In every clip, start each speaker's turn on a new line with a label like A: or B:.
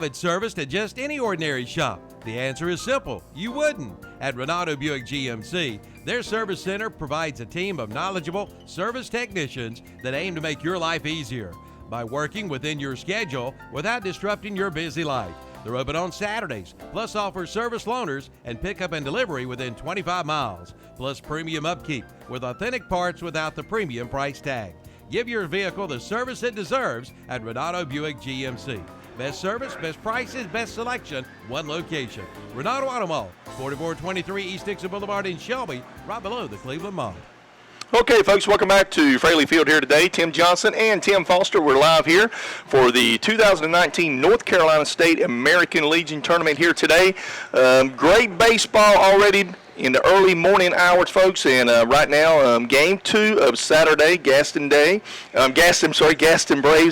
A: It serviced at just any ordinary shop? The answer is simple. You wouldn't. At Renato Buick GMC, their service center provides a team of knowledgeable service technicians that aim to make your life easier by working within your schedule without disrupting your busy life. They're open on Saturdays, plus offer service loaners and pickup and delivery within 25 miles, plus premium upkeep with authentic parts without the premium price tag. Give your vehicle the service it deserves at Renato Buick GMC. Best service, best prices, best selection, one location. Renato Auto Mall, 4423 East Dixon Boulevard in Shelby, right below the Cleveland Mall.
B: Okay, folks, welcome back to Fraley Field here today. Tim Johnson and Tim Foster. We're live here for the 2019 North Carolina State American Legion Tournament here today. Great baseball already in the early morning hours, folks, and right now, game 2 of Saturday, Gaston Braves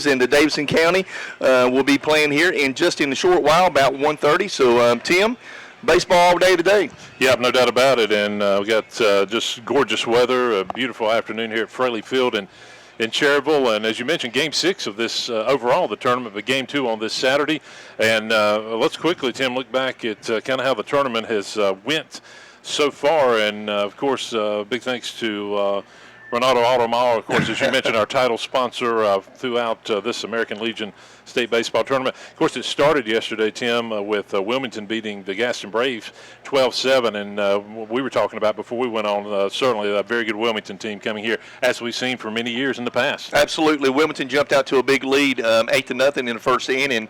B: in the Davidson County will be playing here in a short while, about 1:30. So, Tim, baseball all day today.
C: Yeah, no doubt about it, and we got just gorgeous weather, a beautiful afternoon here at Fraley Field in Cherryville, and as you mentioned, Game 6 of this overall, the tournament, but Game 2 on this Saturday. And let's quickly, Tim, look back at kind of how the tournament has went so far, and of course, big thanks to Renato Auto Mall, of course, as you mentioned, our title sponsor throughout this American Legion State Baseball Tournament. Of course, it started yesterday, Tim, with Wilmington beating the Gaston Braves 12-7, and we were talking about before we went on, certainly a very good Wilmington team coming here, as we've seen for many years in the past.
B: Absolutely. Wilmington jumped out to a big lead, 8-0 in the first inning,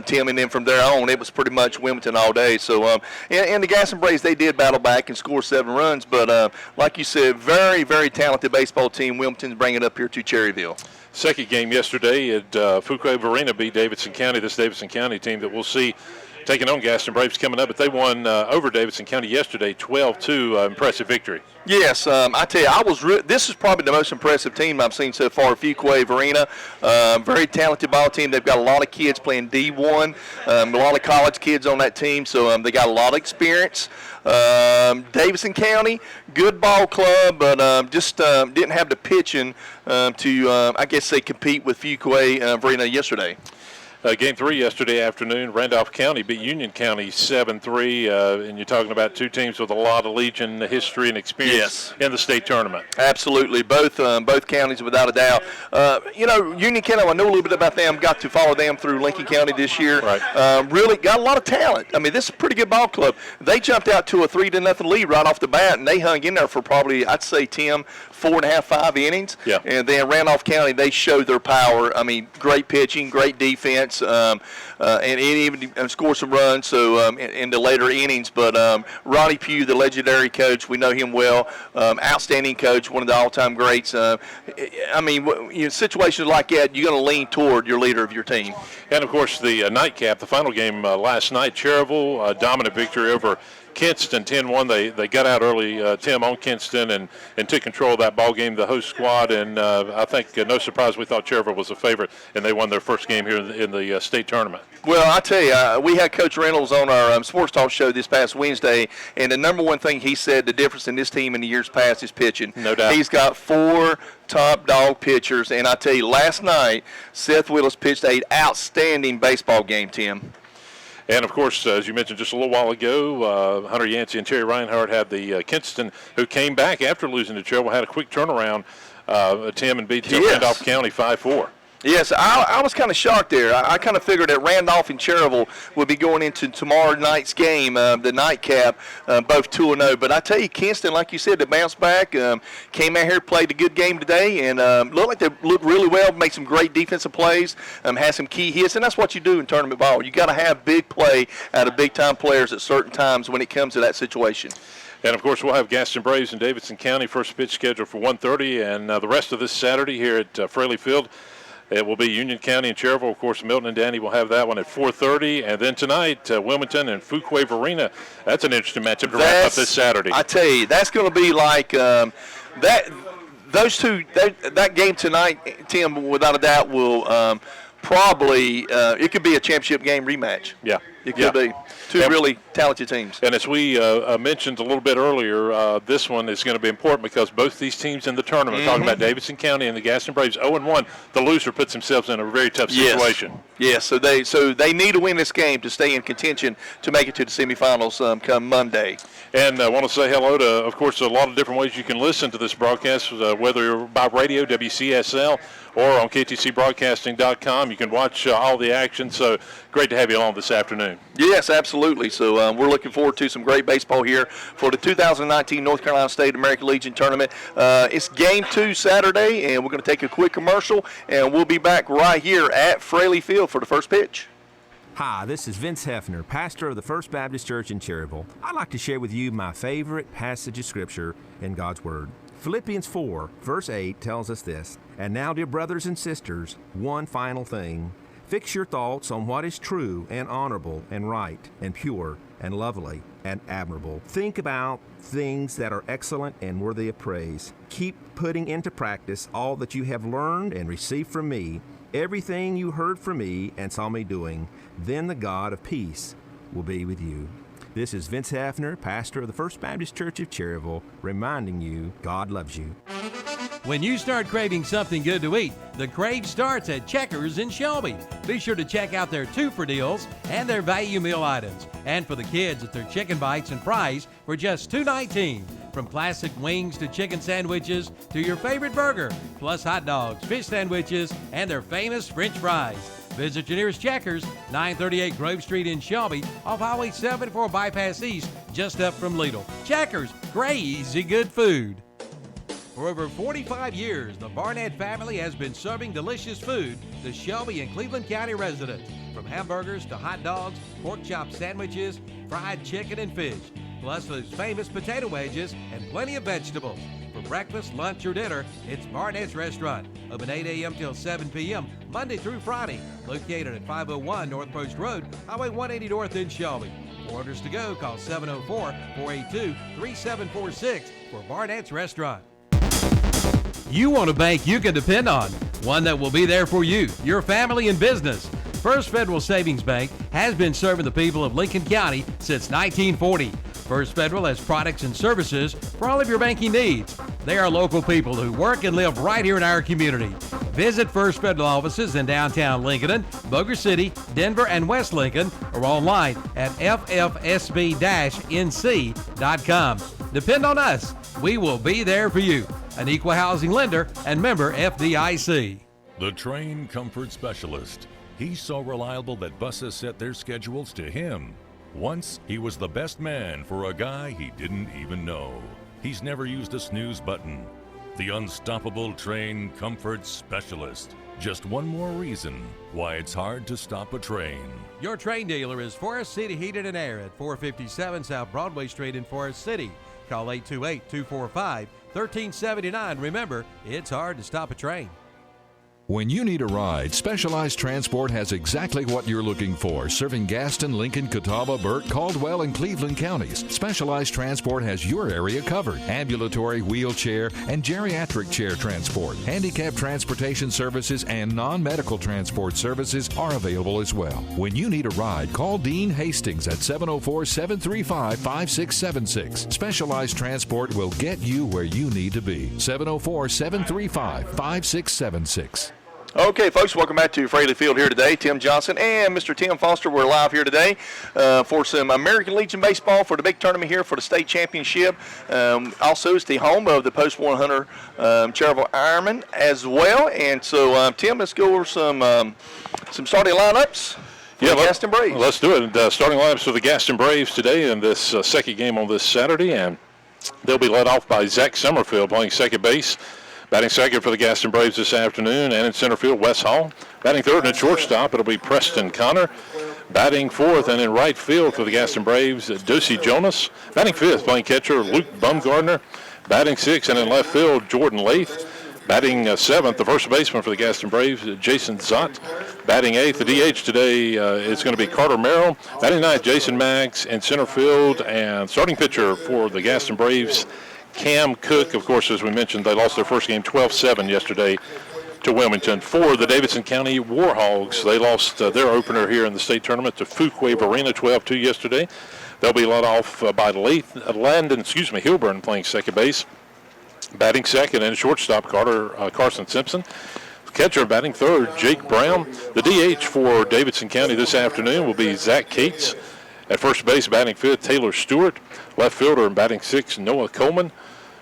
B: Tim, and then from there on, it was pretty much Wilmington all day. So, and the Gaston Braves, they did battle back and score 7 runs, but like you said, very, very talented baseball team. Wilmington's bringing it up here to Cherryville.
C: Second game yesterday at Fuquay Arena beat Davidson County. This Davidson County team that we'll see taking on Gaston Braves coming up, but they won over Davidson County yesterday, 12-2, impressive victory.
B: Yes, I tell you, this is probably the most impressive team I've seen so far. Fuquay Arena, very talented ball team. They've got a lot of kids playing D1, a lot of college kids on that team, so they got a lot of experience. Davidson County, good ball club, but just didn't have the pitching to, I guess, say compete with Fuquay Arena yesterday.
C: Game 3 yesterday afternoon, Randolph County beat Union County 7-3, and you're talking about two teams with a lot of Legion history and experience in the state tournament.
B: Absolutely, both counties without a doubt. Union County, I know a little bit about them, got to follow them through Lincoln County this year.
C: Right.
B: Really got a lot of talent. I mean, this is a pretty good ball club. They jumped out to a 3-0 lead right off the bat, and they hung in there for probably, I'd say, Tim, 4.5, 5 innings.
C: Yeah.
B: And then Randolph County, they showed their power. I mean, great pitching, great defense. And even score some runs in the later innings. But Ronnie Pugh, the legendary coach, we know him well. Outstanding coach, one of the all-time greats. Situations like that, you're going to lean toward your leader of your team.
C: And, of course, the nightcap, the final game last night, Cherryville, dominant victory over Kinston, 10-1. They got out early, Tim, on Kinston and took control of that ball game, the host squad. And I think, no surprise, we thought Cherryville was a favorite, and they won their first game here in the state tournament.
B: Well, I tell you, we had Coach Reynolds on our Sports Talk show this past Wednesday, and the number one thing he said, the difference in this team in the years past is pitching.
C: No doubt.
B: He's got 4 top dog pitchers, and I tell you, last night, Seth Willis pitched an outstanding baseball game, Tim.
C: And, of course, as you mentioned just a little while ago, Hunter Yancey and Terry Reinhardt had the Kinston, who came back after losing to Cherryville, had a quick turnaround, Tim, and beat Randolph County 5-4.
B: Yes, I was kind of shocked there. I kind of figured that Randolph and Cherryville would be going into tomorrow night's game, the nightcap, both 2-0. But I tell you, Kinston, like you said, they bounced back, came out here, played a good game today, and looked like they looked really well, made some great defensive plays, had some key hits, and that's what you do in tournament ball. You got to have big play out of big-time players at certain times when it comes to that situation.
C: And, of course, we'll have Gaston Braves in Davidson County, first pitch scheduled for 1:30, and the rest of this Saturday here at Fraley Field, it will be Union County and Cherryville. Of course, Milton and Danny will have that one at 4:30. And then tonight, Wilmington and Fuquay Arena. That's an interesting matchup to wrap up this Saturday.
B: I tell you, that's going to be like that. Those two, that game tonight, Tim, without a doubt, will probably it could be a championship game rematch.
C: Yeah.
B: It could be. Two really talented teams.
C: And as we mentioned a little bit earlier, this one is going to be important because both these teams in the tournament, talking about Davidson County and the Gaston Braves, 0-1, the loser puts themselves in a very tough situation.
B: Yes, so they need to win this game to stay in contention to make it to the semifinals come Monday.
C: And I want to say hello to, of course, a lot of different ways you can listen to this broadcast, whether you're by radio, WCSL, or on KTCBroadcasting.com. You can watch all the action, so great to have you along this afternoon.
B: Yes, absolutely. So we're looking forward to some great baseball here for the 2019 North Carolina State American Legion Tournament. It's Game 2 Saturday, and we're going to take a quick commercial, and we'll be back right here at Fraley Field for the first pitch.
D: Hi, this is Vince Hefner, pastor of the First Baptist Church in Cherryville. I'd like to share with you my favorite passage of Scripture in God's Word. Philippians 4, verse 8 tells us this, "And now, dear brothers and sisters, one final thing. Fix your thoughts on what is true and honorable and right and pure and lovely and admirable. Think about things that are excellent and worthy of praise. Keep putting into practice all that you have learned and received from me, everything you heard from me and saw me doing. Then the God of peace will be with you." This is Vince Hefner, pastor of the First Baptist Church of Cherryville, reminding you God loves you.
A: When you start craving something good to eat, the crave starts at Checkers in Shelby. Be sure to check out their 2-for deals and their value meal items. And for the kids, it's their chicken bites and fries for just $2.19. From classic wings to chicken sandwiches to your favorite burger, plus hot dogs, fish sandwiches, and their famous French fries. Visit your nearest Checkers, 938 Grove Street in Shelby, off Highway 74 Bypass East, just up from Lidl. Checkers, crazy good food. For over 45 years, the Barnett family has been serving delicious food to Shelby and Cleveland County residents. From hamburgers to hot dogs, pork chop sandwiches, fried chicken and fish, plus those famous potato wedges and plenty of vegetables. For breakfast, lunch, or dinner, it's Barnett's Restaurant. Open 8 a.m. till 7 p.m., Monday through Friday. Located at 501 North Post Road, Highway 180 North in Shelby. For orders to go, call 704-482-3746 for Barnett's Restaurant. You want a bank you can depend on, one that will be there for you, your family, and business. First Federal Savings Bank has been serving the people of Lincoln County since 1940. First Federal has products and services for all of your banking needs. They are local people who work and live right here in our community. Visit First Federal offices in downtown Lincoln, Boger City, Denver, and West Lincoln, or online at ffsb-nc.com. Depend on us. We will be there for you. An equal housing lender and member FDIC.
E: The Train Comfort Specialist. He's so reliable that buses set their schedules to him. Once, he was the best man for a guy he didn't even know. He's never used a snooze button. The unstoppable Train Comfort Specialist. Just one more reason why it's hard to stop a train.
A: Your train dealer is Forest City Heated and Air at 457 South Broadway Street in Forest City. Call 828-245-1379. Remember, it's hard to stop a train.
F: When you need a ride, Specialized Transport has exactly what you're looking for, serving Gaston, Lincoln, Catawba, Burke, Caldwell, and Cleveland counties. Specialized Transport has your area covered. Ambulatory, wheelchair, and geriatric chair transport. Handicap transportation services and non-medical transport services are available as well. When you need a ride, call Dean Hastings at 704-735-5676. Specialized Transport will get you where you need to be. 704-735-5676.
B: Okay, folks, welcome back to Fraley Field here today. Tim Johnson and Mr. Tim Foster. We're live here today for some American Legion baseball for the big tournament here for the state championship. Also, it's the home of the Post 100 Cherryville Ironman as well. And so, Tim, let's go over some starting lineups for the Gaston Braves.
C: Let's do it. Starting lineups for the Gaston Braves today in this second game on this Saturday. And they'll be led off by Zack Somerville playing second base. Batting second for the Gaston Braves this afternoon, and in center field, Wes Hall. Batting third and at shortstop, it'll be Preston Connor. Batting fourth and in right field for the Gaston Braves, Deucey Jonas. Batting fifth, playing catcher, Luke Bumgardner. Batting sixth and in left field, Jordan Lathe. Batting seventh, the first baseman for the Gaston Braves, Jason Zott. Batting eighth, the DH today is going to be Carter Merrill. Batting ninth, Jason Maggs in center field, and starting pitcher for the Gaston Braves, Cam Cook. Of course, as we mentioned, they lost their first game 12-7 yesterday to Wilmington. For the Davidson County Warhogs, they lost their opener here in the state tournament to Fuquay Arena 12-2 yesterday. They'll be led off by Landon Hilburn playing second base. Batting second and shortstop Carson Simpson. Catcher batting third, Jake Brown. The DH for Davidson County this afternoon will be Zach Cates. At first base, batting fifth, Taylor Stewart. Left fielder and batting sixth, Noah Coleman.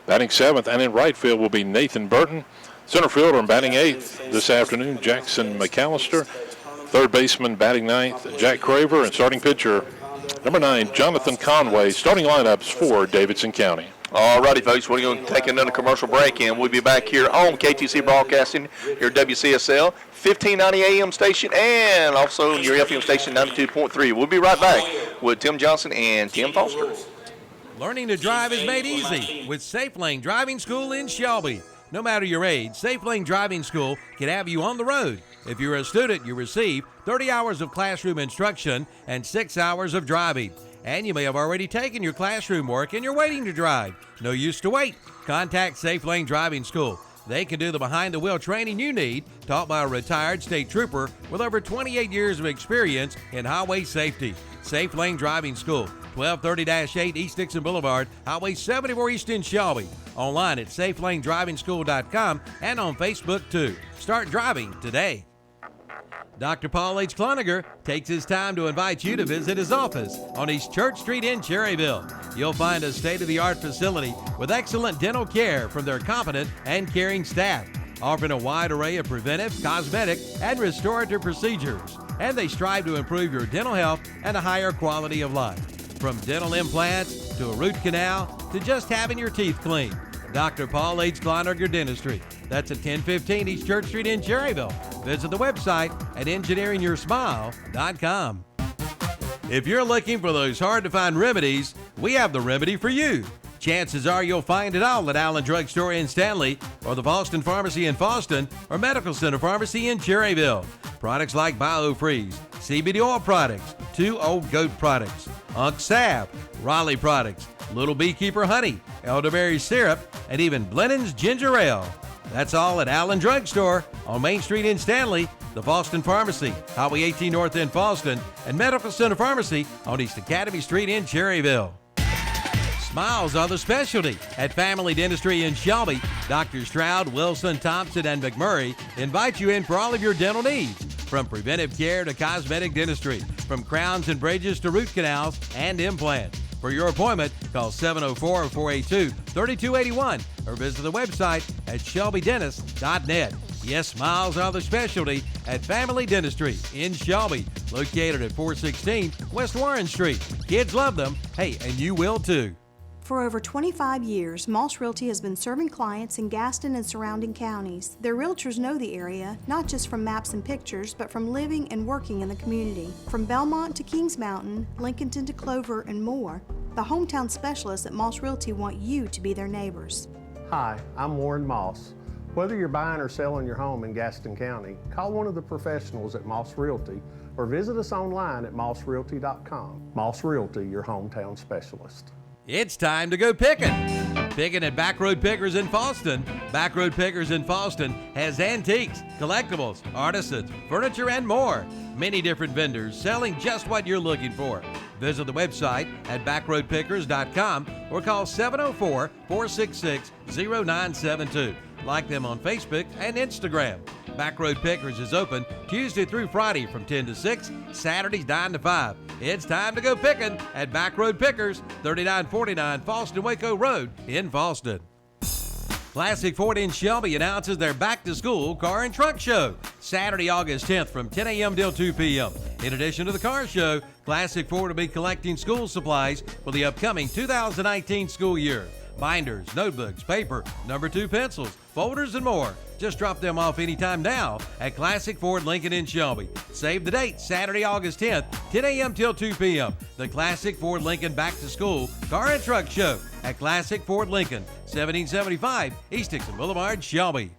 C: Batting seventh, and in right field will be Nathan Burton. Center fielder and batting eighth this afternoon, Jackson McAllister. Third baseman batting ninth, Jack Craver. And starting pitcher, number 9, Jonathan Conway. Starting lineups for Davidson County.
B: All righty, folks, we're going to take another commercial break, and we'll be back here on KTC Broadcasting, your WCSL, 1590 AM station, and also your FM station, 92.3. We'll be right back with Tim Johnson and Tim Foster.
A: Learning to drive is made easy with Safe Lane Driving School in Shelby. No matter your age, Safe Lane Driving School can have you on the road. If you're a student, you receive 30 hours of classroom instruction and 6 hours of driving. And you may have already taken your classroom work and you're waiting to drive. No use to wait. Contact Safe Lane Driving School. They can do the behind-the-wheel training you need, taught by a retired state trooper with over 28 years of experience in highway safety. Safe Lane Driving School, 1230-8 East Dixon Boulevard, Highway 74 East in Shelby. Online at safelanedrivingschool.com and on Facebook too. Start driving today. Dr. Paul H. Cloninger takes his time to invite you to visit his office on East Church Street in Cherryville. You'll find a state-of-the-art facility with excellent dental care from their competent and caring staff, offering a wide array of preventive, cosmetic, and restorative procedures. And they strive to improve your dental health and a higher quality of life. From dental implants to a root canal to just having your teeth cleaned. Dr. Paul H. Cloninger Dentistry. That's at 1015 East Church Street in Cherryville. Visit the website at engineeringyoursmile.com. If you're looking for those hard-to-find remedies, we have the remedy for you. Chances are you'll find it all at Allen Drug Store in Stanley, or the Boston Pharmacy in Boston, or Medical Center Pharmacy in Cherryville. Products like BioFreeze, CBD oil products, 2 Old Goat products, Unk Salve, Raleigh products, Little Beekeeper honey, elderberry syrup, and even Blennan's ginger ale. That's all at Allen Drug Store on Main Street in Stanley, the Boston Pharmacy, Highway 18 North in Boston, and Medical Center Pharmacy on East Academy Street in Cherryville. Smiles are the specialty at Family Dentistry in Shelby. Dr. Stroud, Wilson, Thompson, and McMurray invite you in for all of your dental needs, from preventive care to cosmetic dentistry, from crowns and bridges to root canals and implants. For your appointment, call 704-482-3281 or visit the website at shelbydentist.net. Yes, smiles are the specialty at Family Dentistry in Shelby, located at 416 West Warren Street. Kids love them. Hey, and you will too.
G: For over 25 years, Moss Realty has been serving clients in Gaston and surrounding counties. Their realtors know the area, not just from maps and pictures, but from living and working in the community. From Belmont to Kings Mountain, Lincolnton to Clover, and more, the hometown specialists at Moss Realty want you to be their neighbors.
H: Hi, I'm Warren Moss. Whether you're buying or selling your home in Gaston County, call one of the professionals at Moss Realty or visit us online at mossrealty.com. Moss Realty, your hometown specialist.
A: It's time to go picking. Picking at Backroad Pickers in Boston. Backroad Pickers in Boston has antiques, collectibles, artisans, furniture, and more. Many different vendors selling just what you're looking for. Visit the website at backroadpickers.com or call 704-466-0972. Like them on Facebook and Instagram. Backroad Pickers is open Tuesday through Friday from 10 to 6, Saturdays 9 to 5. It's time to go picking at Backroad Pickers, 3949 Falston Waco Road in Falston. Classic Ford in Shelby announces their back-to-school car and truck show, Saturday, August 10th from 10 a.m. till 2 p.m. In addition to the car show, Classic Ford will be collecting school supplies for the upcoming 2019 school year. Binders, notebooks, paper, number 2 pencils, folders, and more. Just drop them off anytime now at Classic Ford Lincoln in Shelby. Save the date, Saturday, August 10th, 10 a.m. till 2 p.m. The Classic Ford Lincoln Back to School Car and Truck Show at Classic Ford Lincoln, 1775 East Dixon Boulevard, Shelby.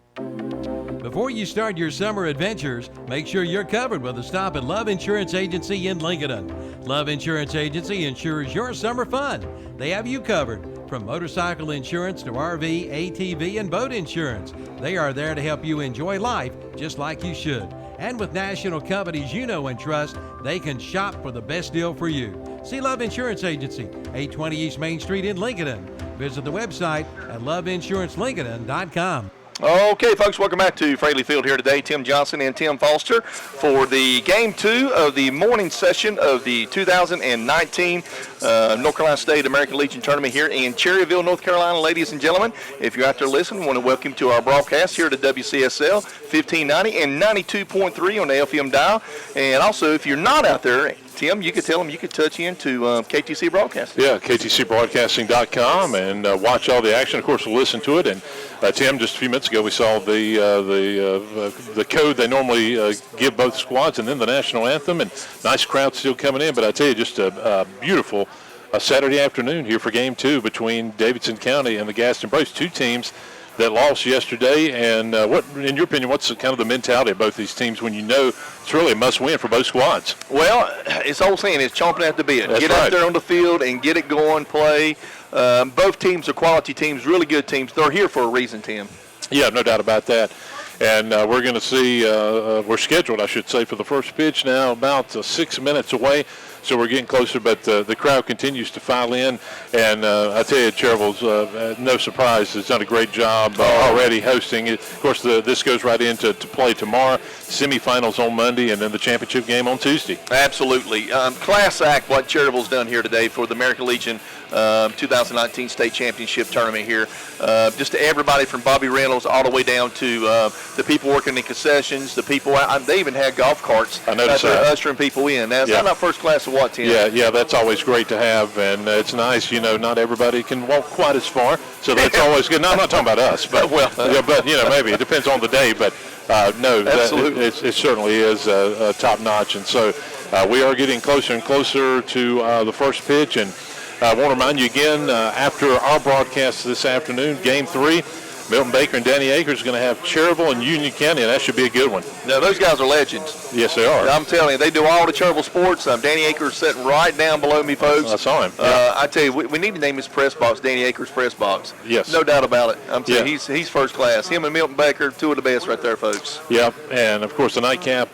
A: Before you start your summer adventures, make sure you're covered with a stop at Love Insurance Agency in Lincoln. Love Insurance Agency insures your summer fun. They have you covered. From motorcycle insurance to RV, ATV, and boat insurance, they are there to help you enjoy life just like you should. And with national companies you know and trust, they can shop for the best deal for you. See Love Insurance Agency, 820 East Main Street in Lincoln. Visit the website at loveinsurancelincoln.com.
B: Okay, folks, welcome back to Fraley Field here today. Tim Johnson and Tim Foster for the Game 2 of the morning session of the 2019 North Carolina State American Legion Tournament here in Cherryville, North Carolina. Ladies and gentlemen, if you're out there listening, I want to welcome you to our broadcast here at WCSL 1590 and 92.3 on the FM dial. And also, if you're not out there, Tim, you could tell them you could touch into KTC Broadcasting.
C: Yeah, ktcbroadcasting.com and watch all the action. Of course, we'll listen to it. And Tim, just a few minutes ago, we saw the code they normally give both squads, and then the national anthem. And nice crowd still coming in. But I tell you, just a beautiful Saturday afternoon here for Game 2 between Davidson County and the Gaston Braves. Two teams that lost yesterday. And what, in your opinion, what's kind of the mentality of both these teams when you know it's really a must-win for both squads?
B: Well, it's old saying, it's chomping at the bit.
C: That's
B: get
C: right
B: out there on the field and get it going, play. Both teams are quality teams, really good teams. They're here for a reason, Tim.
C: Yeah, no doubt about that. And we're going to see, we're scheduled, I should say, for the first pitch now about 6 minutes away. So we're getting closer, but the crowd continues to file in. And I tell you, Cherryville's, no surprise, has done a great job already hosting it. Of course, this goes right into play tomorrow, semifinals on Monday, and then the championship game on Tuesday.
B: Absolutely. Class act what Cherryville's done here today for the American Legion 2019 State Championship Tournament here. Just to everybody from Bobby Reynolds all the way down to the people working in concessions, the people, they even had golf carts
C: I noticed that.
B: ushering people in. That's not first class of what, Tim?
C: Yeah, that's always great to have, and it's nice, not everybody can walk quite as far, so that's always good. No, I'm not talking about us, but maybe it depends on the day, but no,
B: absolutely.
C: It certainly is top notch, and so we are getting closer and closer to the first pitch, and I want to remind you again, after our broadcast this afternoon, Game 3, Milton Baker and Danny Akers are going to have Cherryville and Union County, and that should be a good one.
B: Now, those guys are legends.
C: Yes, they are.
B: I'm telling you, they do all the Cherryville sports. Danny Akers sitting right down below me, folks.
C: I saw him. Yeah.
B: I tell you, we need to name his press box Danny Akers Press Box.
C: Yes.
B: No doubt about it. I'm telling you, he's first class. Him and Milton Baker, two of the best right there, folks.
C: Yeah, and, of course, the night game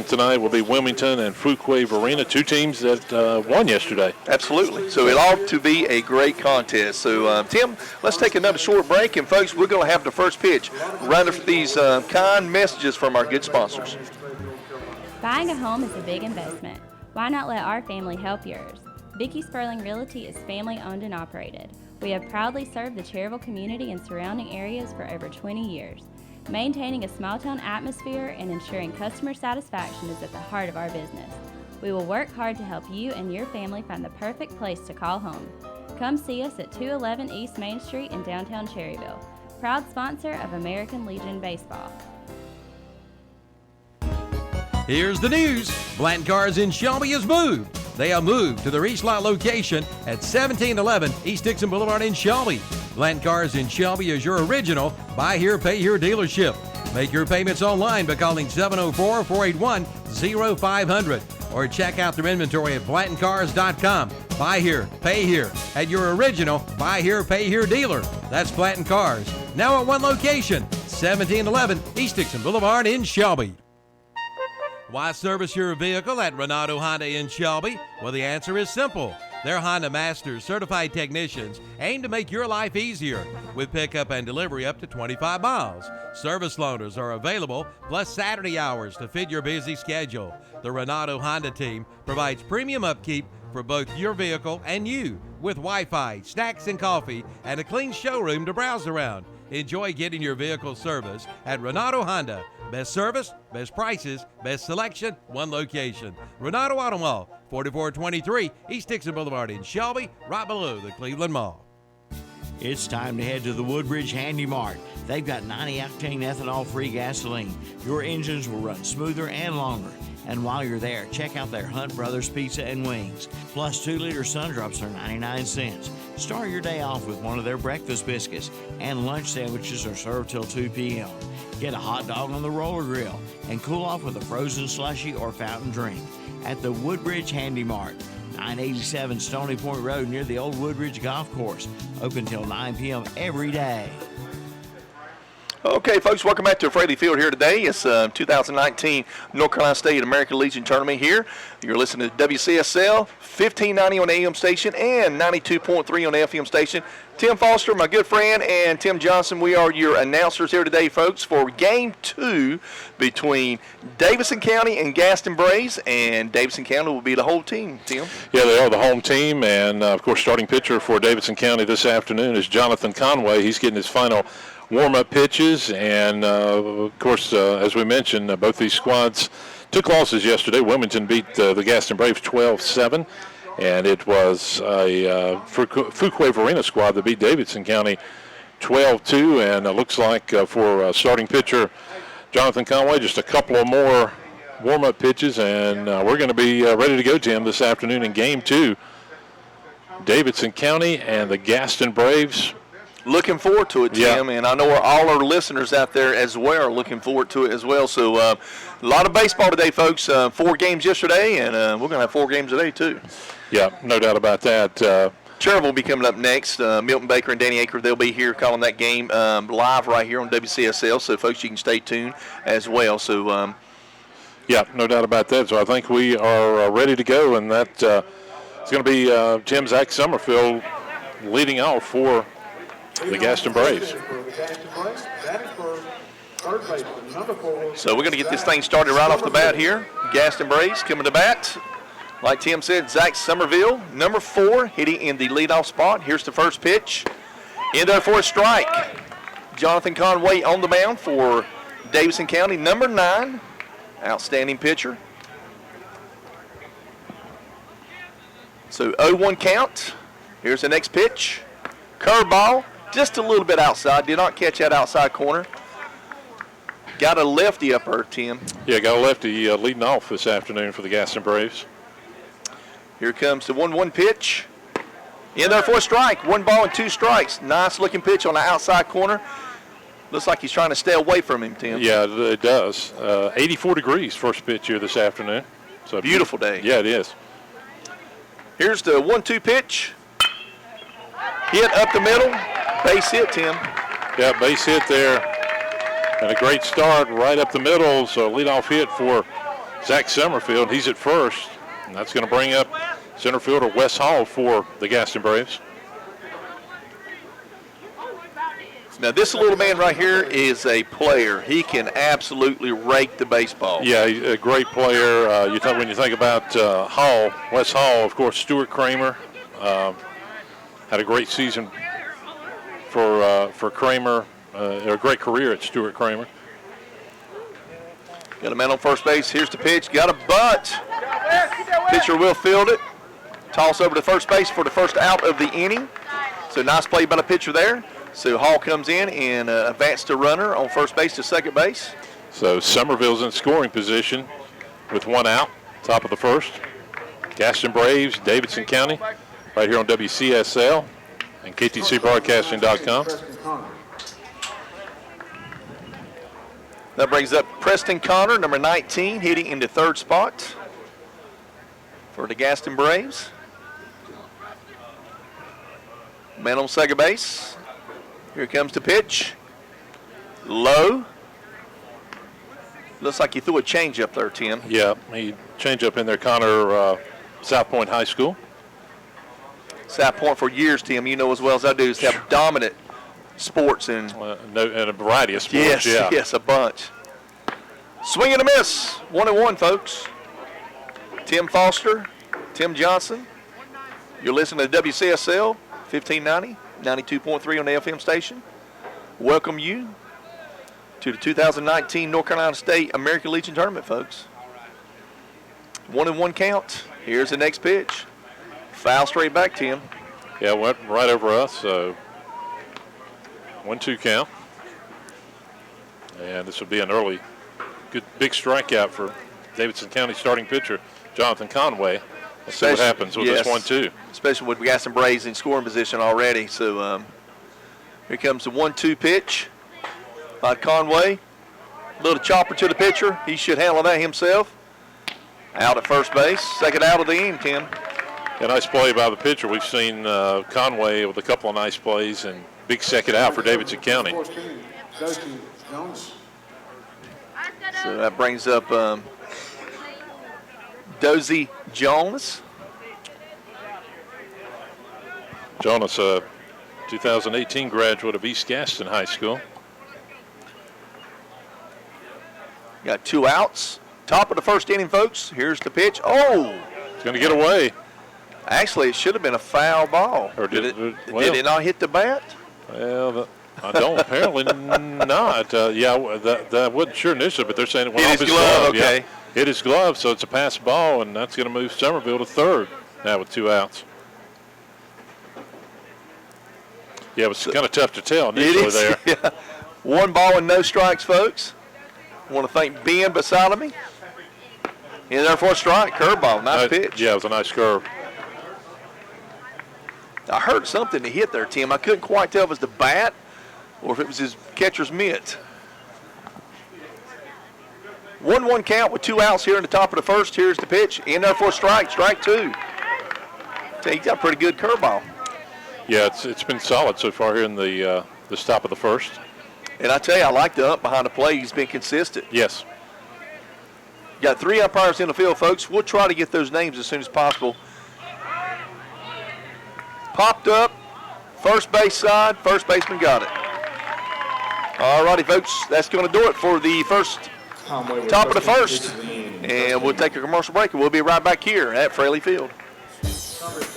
C: tonight will be Wilmington and Fuquay Arena, two teams that won yesterday.
B: Absolutely. So it ought to be a great contest. So, Tim, let's take another short break, and, folks, we're going to have the first pitch right after these kind messages from our good sponsors.
I: Buying a home is a big investment. Why not let our family help yours? Vicky Sperling Realty is family-owned and operated. We have proudly served the Cherryville community and surrounding areas for over 20 years. Maintaining a small-town atmosphere and ensuring customer satisfaction is at the heart of our business. We will work hard to help you and your family find the perfect place to call home. Come see us at 211 East Main Street in downtown Cherryville. Proud sponsor of American Legion Baseball.
A: Here's the news. Blanton Cars in Shelby has moved. They have moved to their East Lot location at 1711 East Dixon Boulevard in Shelby. Blanton Cars in Shelby is your original buy here, pay here dealership. Make your payments online by calling 704-481-0500 or check out their inventory at BlantonCars.com. Buy here, pay here at your original buy here, pay here dealer. That's Blanton Cars. Now at one location, 1711 East Dixon Boulevard in Shelby. Why service your vehicle at Renato Honda in Shelby? Well, the answer is simple. Their Honda Masters certified technicians aim to make your life easier with pickup and delivery up to 25 miles. Service loaners are available, plus Saturday hours to fit your busy schedule. The Renato Honda team provides premium upkeep for both your vehicle and you with Wi-Fi, snacks and coffee, and a clean showroom to browse around. Enjoy getting your vehicle serviced at Renato Honda. Best service, best prices, best selection, one location. Renato Auto Mall, 4423 East Dixon Boulevard in Shelby, right below the Cleveland Mall.
J: It's time to head to the Woodbridge Handy Mart. They've got 90-octane ethanol-free gasoline. Your engines will run smoother and longer. And while you're there, check out their Hunt Brothers Pizza and Wings. Plus 2-liter Sundrops are 99 cents. Start your day off with one of their breakfast biscuits, and lunch sandwiches are served till 2 p.m. Get a hot dog on the roller grill and cool off with a frozen slushie or fountain drink at the Woodbridge Handy Mart, 987 Stony Point Road near the Old Woodridge Golf Course. Open till 9 p.m. every day.
B: Okay, folks, welcome back to Fraley Field here today. It's 2019 North Carolina State American Legion Tournament here. You're listening to WCSL, 1590 on the AM station and 92.3 on the FM station. Tim Foster, my good friend, and Tim Johnson, we are your announcers here today, folks, for Game 2 between Davidson County and Gaston Braves, and Davidson County will be the whole team, Tim.
C: Yeah, they are the home team, and, of course, starting pitcher for Davidson County this afternoon is Jonathan Conway. He's getting his final warm-up pitches, and, of course, as we mentioned, both these squads took losses yesterday. Wilmington beat the Gaston Braves 12-7, and it was a Fuquay Varina squad that beat Davidson County 12-2, and it looks like for starting pitcher Jonathan Conway, just a couple of more warm-up pitches, and we're going to be ready to go, Tim, this afternoon in Game 2. Davidson County and the Gaston Braves.
B: Looking forward to it, Tim, and I know all our listeners out there as well are looking forward to it as well. So a lot of baseball today, folks. 4 games yesterday, and we're going to have 4 games today, too.
C: Yeah, no doubt about that.
B: Cherryville will be coming up next. Milton Baker and Danny Aker, they'll be here calling that game live right here on WCSL. So, folks, you can stay tuned as well. So,
C: yeah, no doubt about that. So I think we are ready to go, and that it's going to be Tim Zack Somerville leading off for the Gaston Braves.
B: So we're going to get this thing started right off the bat here. Gaston Braves coming to bat. Like Tim said, Zack Somerville, number 4, hitting in the leadoff spot. Here's the first pitch. In there for a strike. Jonathan Conway on the mound for Davidson County, number 9. Outstanding pitcher. So 0-1 count. Here's the next pitch. Curveball. Just a little bit outside. Did not catch that outside corner. Got a lefty up there, Tim.
C: Yeah, got a lefty leading off this afternoon for the Gaston Braves.
B: Here comes the 1-1 pitch. In there for a strike. 1 ball and 2 strikes. Nice looking pitch on the outside corner. Looks like he's trying to stay away from him, Tim.
C: Yeah, it does. 84 degrees first pitch here this afternoon. So
B: beautiful day.
C: Yeah, it is.
B: Here's the 1-2 pitch. Hit up the middle. Base hit, Tim.
C: Yeah, base hit there. And a great start right up the middle. So leadoff hit for Zack Somerville. He's at first. And that's going to bring up center fielder Wes Hall for the Gaston Braves.
B: Now, this little man right here is a player. He can absolutely rake the baseball.
C: Yeah, he's a great player. When you think about Hall, Wes Hall, of course, Stuart Kramer had a great season for Kramer, a great career at Stuart Kramer.
B: Got a man on first base. Here's the pitch. Got a bunt. Pitcher will field it. Toss over to first base for the first out of the inning. So nice play by the pitcher there. So Hall comes in and advances the runner on first base to second base.
C: So Somerville's in scoring position with 1 out, top of the first. Gaston Braves, Davidson County, right here on WCSL and KTCBroadcasting.com.
B: That brings up Preston Connor, number 19, hitting into third spot for the Gaston Braves. Man on second base. Here comes the pitch. Low. Looks like he threw a changeup there, Tim.
C: Yeah, he changed up in there, Connor, South Point High School.
B: South Point for years, Tim, you know as well as I do, is have dominant sports and
C: a variety of sports.
B: Yes, a bunch. Swing and a miss. 1-1, folks. Tim Foster, Tim Johnson. You're listening to WCSL 1590, 92.3 on the FM station. Welcome you to the 2019 North Carolina State American Legion Tournament, folks. 1-1 count. Here's the next pitch. Foul straight back, Tim.
C: Yeah, went right over us. So 1-2 count. And this would be an early, good big strikeout for Davidson County starting pitcher Jonathan Conway. Let's see what happens with this 1-2.
B: Especially with Gaston Braves in scoring position already. So here comes the 1-2 pitch by Conway. Little chopper to the pitcher. He should handle that himself. Out at first base. Second out of the inning, Tim.
C: A nice play by the pitcher. We've seen Conway with a couple of nice plays, and big second out for Davidson County.
B: So that brings up Dozie Jones.
C: Jonas, a 2018 graduate of East Gaston High School.
B: Got 2 outs. Top of the first inning, folks. Here's the pitch. Oh!
C: It's going to get away.
B: Actually, it should have been a foul ball.
C: Or
B: did it not hit the bat?
C: Well, I don't. Apparently not. That wasn't sure initially, but they're saying it went off his glove.
B: Okay.
C: Yeah, hit his glove, so it's a pass ball, and that's going to move Somerville to third now with 2 outs. Yeah, it was kind of tough to tell initially there.
B: Yeah. 1 ball and no strikes, folks. I want to thank Ben beside of me. And therefore, strike, curveball, nice pitch.
C: Yeah, it was a nice curve.
B: I heard something to hit there, Tim. I couldn't quite tell if it was the bat or if it was his catcher's mitt. 1-1 count with 2 outs here in the top of the first. Here's the pitch. In there for a strike, strike 2. He's got a pretty good curveball.
C: Yeah, it's been solid so far here in the top of the first.
B: And I tell you, I like the ump behind the plate. He's been consistent.
C: Yes.
B: Got 3 umpires in the field, folks. We'll try to get those names as soon as possible. Popped up, first base side, first baseman got it. All righty, folks, that's going to do it for the top of the first. And we'll take a commercial break, and we'll be right back here at Fraley Field.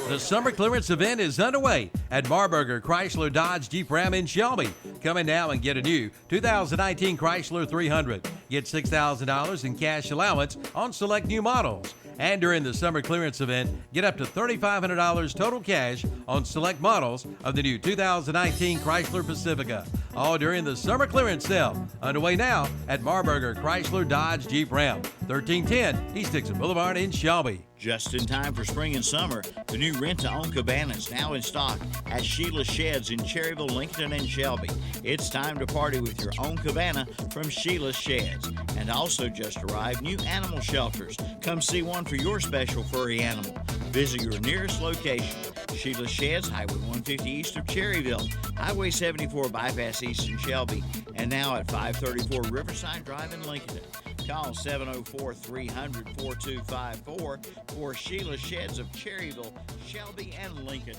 A: The summer clearance event is underway at Marburger Chrysler Dodge Jeep Ram in Shelby. Come in now and get a new 2019 Chrysler 300. Get $6,000 in cash allowance on select new models. And during the summer clearance event, get up to $3,500 total cash on select models of the new 2019 Chrysler Pacifica. All during the summer clearance sale. Underway now at Marburger Chrysler Dodge Jeep Ram, 1310 East Dixon Boulevard in Shelby.
J: Just in time for spring and summer, the new rent-to-own cabana is now in stock at Sheila's Sheds in Cherryville, Lincoln, and Shelby. It's time to party with your own cabana from Sheila's Sheds. And also just arrived, new animal shelters. Come see one for your special furry animal. Visit your nearest location. Sheila's Sheds, Highway 150 east of Cherryville, Highway 74 bypass east in Shelby, and now at 534 Riverside Drive in Lincoln. Call 704-300-4254 for Sheila's Sheds of Cherryville, Shelby, and Lincoln.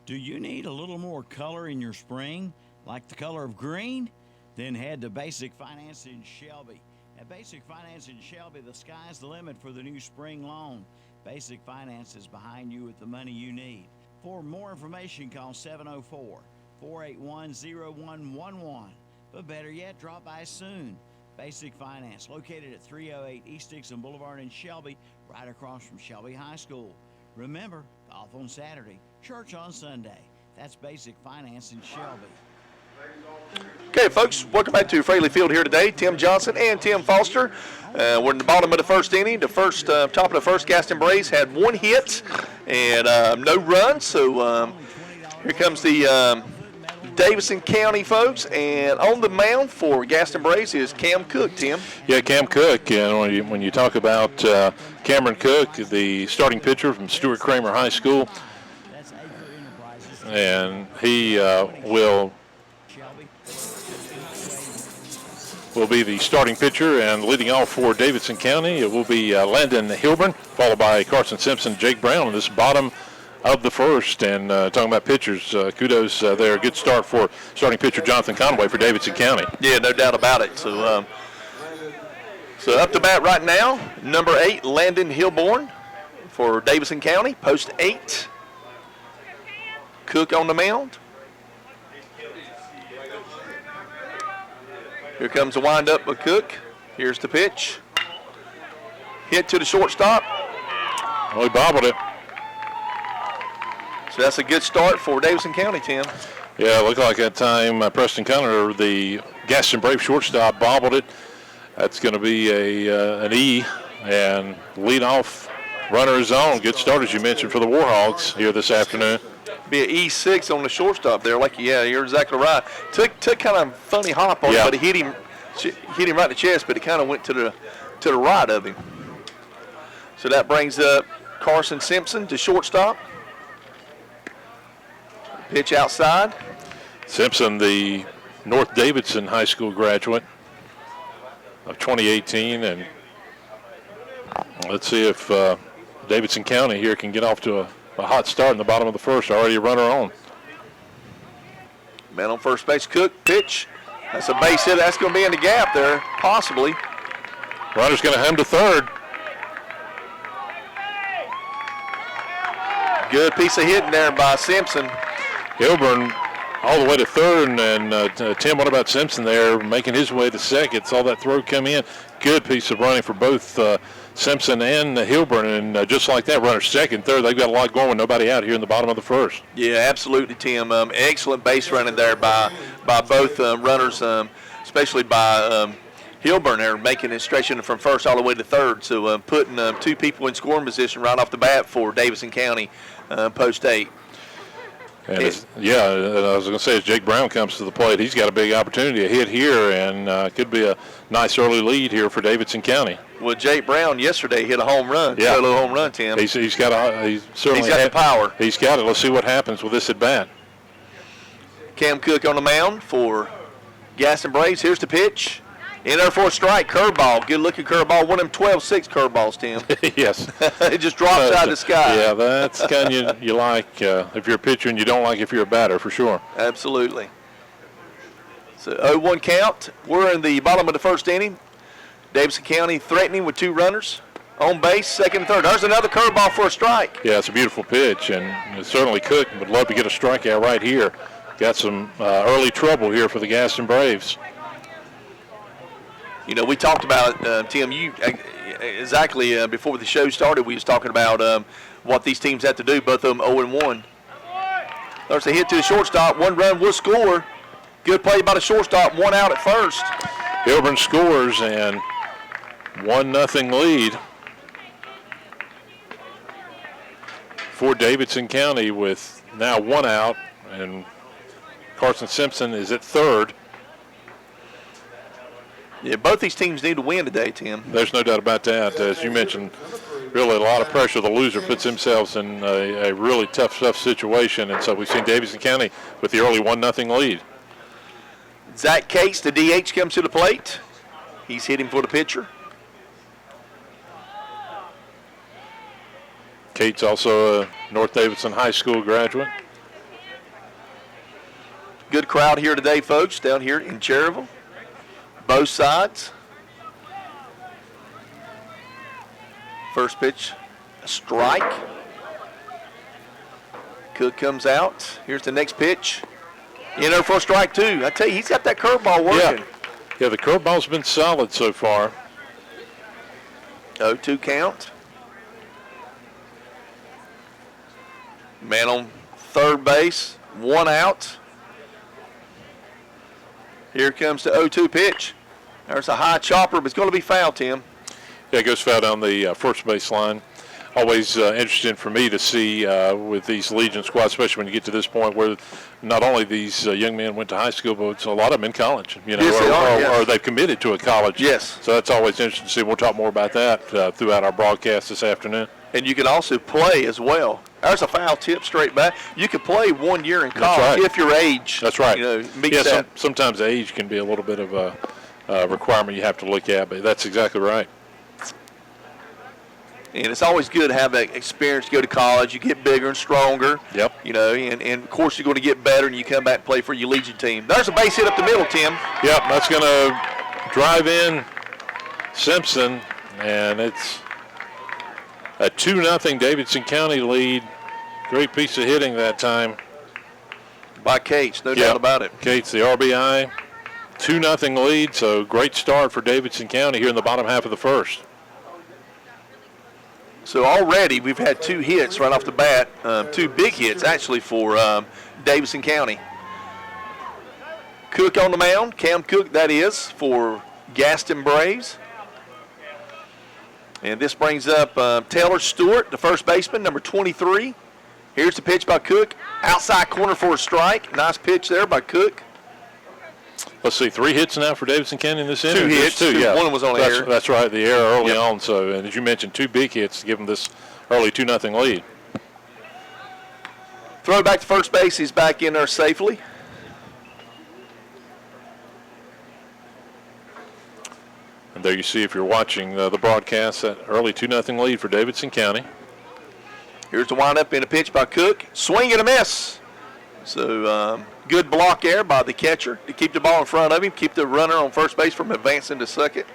J: Do you need a little more color in your spring, like the color of green? Then head to Basic Finance in Shelby. At Basic Finance in Shelby, the sky's the limit for the new spring loan. Basic Finance is behind you with the money you need. For more information, call 704-481-0111. But better yet, drop by soon. Basic Finance, located at 308 East Dixon Boulevard in Shelby, right across from Shelby High School. Remember, golf on Saturday, church on Sunday. That's Basic Finance in Shelby.
B: Okay, folks, welcome back to Fraley Field here today. Tim Johnson and Tim Foster. We're in the bottom of the first inning. The first top of the first, Gaston Braves had 1 hit and no runs. So here comes the Davidson County folks, and on the mound for Gaston Braves is Cam Cook, Tim.
C: Yeah, Cam Cook. And when you talk about Cameron Cook, the starting pitcher from Stuart Kramer High School, and he will be the starting pitcher, and leading off for Davidson County, it will be Landon Hilburn, followed by Carson Simpson, Jake Brown in this bottom of the first. And talking about pitchers, kudos there. Good start for starting pitcher Jonathan Conway for Davidson County.
B: Yeah, no doubt about it. So up to bat right now, number 8, Landon Hilburn for Davidson County, post 8. Cook on the mound. Here comes the windup of Cook. Here's the pitch. Hit to the shortstop.
C: Well, he bobbled it.
B: So that's a good start for Davidson County, Tim.
C: Yeah, it looked like that time Preston Connor, the Gaston Brave shortstop, bobbled it. That's going to be an E, and leadoff runner is on. Good start, as you mentioned, for the Warhogs here this afternoon.
B: Be an E6 on the shortstop there. You're exactly right. Took kind of a funny hop on it, but it hit him right in the chest, but it kind of went to the right of him. So that brings up Carson Simpson to shortstop. Pitch outside.
C: Simpson, the North Davidson High School graduate of 2018, and let's see if Davidson County here can get off to a hot start in the bottom of the first. Already a runner on.
B: Man on first base, Cook, pitch. That's a base hit. That's going to be in the gap there, possibly.
C: Runner's going to hum to third.
B: Good piece of hitting there by Simpson.
C: Hilburn all the way to third, and Tim, what about Simpson there making his way to second? Saw that throw come in. Good piece of running for both Simpson and Hilburn, and just like that, runner second, third. They've got a lot going. Nobody out here in the bottom of the first.
B: Yeah, absolutely, Tim. Excellent base running there by both runners, especially by Hilburn there, making it stretching from first all the way to third. So putting two people in scoring position right off the bat for Davidson County post 8.
C: And I was going to say, as Jake Brown comes to the plate, he's got a big opportunity to hit here, and could be a nice early lead here for Davidson County.
B: Well, Jake Brown yesterday hit a home run, solo home run, Tim.
C: He's got the
B: power.
C: He's got it. Let's see what happens with this at bat.
B: Cam Cook on the mound for Gaston Braves. Here's the pitch. In there for a strike, curveball. Good looking curveball. One of them 12-6 curveballs, Tim.
C: Yes.
B: It just drops out of the sky.
C: Yeah, that's the kind you like if you're a pitcher, and you don't like if you're a batter, for sure.
B: Absolutely. So 0-1 count. We're in the bottom of the first inning. Davidson County threatening with 2 runners on base, second and third. There's another curveball for a strike.
C: Yeah, it's a beautiful pitch, and certainly Cook would love to get a strikeout right here. Got some early trouble here for the Gaston Braves.
B: You know, we talked about, Tim, you exactly before the show started, we was talking about what these teams have to do, both of them 0-1. There's a hit to the shortstop. 1 run will score. Good play by the shortstop. 1 out at first.
C: Hilburn scores, and 1-0 lead for Davidson County with now 1 out, and Carson Simpson is at third.
B: Yeah, both these teams need to win today, Tim.
C: There's no doubt about that. As you mentioned, really a lot of pressure. The loser puts themselves in a really tough situation, and so we've seen Davidson County with the early 1-0 lead.
B: Zach Cates, the DH, comes to the plate. He's hitting for the pitcher.
C: Cates also a North Davidson High School graduate.
B: Good crowd here today, folks, down here in Cherryville. Both sides. First pitch, a strike. Cook comes out. Here's the next pitch. In there for a strike, too. I tell you, he's got that curveball working.
C: Yeah, the curveball's been solid so far.
B: 0-2 count. Man on third base, 1 out. Here comes the 0-2 pitch. There's a high chopper, but it's going to be foul, Tim.
C: Yeah, it goes foul down the first base line. Always interesting for me to see with these Legion squads, especially when you get to this point where not only these young men went to high school, but a lot of them in college, you know,
B: Yes,
C: or they've committed to a college.
B: Yes.
C: So that's always interesting to see. We'll talk more about that throughout our broadcast this afternoon.
B: And you can also play as well. There's a foul tip straight back. You can play 1 year in college if your age.
C: That's right.
B: You know, meets that.
C: Sometimes age can be a little bit of a requirement you have to look at, but that's exactly right.
B: And it's always good to have that experience to go to college. You get bigger and stronger.
C: Yep.
B: You know, and of course you're going to get better and you come back and play for your Legion team. There's a base hit up the middle, Tim.
C: Yep, that's going to drive in Simpson, and it's a 2-0 Davidson County lead. Great piece of hitting that time.
B: By Cates, no doubt about it.
C: Cates, the RBI. 2-0 lead, so great start for Davidson County here in the bottom half of the first.
B: So already we've had 2 hits right off the bat, 2 big hits actually for Davidson County. Cook on the mound, Cam Cook that is, for Gaston Braves. And this brings up Taylor Stewart, the first baseman, number 23. Here's the pitch by Cook, outside corner for a strike. Nice pitch there by Cook.
C: Let's see, 3 hits now for Davidson County in this inning.
B: 2 hits.
C: Yeah.
B: One was on the air.
C: That's right, the air early on. So, and as you mentioned, 2 big hits to give them this early 2-0 lead.
B: Throw back to first base. He's back in there safely.
C: And there you see, if you're watching the broadcast, that early 2-0 lead for Davidson County.
B: Here's the windup in a pitch by Cook. Swing and a miss. So good block there by the catcher to keep the ball in front of him, keep the runner on first base from advancing to second.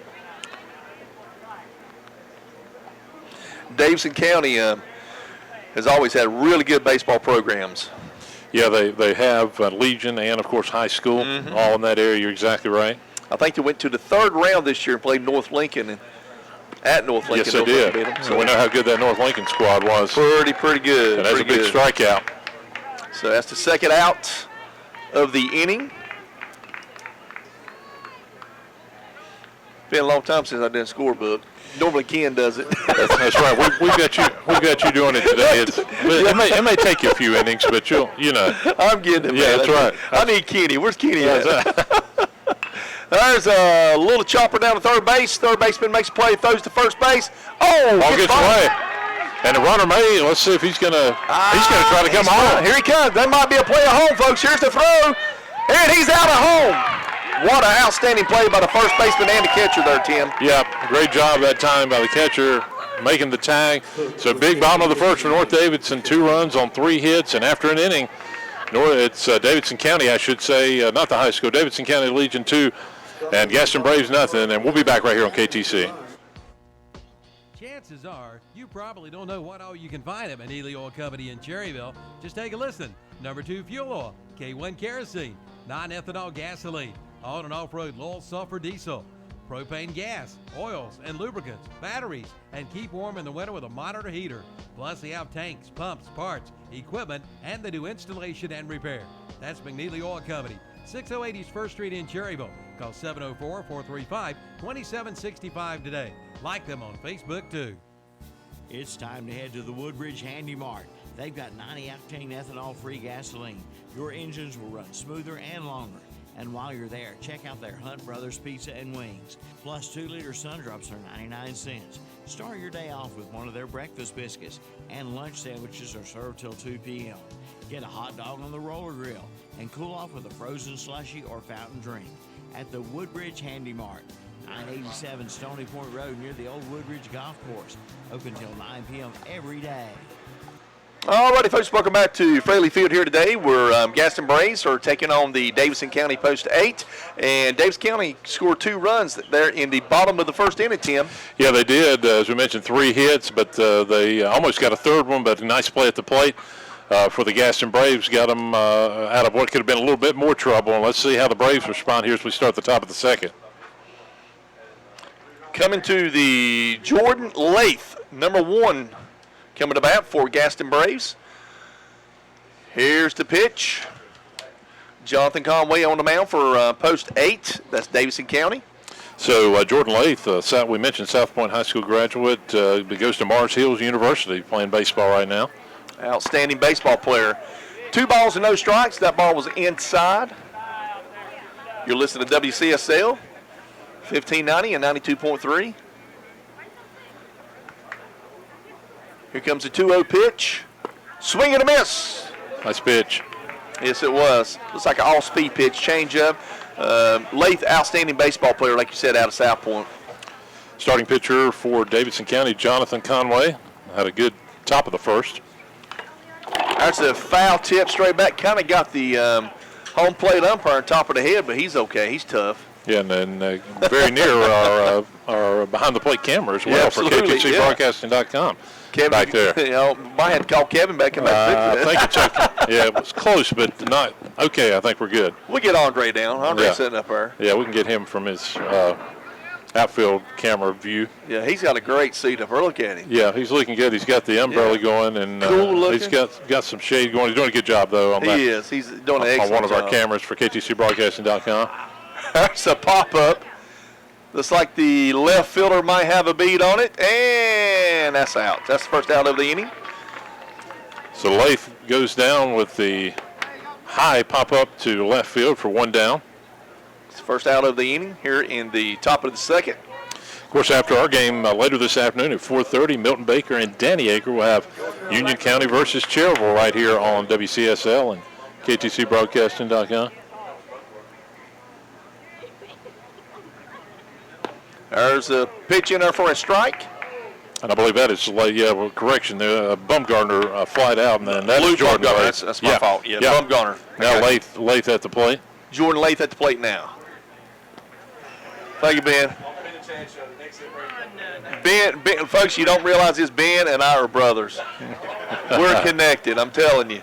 B: Davidson County has always had really good baseball programs.
C: Yeah, they have Legion and, of course, high school, all in that area. You're exactly right.
B: I think they went to the third round this year and played North Lincoln at North Lincoln.
C: Yes, they did.
B: Beat them.
C: So we know how good that North Lincoln squad was.
B: Pretty good.
C: And that's a big strikeout.
B: So that's the second out of the inning. Been a long time since I did a scorebook. Normally Ken does it.
C: That's right. We've got you doing it today. It may take you a few innings, but you know.
B: I'm getting it.
C: Yeah,
B: man.
C: that's right.
B: I need Kenny. Where's Kenny at? There's a little chopper down to third base. Third baseman makes a play, throws to first base.
C: Ball gets away. And the runner may, let's see if he's going to try to come home.
B: Here he comes. That might be a play at home, folks. Here's the throw. And he's out at home. What an outstanding play by the first baseman and the catcher there, Tim.
C: Yeah, great job that time by the catcher making the tag. So big bottom of the first for North Davidson, 2 runs on 3 hits. And after an inning, it's Davidson County, I should say, not the high school, Davidson County Legion 2 and Gaston Braves nothing. And we'll be back right here on KTC.
A: Chances are you probably don't know what all you can find at Manili Oil Company in Cherryville. Just take a listen. Number 2 fuel oil, K1 kerosene, non-ethanol gasoline, on and off-road low sulfur diesel, propane gas, oils and lubricants, batteries, and keep warm in the winter with a monitor heater. Plus they have tanks, pumps, parts, equipment, and they do installation and repair. That's McNeely Oil Company, 608 East 1st Street in Cherryville. Call 704-435-2765 today. Like them on Facebook too.
J: It's time to head to the Woodbridge Handy Mart. They've got 90-octane ethanol-free gasoline. Your engines will run smoother and longer. And while you're there, check out their Hunt Brothers Pizza and Wings. Plus 2-liter Sundrops are 99 cents. Start your day off with one of their breakfast biscuits. And lunch sandwiches are served till 2 p.m. Get a hot dog on the roller grill and cool off with a frozen slushie or fountain drink at the Woodbridge Handy Mart. 987 Stony Point Road near the old Woodbridge Golf Course. Open till 9 p.m. every day.
B: All righty, folks, welcome back to Fraley Field here today, where Gaston Braves are taking on the Davidson County Post 8. And Davidson County scored 2 runs there in the bottom of the first inning, Tim.
C: Yeah, they did. As we mentioned, 3 hits, but they almost got a third one, but a nice play at the plate for the Gaston Braves. Got them out of what could have been a little bit more trouble. And let's see how the Braves respond here as we start the top of the second.
B: Coming to the Jordan Lathe, number 1, coming to bat for Gaston Braves. Here's the pitch. Jonathan Conway on the mound for Post 8. That's Davidson County.
C: So Jordan Lathe, we mentioned South Point High School graduate, goes to Mars Hills University playing baseball right now.
B: Outstanding baseball player. 2 balls and no strikes. That ball was inside. You're listening to WCSL. 1590 and 92.3. Here comes a 2-0 pitch. Swing and a miss.
C: Nice pitch.
B: Yes, it was. Looks like an all-speed pitch, change-up. Lathe, outstanding baseball player, like you said, out of South Point.
C: Starting pitcher for Davidson County, Jonathan Conway. Had a good top of the first.
B: That's a foul tip straight back. Kind of got the home plate umpire on top of the head, but he's okay. He's tough.
C: Yeah, and then very near our behind-the-plate camera as well for KTCBroadcasting.com.
B: Kevin,
C: back there.
B: You know, might have to call Kevin back and back.
C: I think it's okay. Yeah, it was close, but not okay. I think we're good.
B: We'll get Andre down. Andre's sitting up there.
C: Yeah, we can get him from his outfield camera view.
B: Yeah, he's got a great seat up there. Look at him.
C: Yeah, he's looking good. He's got the umbrella going, and
B: cool
C: he's got some shade going. He's doing a good job, though. On that,
B: he is. He's doing an excellent
C: on one of
B: job.
C: our cameras for KTCBroadcasting.com.
B: There's a pop-up. Looks like the left fielder might have a beat on it, and that's out. That's the first out of the inning.
C: So Lathe goes down with the high pop-up to left field for 1 down.
B: It's the first out of the inning here in the top of the second.
C: Of course, after our game later this afternoon at 4:30, Milton Baker and Danny Acre will have Union County versus Cherryville right here on WCSL and KTCBroadcasting.com.
B: There's a pitch in there for a strike.
C: And I believe that is, correction, Bumgarner flied out, and then that's
B: Lou
C: Jordan
B: Bumgarner.
C: Lathe.
B: That's my fault. Yeah, Bumgarner.
C: Now Lathe at the plate.
B: Jordan Lathe at the plate now. Thank you, Ben. Ben, folks, you don't realize this. Ben and I are brothers. We're connected, I'm telling you.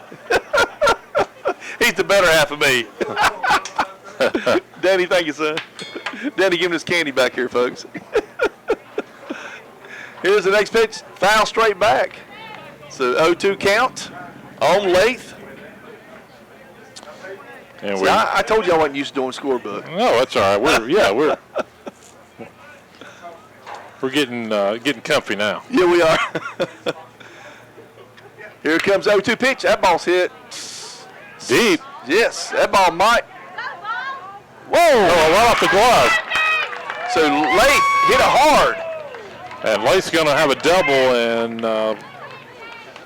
B: He's the better half of me. Danny, thank you, son. Danny, give him his candy back here, folks. Here's the next pitch. Foul straight back. So 0-2 count on Lathe.
C: And
B: See, I told you I wasn't used to doing scorebook.
C: No, that's all right. We're getting comfy now.
B: Yeah, we are. Here comes 0-2 pitch. That ball's hit
C: deep.
B: Yes, that ball might. Whoa!
C: Oh, right off the glove.
B: So Lathe hit it hard.
C: And Lathe's going to have a double, and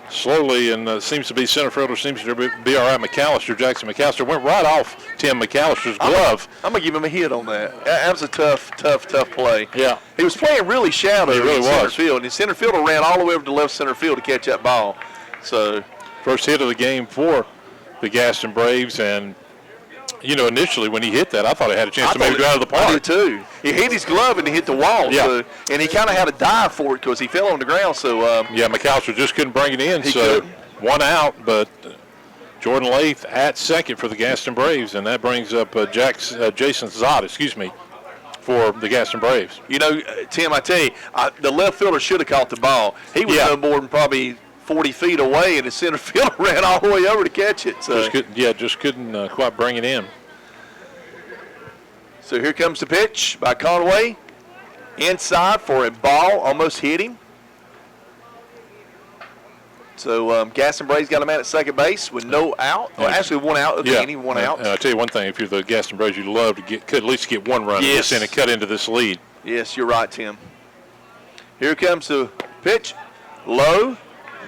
C: slowly, and seems to be center fielder, seems to be all right. Jackson McAllister went right off Tim McAllister's glove.
B: I'm going to give him a hit on that. That was a tough play.
C: Yeah.
B: He was playing really shallow in center field, and his center fielder ran all the way over to left center field to catch that ball. So,
C: first hit of the game for the Gaston Braves, and initially when he hit that, I thought he had a chance to maybe go out of the park.
B: I did too. He hit his glove and he hit the wall.
C: Yeah.
B: So, and he kind of had a dive for it because he fell on the ground. So
C: McAllister just couldn't bring it in.
B: So
C: couldn't. One out, but Jordan Lathe at second for the Gaston Braves, and that brings up Jason Zott, for the Gaston Braves.
B: Tim, I tell you, the left fielder should have caught the ball. He was no more than probably 40 feet away, and the center fielder ran all the way over to catch it. So
C: just couldn't quite bring it in.
B: So here comes the pitch by Conway. Inside for a ball, almost hit him. So Gaston Braves got a man at second base with no out. Well, actually, one out. One out.
C: I'll tell you one thing. If you're the Gaston Braves, you'd love to could at least get one run in this inning, cut into this lead.
B: Yes, you're right, Tim. Here comes the pitch. Low.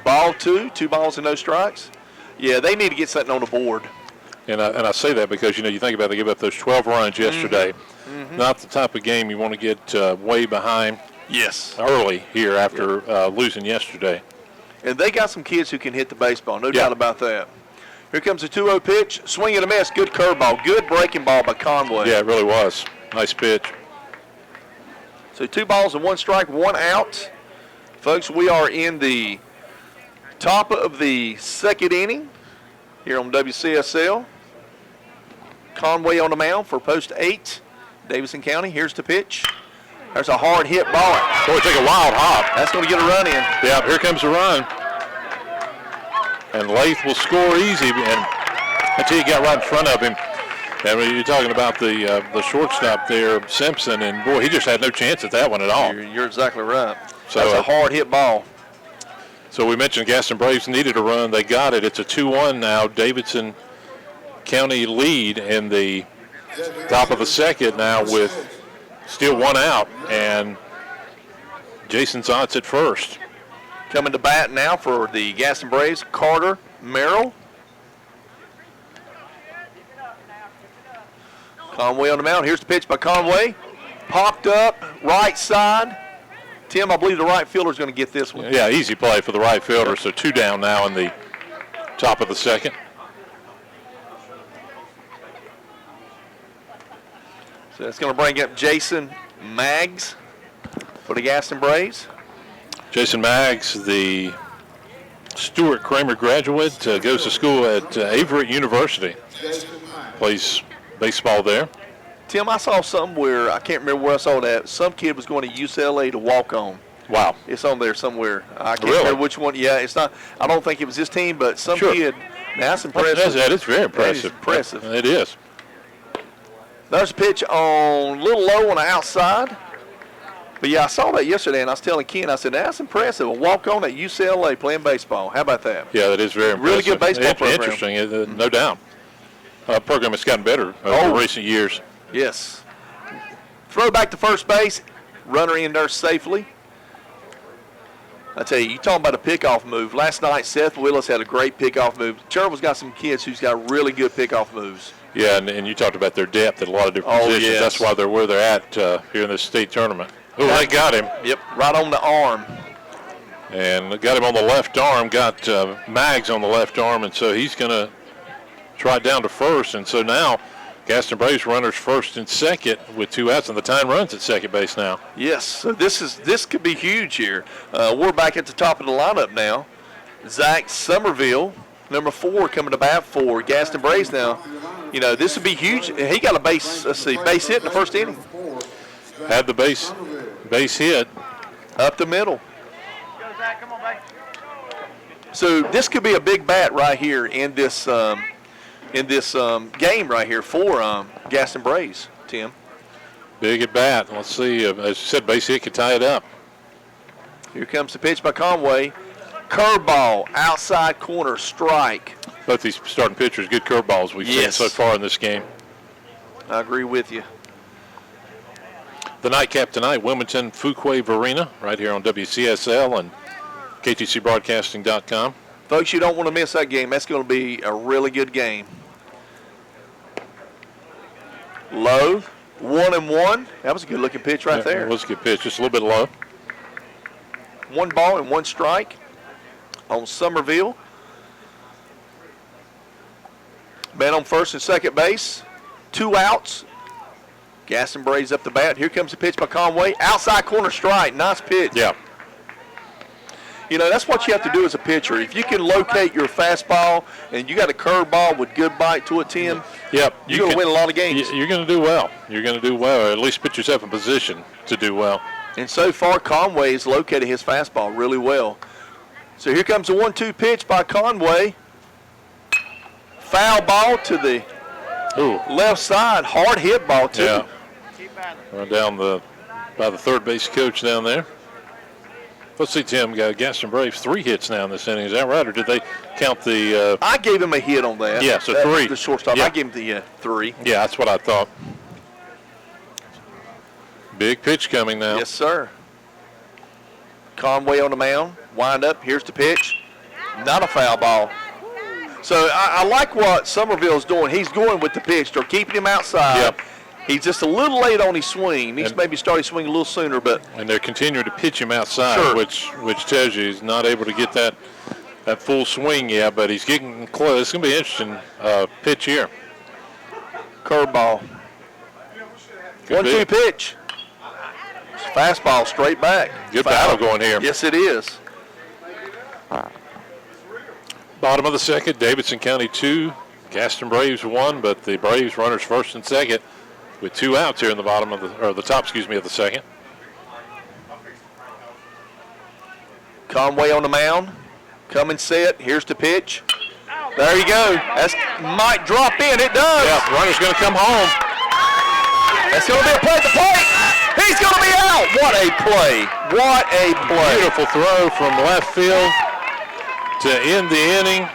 B: Ball 2 balls and no strikes. Yeah, they need to get something on the board.
C: And I say that because, you think about it, they gave up those 12 runs yesterday.
B: Mm-hmm.
C: Not the type of game you want to get way behind early here after losing yesterday.
B: And they got some kids who can hit the baseball, no doubt about that. Here comes the 2-0 pitch. Swing and a miss. Good curveball. Good breaking ball by Conway.
C: Yeah, it really was. Nice pitch.
B: So 2 balls and 1 strike, 1 out. Folks, we are in the top of the second inning here on WCSL. Conway on the mound for post 8, Davidson County. Here's the pitch. There's a hard hit ball.
C: Boy, take a wild hop.
B: That's going to get a run in.
C: Yeah, here comes the run. And Lathe will score easy, and until he got right in front of him. And when you're talking about the shortstop there, Simpson, and boy, he just had no chance at that one at all.
B: You're exactly right.
C: So
B: that's a hard hit ball.
C: So we mentioned Gaston Braves needed a run. They got it. It's a 2-1 now. Davidson County lead in the top of the second now with still 1 out. And Jason Zotz at first.
B: Coming to bat now for the Gaston Braves, Carter Merrill. Conway on the mound. Here's the pitch by Conway. Popped up, right side. Tim, I believe the right fielder is going to get this one.
C: Yeah, easy play for the right fielder. So 2 down now in the top of the second.
B: So that's going to bring up Jason Maggs for the Gaston Braves.
C: Jason Maggs, the Stuart Kramer graduate, goes to school at Averett University. Plays baseball there.
B: Tim, I saw somewhere, I can't remember where I saw that, some kid was going to UCLA to walk on.
C: Wow.
B: It's on there somewhere. I can't remember which one. Yeah, it's not, I don't think it was his team, but some kid. That's impressive.
C: That is very impressive.
B: That is impressive.
C: It is.
B: There's a pitch on a little low on the outside. But, yeah, I saw that yesterday, and I was telling Ken, I said, that's impressive. A walk-on at UCLA playing baseball. How about that?
C: Yeah, that is very impressive.
B: Really good baseball program.
C: Interesting, no doubt. Program has gotten better over recent years.
B: Yes. Throw back to first base. runner in there safely. I tell you talking about a pickoff move. Last night, Seth Willis had a great pickoff move. Cherryville's got some kids who's got really good pickoff moves.
C: Yeah, and you talked about their depth at a lot of different positions.
B: Yes.
C: That's why they're where they're at here in this state tournament. Oh, they got him.
B: Yep, right on the arm.
C: And got him on the left arm, got Mags on the left arm, and so he's going to try it down to first. And so now Gaston Braves runners first and second with 2 outs, and the tying runs at second base now.
B: Yes, so this could be huge here. We're back at the top of the lineup now. Zack Somerville, number 4, coming to bat for Gaston Braves now. You know, this would be huge. He got a base hit in the first inning.
C: Had the base hit.
B: Up the middle. So this could be a big bat right here in this game right here for Gaston Braves, Tim.
C: Big at bat. Let's see. As you said, base hit could tie it up.
B: Here comes the pitch by Conway. Curveball, outside corner, strike.
C: Both these starting pitchers, good curveballs we've seen so far in this game.
B: I agree with you.
C: The nightcap tonight, Wilmington Fuquay Varina, right here on WCSL and KTCBroadcasting.com.
B: Folks, you don't want to miss that game. That's going to be a really good game. Low, 1-1. That was a good-looking pitch right there.
C: It was a good pitch, just a little bit low.
B: 1 ball and 1 strike on Somerville. Man on first and second base. 2 outs. Gaston Braves up the bat. Here comes the pitch by Conway. Outside corner strike. Nice pitch.
C: Yeah.
B: You know, that's what you have to do as a pitcher. If you can locate your fastball and you got a curveball with good bite to it, Tim,
C: yep,
B: you're going to win a lot of games.
C: You're going to do well. You're going to do well, or at least put yourself in position to do well.
B: And so far, Conway has located his fastball really well. So here comes the 1-2 pitch by Conway. Foul ball to the left side. Hard hit ball, too.
C: Yeah. Run down by the third base coach down there. Let's see, Tim, Gaston Braves 3 hits now in this inning. Is that right, or did they count the...
B: I gave him a hit on that.
C: Yeah, so
B: that
C: 3.
B: The shortstop.
C: Yeah.
B: I gave him the 3.
C: Yeah, that's what I thought. Big pitch coming now.
B: Yes, sir. Conway on the mound. Wind up. Here's the pitch. Not a foul ball. So I like what Somerville's doing. He's going with the pitch. They're keeping him outside.
C: Yep.
B: He's just a little late on his swing. He needs to maybe start his swing a little sooner, but
C: and they're continuing to pitch him outside,
B: sure.
C: which tells you he's not able to get that full swing yet, but he's getting close. It's going to be an interesting pitch here.
B: Curveball. 1-2 pitch. Fastball straight back.
C: Good battle going here.
B: Yes, it is.
C: Bottom of the second, Davidson County 2, Gaston Braves 1, but the Braves runners first and second with 2 outs here in the bottom of the top of the second.
B: Conway on the mound. Come and set. Here's the pitch. There you go. That might drop in. It does.
C: Yeah, runner's going to come home.
B: That's going to be a play at the plate. He's going to be out. What a play. What a play.
C: Beautiful throw from left field to end the inning.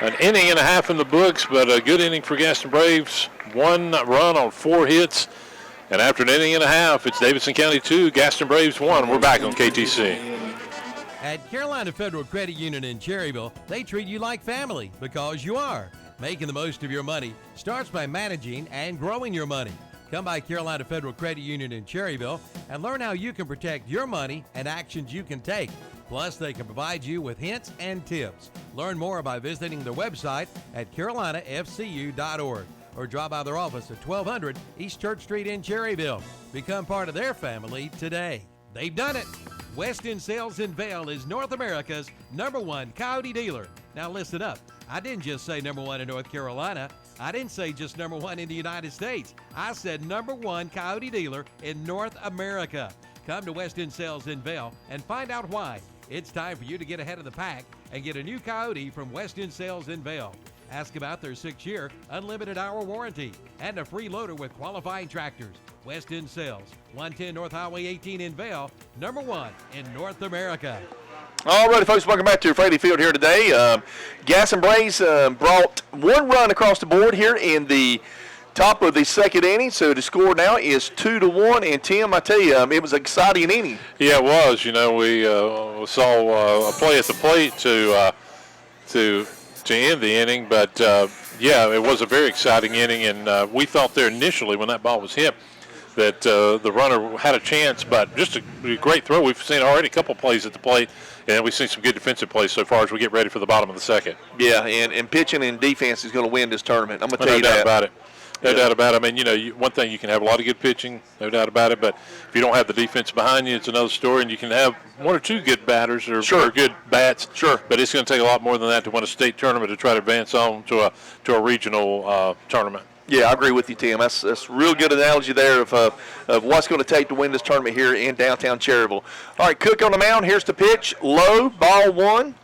C: An inning and a half in the books, but a good inning for Gaston Braves. 1 run on 4 hits. And after an inning and a half, it's Davidson County 2, Gaston Braves 1. We're back on KTC.
A: At Carolina Federal Credit Union in Cherryville, they treat you like family because you are. Making the most of your money starts by managing and growing your money. Come by Carolina Federal Credit Union in Cherryville and learn how you can protect your money and actions you can take. Plus, they can provide you with hints and tips. Learn more by visiting their website at carolinafcu.org or drop by their office at 1200 East Church Street in Cherryville. Become part of their family today. They've done it. Weston Sales in Vail is North America's #1 Coyote dealer. Now listen up. I didn't just say #1 in North Carolina. I didn't say just #1 in the United States. I said #1 Coyote dealer in North America. Come to Weston Sales in Vail and find out why. It's time for you to get ahead of the pack and get a new Coyote from Weston Sales in Vail. Ask about their 6-year unlimited hour warranty and a free loader with qualifying tractors. Weston Sales, 110 North Highway 18 in Vail, #1 in North America.
B: All righty, folks, welcome back to Fraley Field here today. Gaston Braves brought 1 run across the board here in the Top of the second inning, so the score now is 2-1. And Tim, I tell you, it was an exciting inning.
C: Yeah, it was. You know, we saw a play at the plate to end the inning, but yeah, it was a very exciting inning, and we thought there initially when that ball was hit that the runner had a chance, but just a great throw. We've seen already a couple plays at the plate, and we've seen some good defensive plays so far as we get ready for the bottom of the second.
B: Yeah, and pitching and defense is going to win this tournament. I'm going to tell you
C: that.
B: that.
C: About it. No doubt about it. I mean, you know, one thing, you can have a lot of good pitching, no doubt about it, but if you don't have the defense behind you, it's another story, and you can have one or two good batters or good bats.
B: Sure.
C: But it's going to take a lot more than that to win a state tournament to try to advance on to a regional tournament.
B: Yeah, I agree with you, Tim. That's a real good analogy there of what's going to take to win this tournament here in downtown Cherryville. All right, Cook on the mound. Here's the pitch. Low, ball one.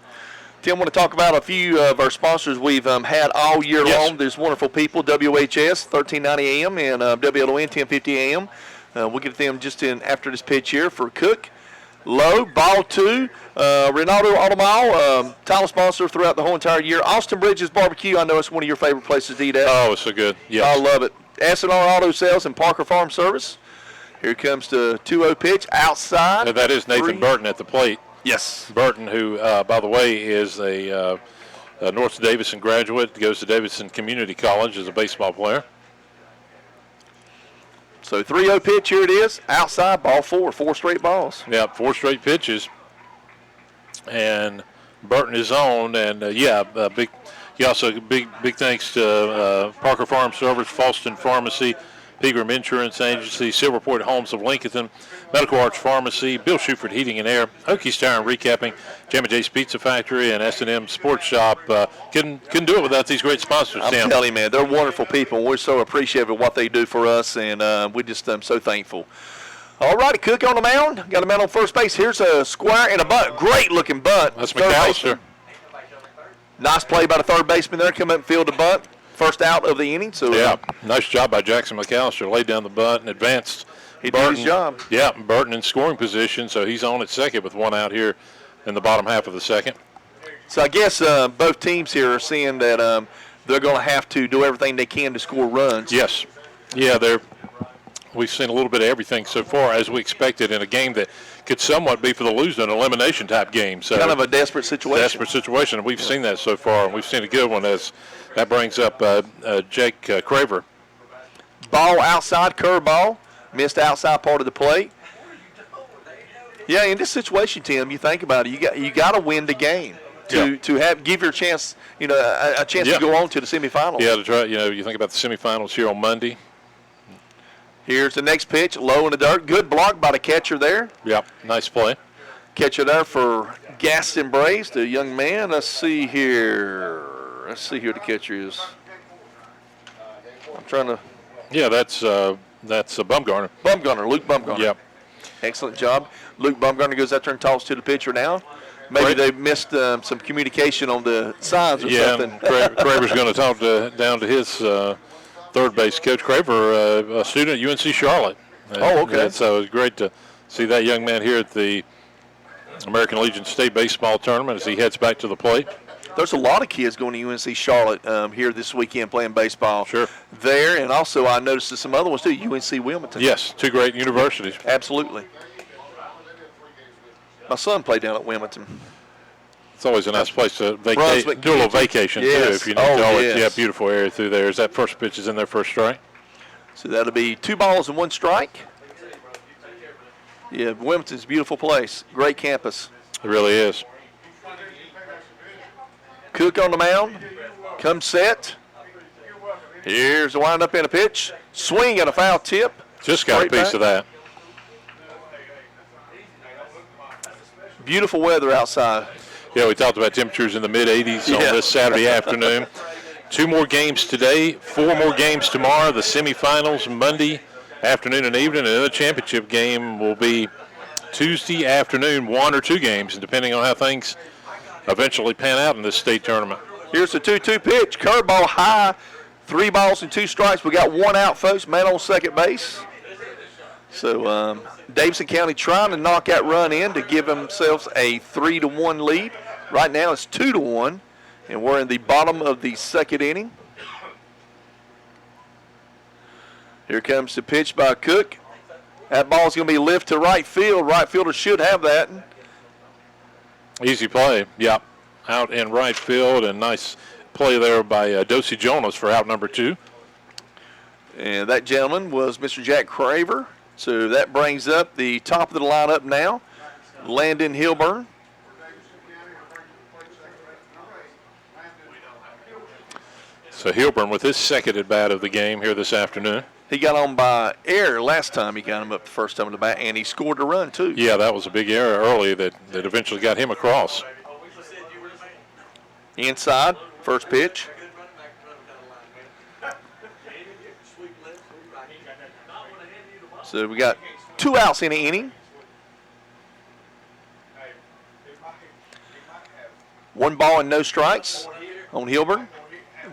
B: Tim, I want to talk about a few of our sponsors we've had all year long. There's wonderful people, WHS, 1390 AM, and WLON, 1050 AM. We'll get to them just after this pitch here for Cook. Low, ball two. Ronaldo Automall, title sponsor throughout the whole entire year. Austin Bridges Barbecue, I know it's one of your favorite places to eat at.
C: Oh, it's so good. Yes.
B: I love it. S&R Auto Sales and Parker Farm Service. Here comes the 2-0 pitch outside.
C: And that is Nathan Burton at the plate.
B: Yes.
C: Burton, who, by the way, is a North Davidson graduate, goes to Davidson Community College as a baseball player.
B: So 3-0 pitch, here it is. Outside, ball four straight balls.
C: Yeah, 4 straight pitches. And Burton is on, and big thanks to Parker Farm Service, Falston Pharmacy, Pegram Insurance Agency, Silverport Homes of Lincoln, Medical Arts Pharmacy, Bill Shuford Heating and Air, Okies Tire and Recapping, Jammy J's Pizza Factory, and S&M Sports Shop. Couldn't do it without these great sponsors, Sam.
B: I'm telling you, man, they're wonderful people. We're so appreciative of what they do for us, and we're just so thankful. All righty, Cook on the mound. Got a man on first base. Here's a square and a bunt. Great-looking bunt.
C: That's McAllister.
B: Nice play by the third baseman there. Come up and field the bunt. First out of the inning. So
C: yeah, nice job by Jackson McAllister. Laid down the bunt and advanced.
B: He did his job.
C: Yeah, Burton in scoring position, so he's on at second with one out here in the bottom half of the second.
B: So I guess both teams here are seeing that they're going to have to do everything they can to score runs.
C: Yes. Yeah, we've seen a little bit of everything so far, as we expected, in a game that could somewhat be for the loser, an elimination type game. So
B: kind of a desperate situation.
C: Desperate situation, and we've seen that so far, and we've seen a good one as that brings up Jake Craver.
B: Ball outside, curveball, missed outside part of the plate. Yeah, in this situation, Tim, you think about it, you got to win the game to give your chance, a chance to go on to the semifinals.
C: Yeah, to try. You think about the semifinals here on Monday.
B: Here's the next pitch, low in the dirt. Good block by the catcher there.
C: Yep, nice play.
B: Catcher there for Gaston Braves, the young man. Let's see here the catcher is. I'm trying to.
C: Yeah, that's Bumgarner.
B: Luke Bumgarner.
C: Yep.
B: Excellent job. Luke Bumgarner goes out there and talks to the pitcher now. Maybe they missed some communication on the signs or something.
C: Yeah, and Craver's going to talk down to his third base coach. Craver, a student at UNC Charlotte.
B: Okay.
C: So it's great to see that young man here at the American Legion State Baseball Tournament as he heads back to the plate.
B: There's a lot of kids going to UNC Charlotte here this weekend playing baseball.
C: Sure.
B: There, and also I noticed that some other ones too, UNC Wilmington.
C: Yes, 2 great universities.
B: Absolutely. My son played down at Wilmington.
C: It's always a nice place to do a little vacation, too, if you need to.
B: Yes.
C: Yeah, beautiful area through there. Is that first pitch is in their first strike?
B: So that'll be 2 balls and 1 strike. Yeah, Wilmington's a beautiful place. Great campus.
C: It really is.
B: Cook on the mound. Comes set. Here's the windup and a pitch. Swing and a foul tip.
C: Just got a piece of that.
B: Beautiful weather outside.
C: Yeah, we talked about temperatures in the mid-80s on this Saturday afternoon. 2 more games today, 4 more games tomorrow. The semifinals Monday afternoon and evening, and then the championship game will be Tuesday afternoon, 1 or 2 games, and depending on how things eventually pan out in this state tournament.
B: Here's the 2-2 pitch. Curveball high. 3 balls and 2 strikes. We got 1 out, folks. Man on second base. So Davidson County trying to knock that run in to give themselves a 3-1 lead. Right now it's 2-1, and we're in the bottom of the second inning. Here comes the pitch by Cook. That ball's going to be lifted to right field. Right fielder should have that.
C: Easy play, yep. Out in right field, and nice play there by Dosey Jonas for out number 2.
B: And that gentleman was Mr. Jack Craver. So that brings up the top of the lineup now, Landon Hilburn.
C: So Hilburn with his second at bat of the game here this afternoon.
B: He got on by error last time he got him up the first time in the bat, and he scored a run too.
C: Yeah, that was a big error early that eventually got him across.
B: Inside, first pitch. So we got 2 outs in the inning. 1 ball and no strikes on Hilburn.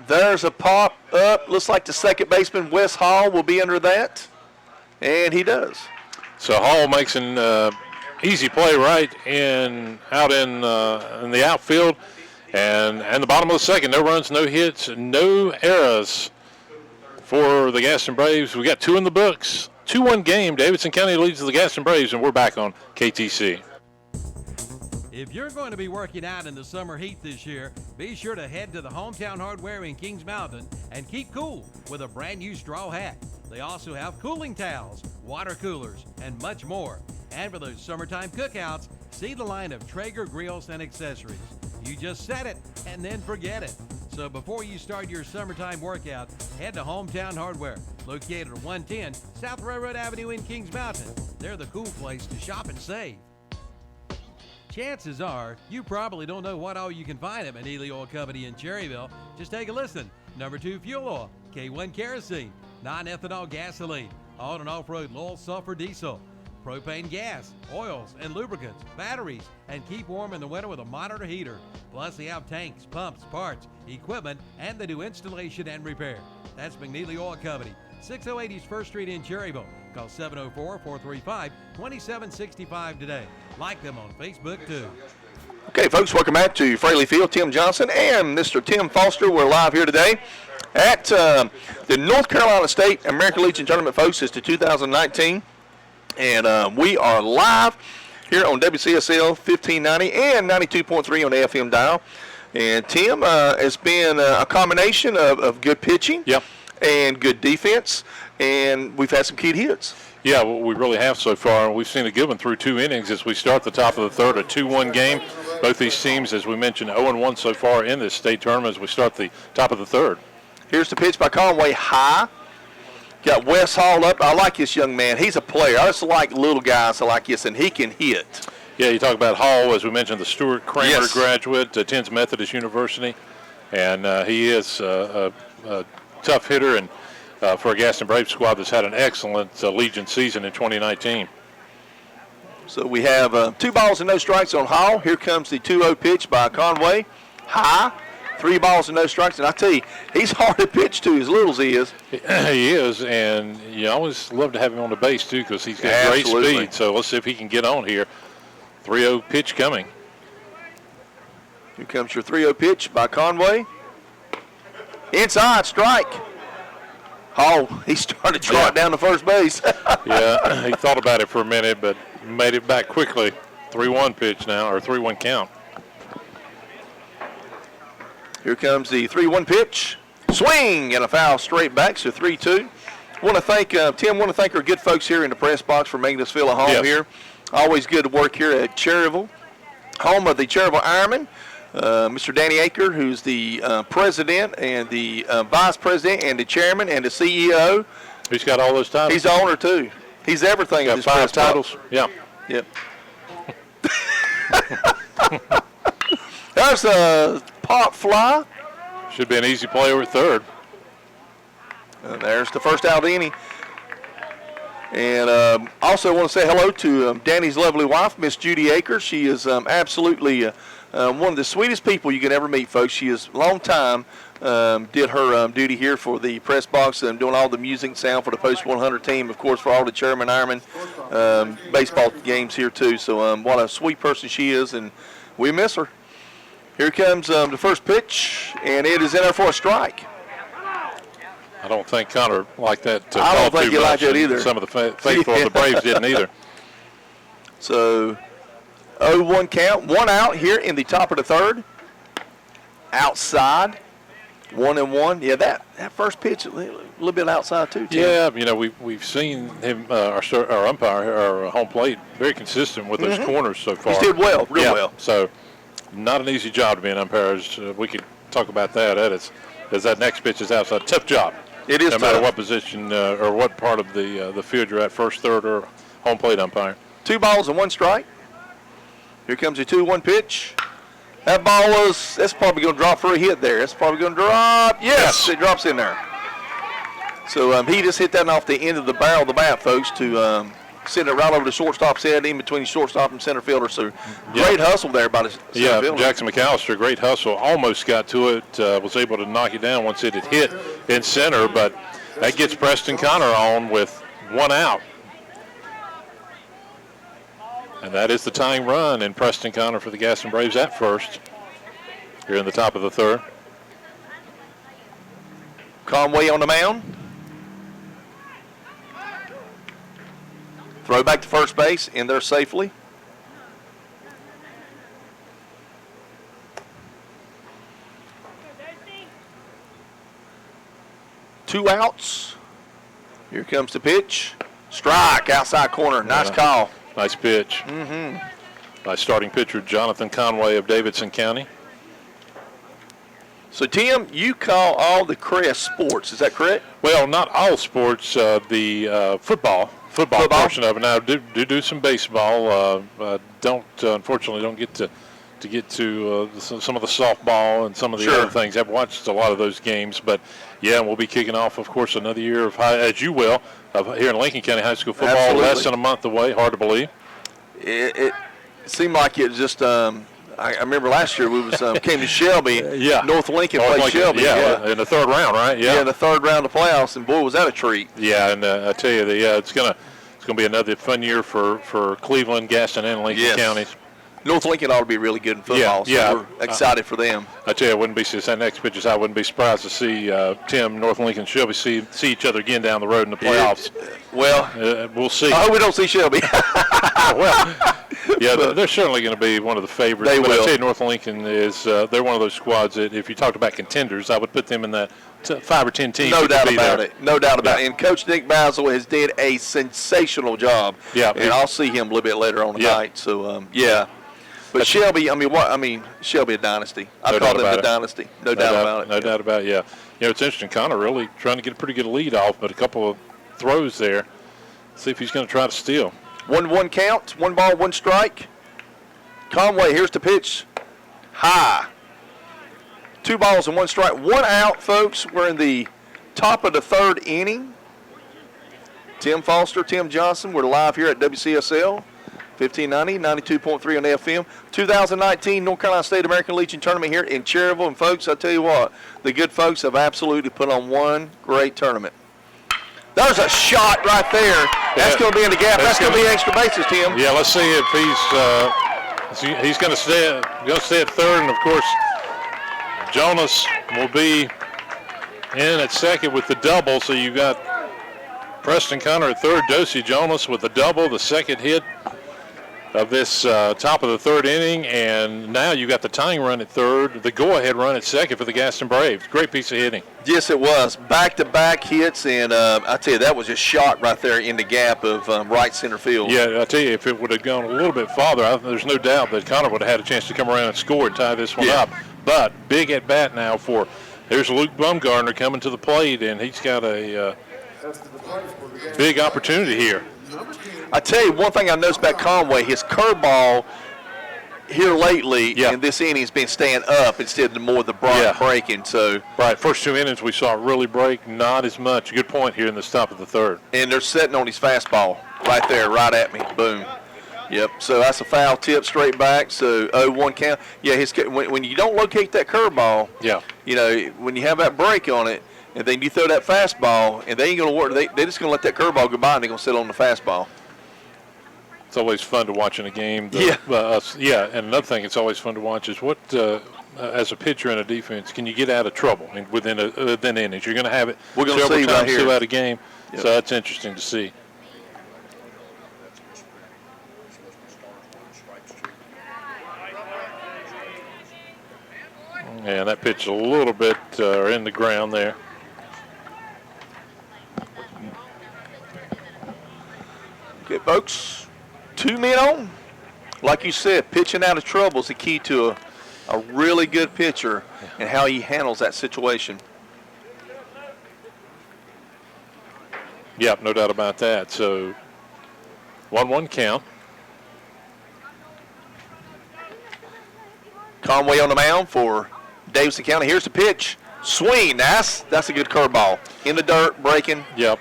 B: There's a pop up. Looks like the second baseman, Wes Hall, will be under that. And he does.
C: So Hall makes an easy play right out in the outfield. And the bottom of the second, no runs, no hits, no errors for the Gaston Braves. We got 2 in the books. 2-1 game. Davidson County leads the Gaston Braves, and we're back on KTC.
A: If you're going to be working out in the summer heat this year, be sure to head to the Hometown Hardware in Kings Mountain and keep cool with a brand new straw hat. They also have cooling towels, water coolers, and much more. And for those summertime cookouts, see the line of Traeger grills and accessories. You just set it and then forget it. So before you start your summertime workout, head to Hometown Hardware, located at 110 South Railroad Avenue in Kings Mountain. They're the cool place to shop and save. Chances are, you probably don't know what all you can find at Manili Oil Company in Cherryville. Just take a listen. Number 2 fuel oil, K1 kerosene, non-ethanol gasoline, on and off-road low sulfur diesel, propane gas, oils and lubricants, batteries, and keep warm in the winter with a monitor heater. Plus, they have tanks, pumps, parts, equipment, and they do installation and repair. That's McNeely Oil Company, 608 East 1st Street in Cherryville. Call 704-435-2765 today. Like them on Facebook, too.
B: Okay, folks, welcome back to Fraley Field. Tim Johnson and Mr. Tim Foster. We're live here today at the North Carolina State American Legion Tournament, folks. It's the 2019. And we are live here on WCSL 1590 and 92.3 on the FM dial. And Tim, it's been a combination of good pitching and good defense, and we've had some key hits.
C: Yeah, well, we really have so far. We've seen a good one through 2 innings as we start the top of the third, a 2-1 game. Both these teams, as we mentioned, 0-1 so far in this state tournament as we start the top of the third.
B: Here's the pitch by Conway, high. Got Wes Hall up. I like this young man. He's a player. I just like little guys like this, and he can hit.
C: Yeah, you talk about Hall, as we mentioned, the Stuart Kramer graduate, attends Methodist University, and he is a tough hitter, and for a Gaston Braves squad that's had an excellent Legion season in 2019.
B: So we have 2 balls and no strikes on Hall. Here comes the 2-0 pitch by Conway. High. 3 balls and no strikes. And I tell you, he's hard to pitch to as little as he is.
C: He is, and you always love to have him on the base, too, because he's got great speed. So let's see if he can get on here. 3-0 pitch coming.
B: Here comes your 3-0 pitch by Conway. Inside, strike. Hall, he started trotting down to first base.
C: Yeah, he thought about it for a minute, but made it back quickly. 3-1 pitch now, or 3-1 count.
B: Here comes the 3-1 pitch. Swing and a foul straight back, so 3-2. Want to thank Tim. Want to thank our good folks here in the press box for making us feel at home here. Always good to work here at Cherryville, home of the Cherryville Ironman. Mr. Danny Aker, who's the president and the vice president and the chairman and the CEO.
C: He's got all those titles.
B: He's the owner too. He's everything.
C: Got 5 titles. Yeah.
B: Yep. That's a pop fly.
C: Should be an easy play over at third.
B: And there's the first out inning. And also want to say hello to Danny's lovely wife, Miss Judy Aker. She is absolutely one of the sweetest people you can ever meet, folks. She is a long time did her duty here for the press box and doing all the music and sound for the Post 100 team, of course, for all the Chairman Ironman baseball games here too. So what a sweet person she is, and we miss her. Here comes the first pitch, and it is in there for a strike.
C: I don't think Connor liked that.
B: I don't think he liked it either.
C: Some of the faithful of the Braves didn't either.
B: So 0-1 count, 1 out here in the top of the third. Outside, 1-1. Yeah, that first pitch a little bit outside too. Tim.
C: Yeah, you know we've seen him, our umpire, our home plate, very consistent with those corners so far.
B: He's did well, real well.
C: So not an easy job to be an umpire. We could talk about that. As that next pitch is outside, tough job.
B: It is
C: no
B: tough.
C: matter what position or what part of the field you're at, first, third, or home plate umpire.
B: 2 balls and 1 strike. Here comes the 2-1 pitch. That ball that's probably going to drop for a hit there. It's probably going to drop. Yes, it drops in there. So he just hit that off the end of the barrel of the bat, folks, to send it right over the shortstop's head, in between shortstop and center fielder. So great hustle there by the center fielder.
C: Jackson McAllister, great hustle. Almost got to it, was able to knock it down once it had hit in center, but that gets Preston Connor on with 1 out. And that is the tying run in Preston Connor for the Gaston Braves at first here in the top of the third.
B: Conway on the mound. Throw back to first base, in there safely. Two outs. Here comes the pitch. Strike, outside corner. Nice call.
C: Nice pitch. By starting pitcher Jonathan Conway of Davidson County.
B: So, Tim, you call all the Crest sports. Is that correct?
C: Well, not all sports. The football portion of it. Now, do some baseball. Unfortunately, don't get to some of the softball and some of the other things. I've watched a lot of those games, but yeah, we'll be kicking off, of course, another year of here in Lincoln County High School football.
B: Absolutely.
C: Less than a month away. Hard to believe.
B: It seemed like it just. I remember last year we came to Shelby. North Lincoln played Shelby.
C: In the third round, right?
B: Yeah, in the third round of playoffs, and boy, was that a treat.
C: Yeah, and I tell you, it's gonna be another fun year for Cleveland, Gaston, and Lincoln counties.
B: North Lincoln ought to be really good in football, so we're excited for them.
C: I tell you, that next pitch I wouldn't be surprised to see Tim, North Lincoln, Shelby see each other again down the road in the playoffs. We'll see.
B: I hope we don't see Shelby.
C: They're certainly going to be one of the favorites.
B: They will.
C: I tell you, North Lincoln is they're one of those squads that if you talked about contenders, I would put them in that 5 or 10 teams.
B: No doubt about it. No doubt about it. And Coach Nick Basil has did a sensational job. Yeah. And I'll see him a little bit later on tonight. So, But Shelby, Shelby a dynasty. I call them the dynasty. No doubt about it.
C: No doubt about it, yeah. You know, it's interesting. Connor really trying to get a pretty good lead off, but a couple of throws there. See if he's going to try to steal.
B: 1-1 count, 1 ball, 1 strike. Conway, here's the pitch. High. 2 balls and 1 strike. 1 out, folks. We're in the top of the third inning. Tim Foster, Tim Johnson. We're live here at WCSL. 1590, 92.3 on FM. 2019 North Carolina State American Legion Tournament here in Cherryville. And, folks, I tell you what, the good folks have absolutely put on one great tournament. There's a shot right there. That's going to be in the gap. That's going to be extra bases, Tim.
C: Yeah, let's see if he's going to stay at third. And, of course, Jonas will be in at second with the double. So you got Preston Connor at third, Dosey Jonas with the double, the second hit of this top of the third inning, and now you got the tying run at third, the go-ahead run at second for the Gaston Braves. Great piece of hitting.
B: Yes, it was. Back-to-back hits, and I tell you, that was just shot right there in the gap of right center field.
C: Yeah, I tell you, if it would have gone a little bit farther, there's no doubt that Connor would have had a chance to come around and score and tie this one up. But big at bat now there's Luke Bumgardner coming to the plate, and he's got a big opportunity here.
B: I tell you, one thing I noticed about Conway, his curveball here lately in this inning has been staying up instead of more of the breaking. So
C: first 2 innings we saw it really break, not as much. Good point here in the top of the third.
B: And they're sitting on his fastball right there, right at me. Boom. Yep. So that's a foul tip straight back. So 0-1 count. Yeah, when you don't locate that curveball, you know, when you have that break on it, and then you throw that fastball, and they ain't going to work. They're just going to let that curveball go by, and they're going to sit on the fastball.
C: It's always fun to watch in a game. And another thing it's always fun to watch is what as a pitcher and a defense, can you get out of trouble within innings? You're going to have it
B: We're going to
C: several
B: see
C: times
B: right here
C: throughout a game,
B: Yep.
C: so that's interesting to see. And that pitch a little bit in the ground there.
B: Okay, folks, 2 men on. Like you said, pitching out of trouble is the key to a really good pitcher and how he handles that situation.
C: Yep, no doubt about that. So 1-1 count.
B: Conway on the mound for Davidson County. Here's the pitch. Swing. That's a good curveball. In the dirt, breaking.
C: Yep.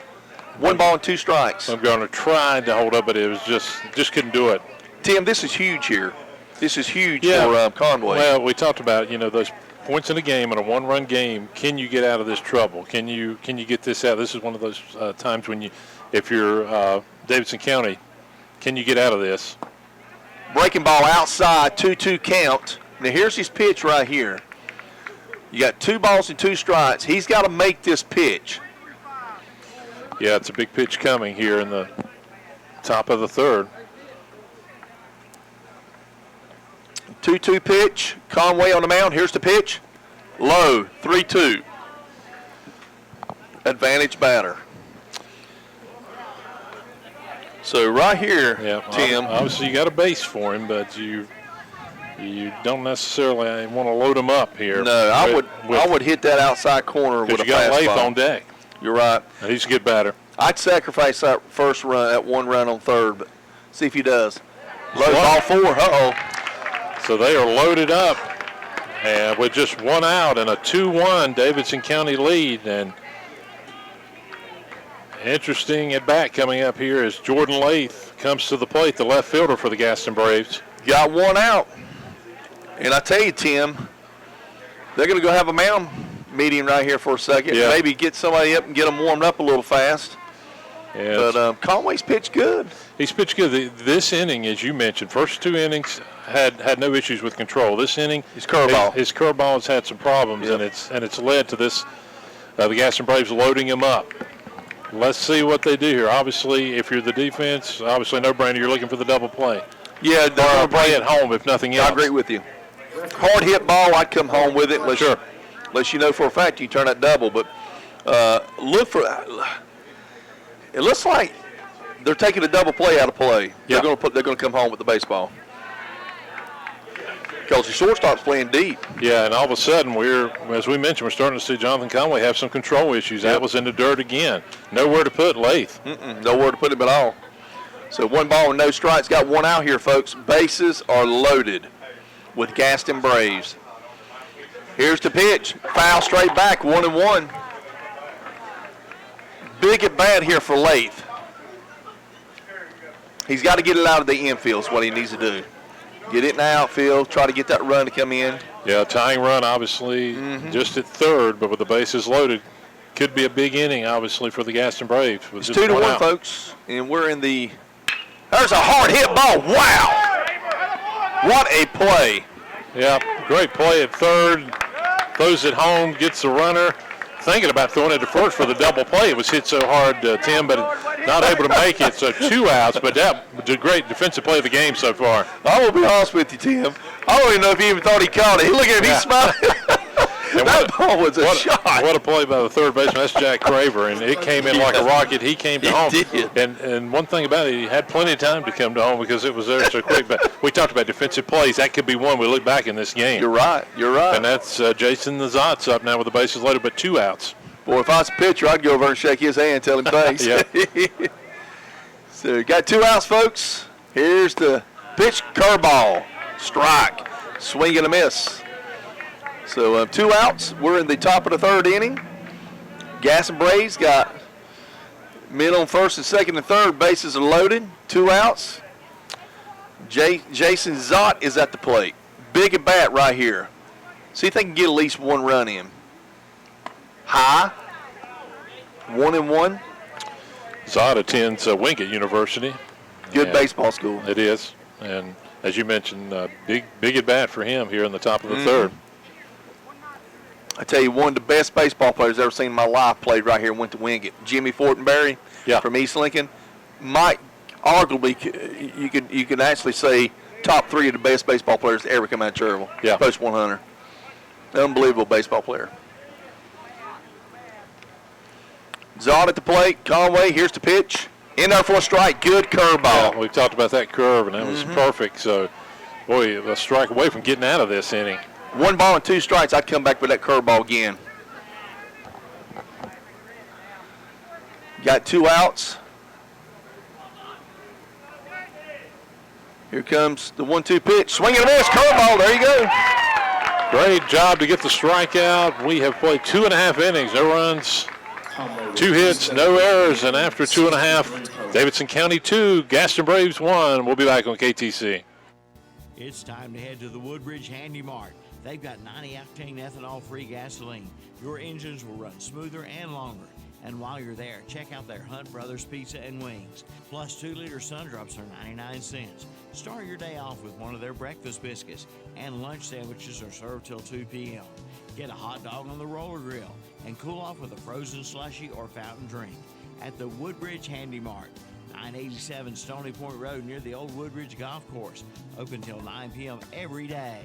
B: 1 ball and 2 strikes.
C: Bumgarner tried to hold up, but it was just couldn't do it.
B: Tim, this is huge here. This is huge
C: Yeah.
B: for Conway.
C: Well, we talked about, those points in a game, in a one-run game. Can you get out of this trouble? Can you get this out? This is one of those times when if you're Davidson County, can you get out of this?
B: Breaking ball outside, 2-2 count. Now here's his pitch right here. You got 2 balls and 2 strikes. He's got to make this pitch.
C: Yeah, it's a big pitch coming here in the top of the third.
B: 2-2 pitch. Conway on the mound. Here's the pitch. Low, 3-2. Advantage batter. So right here,
C: Yeah,
B: Tim.
C: obviously you got a base for him, but you don't necessarily want to load him up here.
B: No, I would hit that outside corner with a
C: you got Lathe
B: fastball.
C: on deck.
B: You're right.
C: He's a good batter.
B: I'd sacrifice that first run, that 1 run on third, but see if he does. Low ball 4. Uh-oh.
C: So they are loaded up, and with just 1 out and a 2-1 Davidson County lead. And interesting at bat coming up here as Jordan Lathe comes to the plate, the left fielder for the Gaston Braves.
B: Got 1 out. And I tell you, Tim, they're going to go have a mound meeting right here for a second.
C: Yeah.
B: Maybe get somebody up and get them warmed up a little fast.
C: Yeah,
B: But Conway's pitched good.
C: he's pitched good. This inning, as you mentioned, first 2 innings had no issues with control. This inning,
B: His curveball.
C: his curveball has had some problems,
B: Yep.
C: and it's led to this the Gaston Braves loading him up. Let's see what they do here. Obviously, if you're the defense, obviously no brainer. You're looking for the double play.
B: Yeah,
C: Or play at home if nothing else.
B: I agree with you. Hard hit ball, I'd come home with it unless you know for a fact you turn that double. But look for it looks like they're taking a double play out of play.
C: Yeah.
B: They're going to come home with the baseball. Because the shortstop's playing deep.
C: Yeah, and all of a sudden, as we mentioned, we're starting to see Jonathan Conway have some control issues.
B: Yep.
C: That was in the dirt again. Nowhere to put Lathe.
B: Nowhere to put him at all. So 1 ball and no strikes. Got 1 out here, folks. Bases are loaded with Gaston Braves. Here's the pitch. Foul straight back, 1-1. Big at bat here for Lathe. He's got to get it out of the infield is what he needs to do. Get it in the outfield, try to get that run to come in.
C: Yeah, tying run, obviously, just at third, but with the bases loaded, could be a big inning, obviously, for the Gaston Braves.
B: It's 2-1, folks, and we're in the – there's a hard hit ball. Wow. What a play.
C: Yeah, great play at third. Throws it home, gets the runner. Thinking about throwing it to first for the double play. It was hit so hard, Tim, but not able to make it. So 2 outs, but that was a great defensive play of the game so far.
B: I will be honest with you, Tim. I don't even know if he even thought he caught it. Look at him, he's smiling. That ball was a shot.
C: What a play by the third baseman. That's Jack Craver, and it came in like a rocket. He came to home.
B: Did.
C: And one thing about it, he had plenty of time to come to home because it was there so quick. But we talked about defensive plays. That could be one we look back in this game.
B: You're right.
C: And that's Jason Nazat's up now with the bases loaded, but 2 outs.
B: Boy, if I was a pitcher, I'd go over and shake his hand and tell him thanks. So got 2 outs, folks. Here's the pitch, curveball, strike, swing and a miss. So 2 outs. We're in the top of the third inning. Gaston Braves got men on first and second and third. Bases are loaded. 2 outs. Jason Zott is at the plate. Big at bat right here. See if they can get at least 1 run in. High. 1-1.
C: Zott attends Wingate University.
B: Good baseball school.
C: It is. And as you mentioned, big at bat for him here in the top of the third.
B: I tell you, one of the best baseball players I've ever seen in my life played right here and went to Wingate. Jimmy Fortenberry from East Lincoln. Might arguably, you can actually say top 3 of the best baseball players to ever come out of Cherryville.
C: Yeah.
B: Post 100. Unbelievable baseball player. Zod at the plate. Conway, here's the pitch. In there for a strike. Good curveball.
C: Yeah, we've talked about that curve, and that was perfect. So, boy, a strike away from getting out of this inning.
B: 1 ball and 2 strikes. I'd come back with that curveball again. Got 2 outs. Here comes the 1-2 pitch. Swing and a miss. Curveball. There you go.
C: Great job to get the strikeout. We have played 2.5 innings. No runs, 2 hits, no errors, and after 2.5, Davidson County 2, Gaston Braves 1. We'll be back on KTC.
J: It's time to head to the Woodbridge Handy Mart. They've got 90-octane ethanol-free gasoline. Your engines will run smoother and longer. And while you're there, check out their Hunt Brothers Pizza and Wings. Plus 2-liter Sundrops are 99 cents. Start your day off with one of their breakfast biscuits. And lunch sandwiches are served till 2 p.m. Get a hot dog on the roller grill and cool off with a frozen slushie or fountain drink at the Woodbridge Handy Mart. 987 Stony Point Road near the old Woodbridge Golf Course. Open till 9 p.m. every day.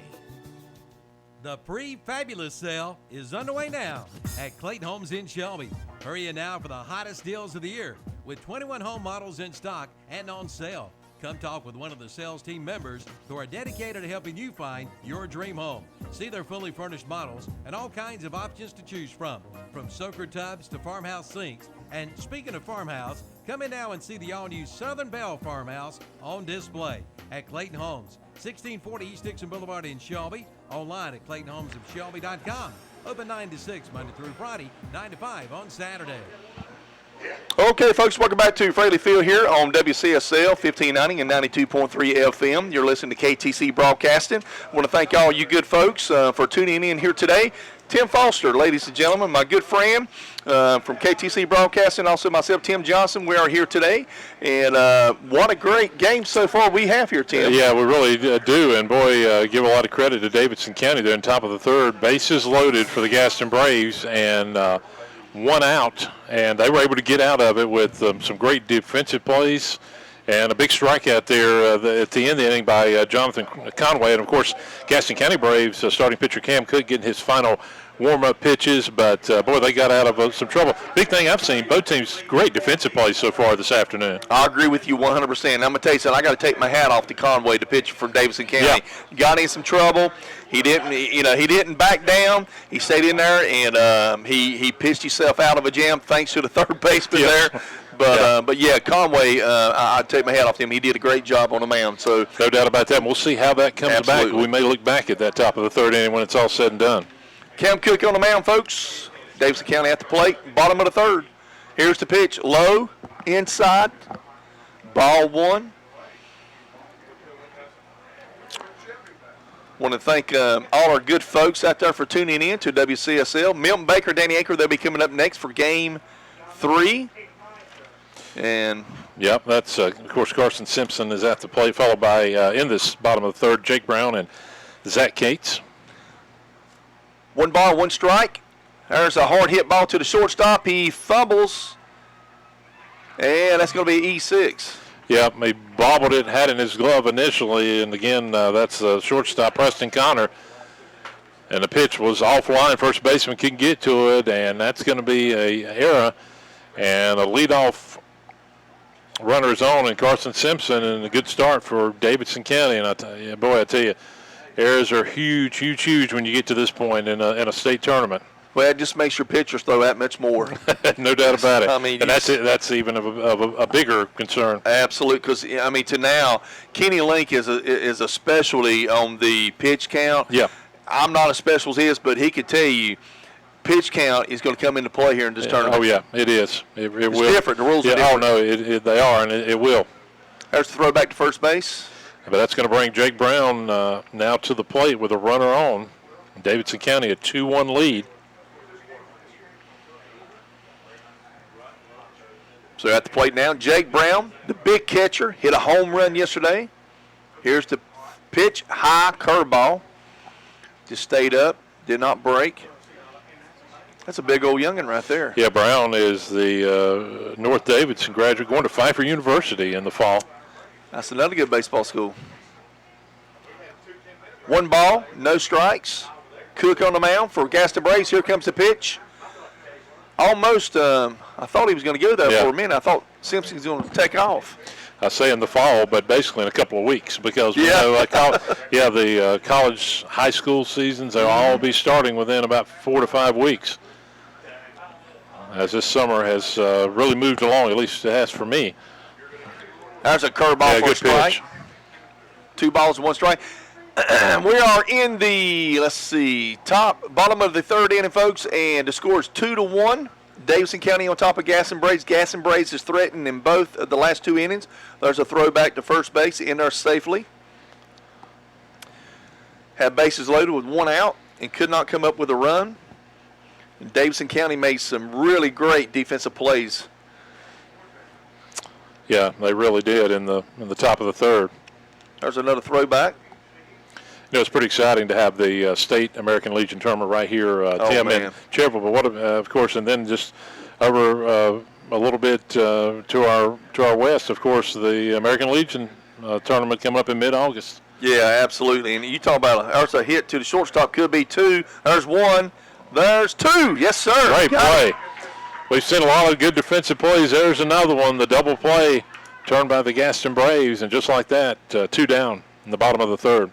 A: The pre-fabulous sale is underway now at Clayton Homes in Shelby. Hurry in now for the hottest deals of the year with 21 home models in stock and on sale. Come talk with one of the sales team members who are dedicated to helping you find your dream home. See their fully furnished models and all kinds of options to choose from soaker tubs to farmhouse sinks. And speaking of farmhouse, come in now and see the all-new Southern Belle Farmhouse on display at Clayton Homes, 1640 East Dixon Boulevard in Shelby. Online at ClaytonHomesofShelby.com. Open 9 to 6 Monday through Friday, 9 to 5 on Saturday.
B: Okay, folks, welcome back to Fraley Field here on WCSL 1590 and 92.3 FM. You're listening to KTC Broadcasting. I want to thank all you good folks for tuning in here today. Tim Foster, ladies and gentlemen, my good friend from KTC Broadcasting, also myself, Tim Johnson. We are here today, and what a great game so far we have here, Tim.
C: Yeah, we really do, and boy, give a lot of credit to Davidson County. They're in top of the third, bases loaded for the Gaston Braves, and 1 out, and they were able to get out of it with some great defensive plays and a big strikeout there at the end of the inning by Jonathan Conway. And, of course, Gaston County Braves starting pitcher Cam Cook getting his final warm-up pitches, but, boy, they got out of some trouble. Big thing I've seen, both teams, great defensive plays so far this afternoon.
B: I agree with you 100%. I'm going to tell you something. I got to take my hat off to Conway, the pitcher from Davidson County.
C: Yeah.
B: Got in some trouble. He didn't back down. He stayed in there, and he pitched himself out of a jam thanks to the third baseman there. But Conway, I take my hat off to him. He did a great job on the mound. So
C: no doubt about that. And we'll see how that comes back. We may look back at that top of the third inning when it's all said and done.
B: Cam Cook on the mound, folks. Davidson County at the plate, bottom of the third. Here's the pitch, low, inside, ball 1. Want to thank all our good folks out there for tuning in to WCSL. Milton Baker, Danny Aker, they'll be coming up next for Game 3. And
C: yep, that's, of course, Carson Simpson is at the plate, followed by, in this bottom of the third, Jake Brown and Zach Cates.
B: 1 ball, 1 strike. There's a hard hit ball to the shortstop. He fumbles, and that's going to be E6.
C: Yeah, he bobbled it, had it in his glove initially, and again, that's shortstop Preston Connor. And the pitch was offline. First baseman couldn't get to it, and that's going to be an error. And a leadoff runner is on, and Carson Simpson, and a good start for Davidson County. And I tell you, errors are huge, huge, huge when you get to this point in a state tournament.
B: Well, it just makes your pitchers throw that much more.
C: No doubt about it.
B: I mean,
C: and that's even of a bigger concern.
B: Absolutely, because I mean, to now, Kenny Link is a specialty on the pitch count.
C: Yeah,
B: I'm not as special as he is, but he could tell you, pitch count is going to come into play here in this tournament.
C: Oh yeah, it is. It
B: it's
C: will.
B: Different. The rules are different.
C: Oh no, they are, and it will.
B: There's the throw back to first base.
C: But that's going to bring Jake Brown now to the plate with a runner on. Davidson County a 2-1 lead.
B: So at the plate now, Jake Brown, the big catcher, hit a home run yesterday. Here's the pitch, high curveball. Just stayed up, did not break. That's a big old youngin' right there.
C: Yeah, Brown is the North Davidson graduate going to Pfeiffer University in the fall.
B: That's another good baseball school. 1 ball, no strikes. Cook on the mound for Gaston Braves. Here comes the pitch. Almost, I thought he was going to go there for a minute. I thought Simpson's going to take off.
C: I say in the fall, but basically in a couple of weeks because we know, the college, high school seasons, they'll all be starting within about 4 to 5 weeks. As this summer has really moved along, at least it has for me.
B: There's a curveball for a strike. Pitch. 2 balls and 1 strike. We are in the, bottom of the 3rd inning, folks, and the score is 2-1. Davidson County on top of Gaston Braves. Gaston Braves is threatened in both of the last 2 innings. There's a throwback to first base in there safely. Had bases loaded with 1 out and could not come up with a run. And Davidson County made some really great defensive plays.
C: Yeah, they really did in the top of the 3rd.
B: There's another throwback.
C: You know, it's pretty exciting to have the State American Legion tournament right here, Tim, in Cherryville. But what, of course, and then just over a little bit to our west, of course, the American Legion tournament coming up in mid-August.
B: Yeah, absolutely. And you talk about there's a hit to the shortstop, could be 2. There's 1. There's 2. Yes, sir.
C: Great play. We've seen a lot of good defensive plays. There's another one, the double play turned by the Gaston Braves, and just like that, 2 down in the bottom of the 3rd.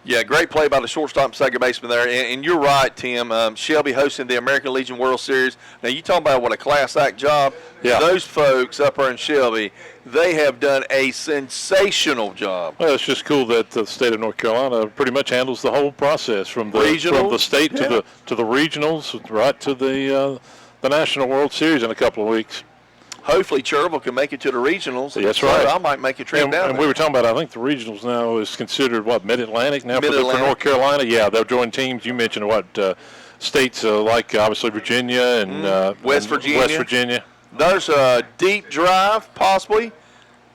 B: Yeah, great play by the shortstop and second baseman there. And you're right, Tim. Shelby hosting the American Legion World Series. Now, you talk about what a class act job.
C: Yeah.
B: Those folks up there in Shelby, they have done a sensational job.
C: Well, it's just cool that the state of North Carolina pretty much handles the whole process from the state to the regionals, right to the National World Series in a couple of weeks.
B: Hopefully Cherryville can make it to the regionals.
C: That's right.
B: I might make a trip down there.
C: And we were talking about, I think the regionals now is considered, Mid-Atlantic now for North Carolina? Yeah, they'll join teams. You mentioned, states like, obviously, Virginia and
B: West Virginia. There's a deep drive, possibly.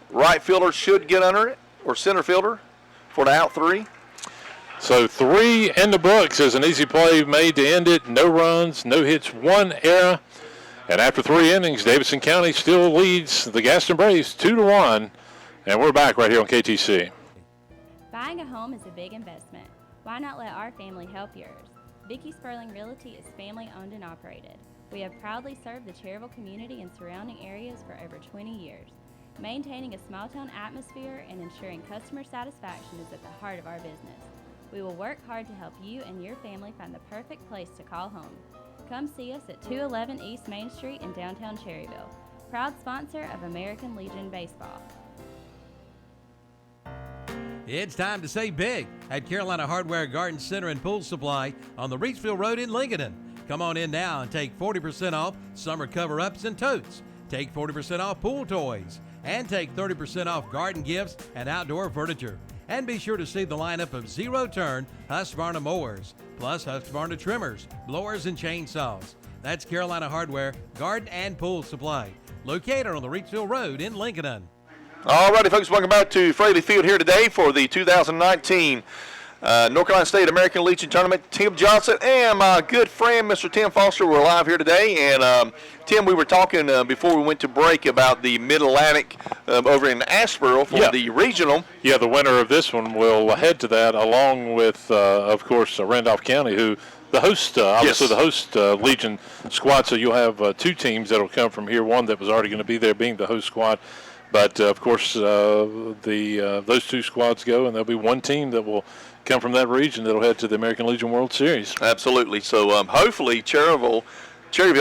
B: Right fielder should get under it, or center fielder for the out 3.
C: So 3 in the books is an easy play made to end it. No runs, no hits, 1 error. And after 3 innings, Davidson County still leads the Gaston Braves 2-1. And we're back right here on KTC.
I: Buying a home is a big investment. Why not let our family help yours? Vicky Sperling Realty is family owned and operated. We have proudly served the Cherryville community and surrounding areas for over 20 years. Maintaining a small town atmosphere and ensuring customer satisfaction is at the heart of our business. We will work hard to help you and your family find the perfect place to call home. Come see us at 211 East Main Street in downtown Cherryville. Proud sponsor of American Legion Baseball.
A: It's time to save big at Carolina Hardware Garden Center and Pool Supply on the Reachville Road in Lincoln. Come on in now and take 40% off summer cover-ups and totes. Take 40% off pool toys. And take 30% off garden gifts and outdoor furniture. And be sure to see the lineup of zero-turn Husqvarna mowers, plus Husqvarna trimmers, blowers, and chainsaws. That's Carolina Hardware Garden and Pool Supply, located on the Reachville Road in Lincoln.
B: All righty, folks, welcome back to Fraley Field here today for the 2019 North Carolina State American Legion Tournament. Tim Johnson and my good friend, Mr. Tim Foster, we're live here today. And, Tim, we were talking before we went to break about the Mid-Atlantic over in Asheboro for the regional.
C: Yeah, the winner of this one will head to that along with, of course, Randolph County, who the host, obviously the host Legion squad. So you'll have 2 teams that will come from here, one that was already going to be there being the host squad. But, of course, those 2 squads go, and there'll be 1 team that will come from that region that'll head to the American Legion World Series.
B: Absolutely. So hopefully Cherryville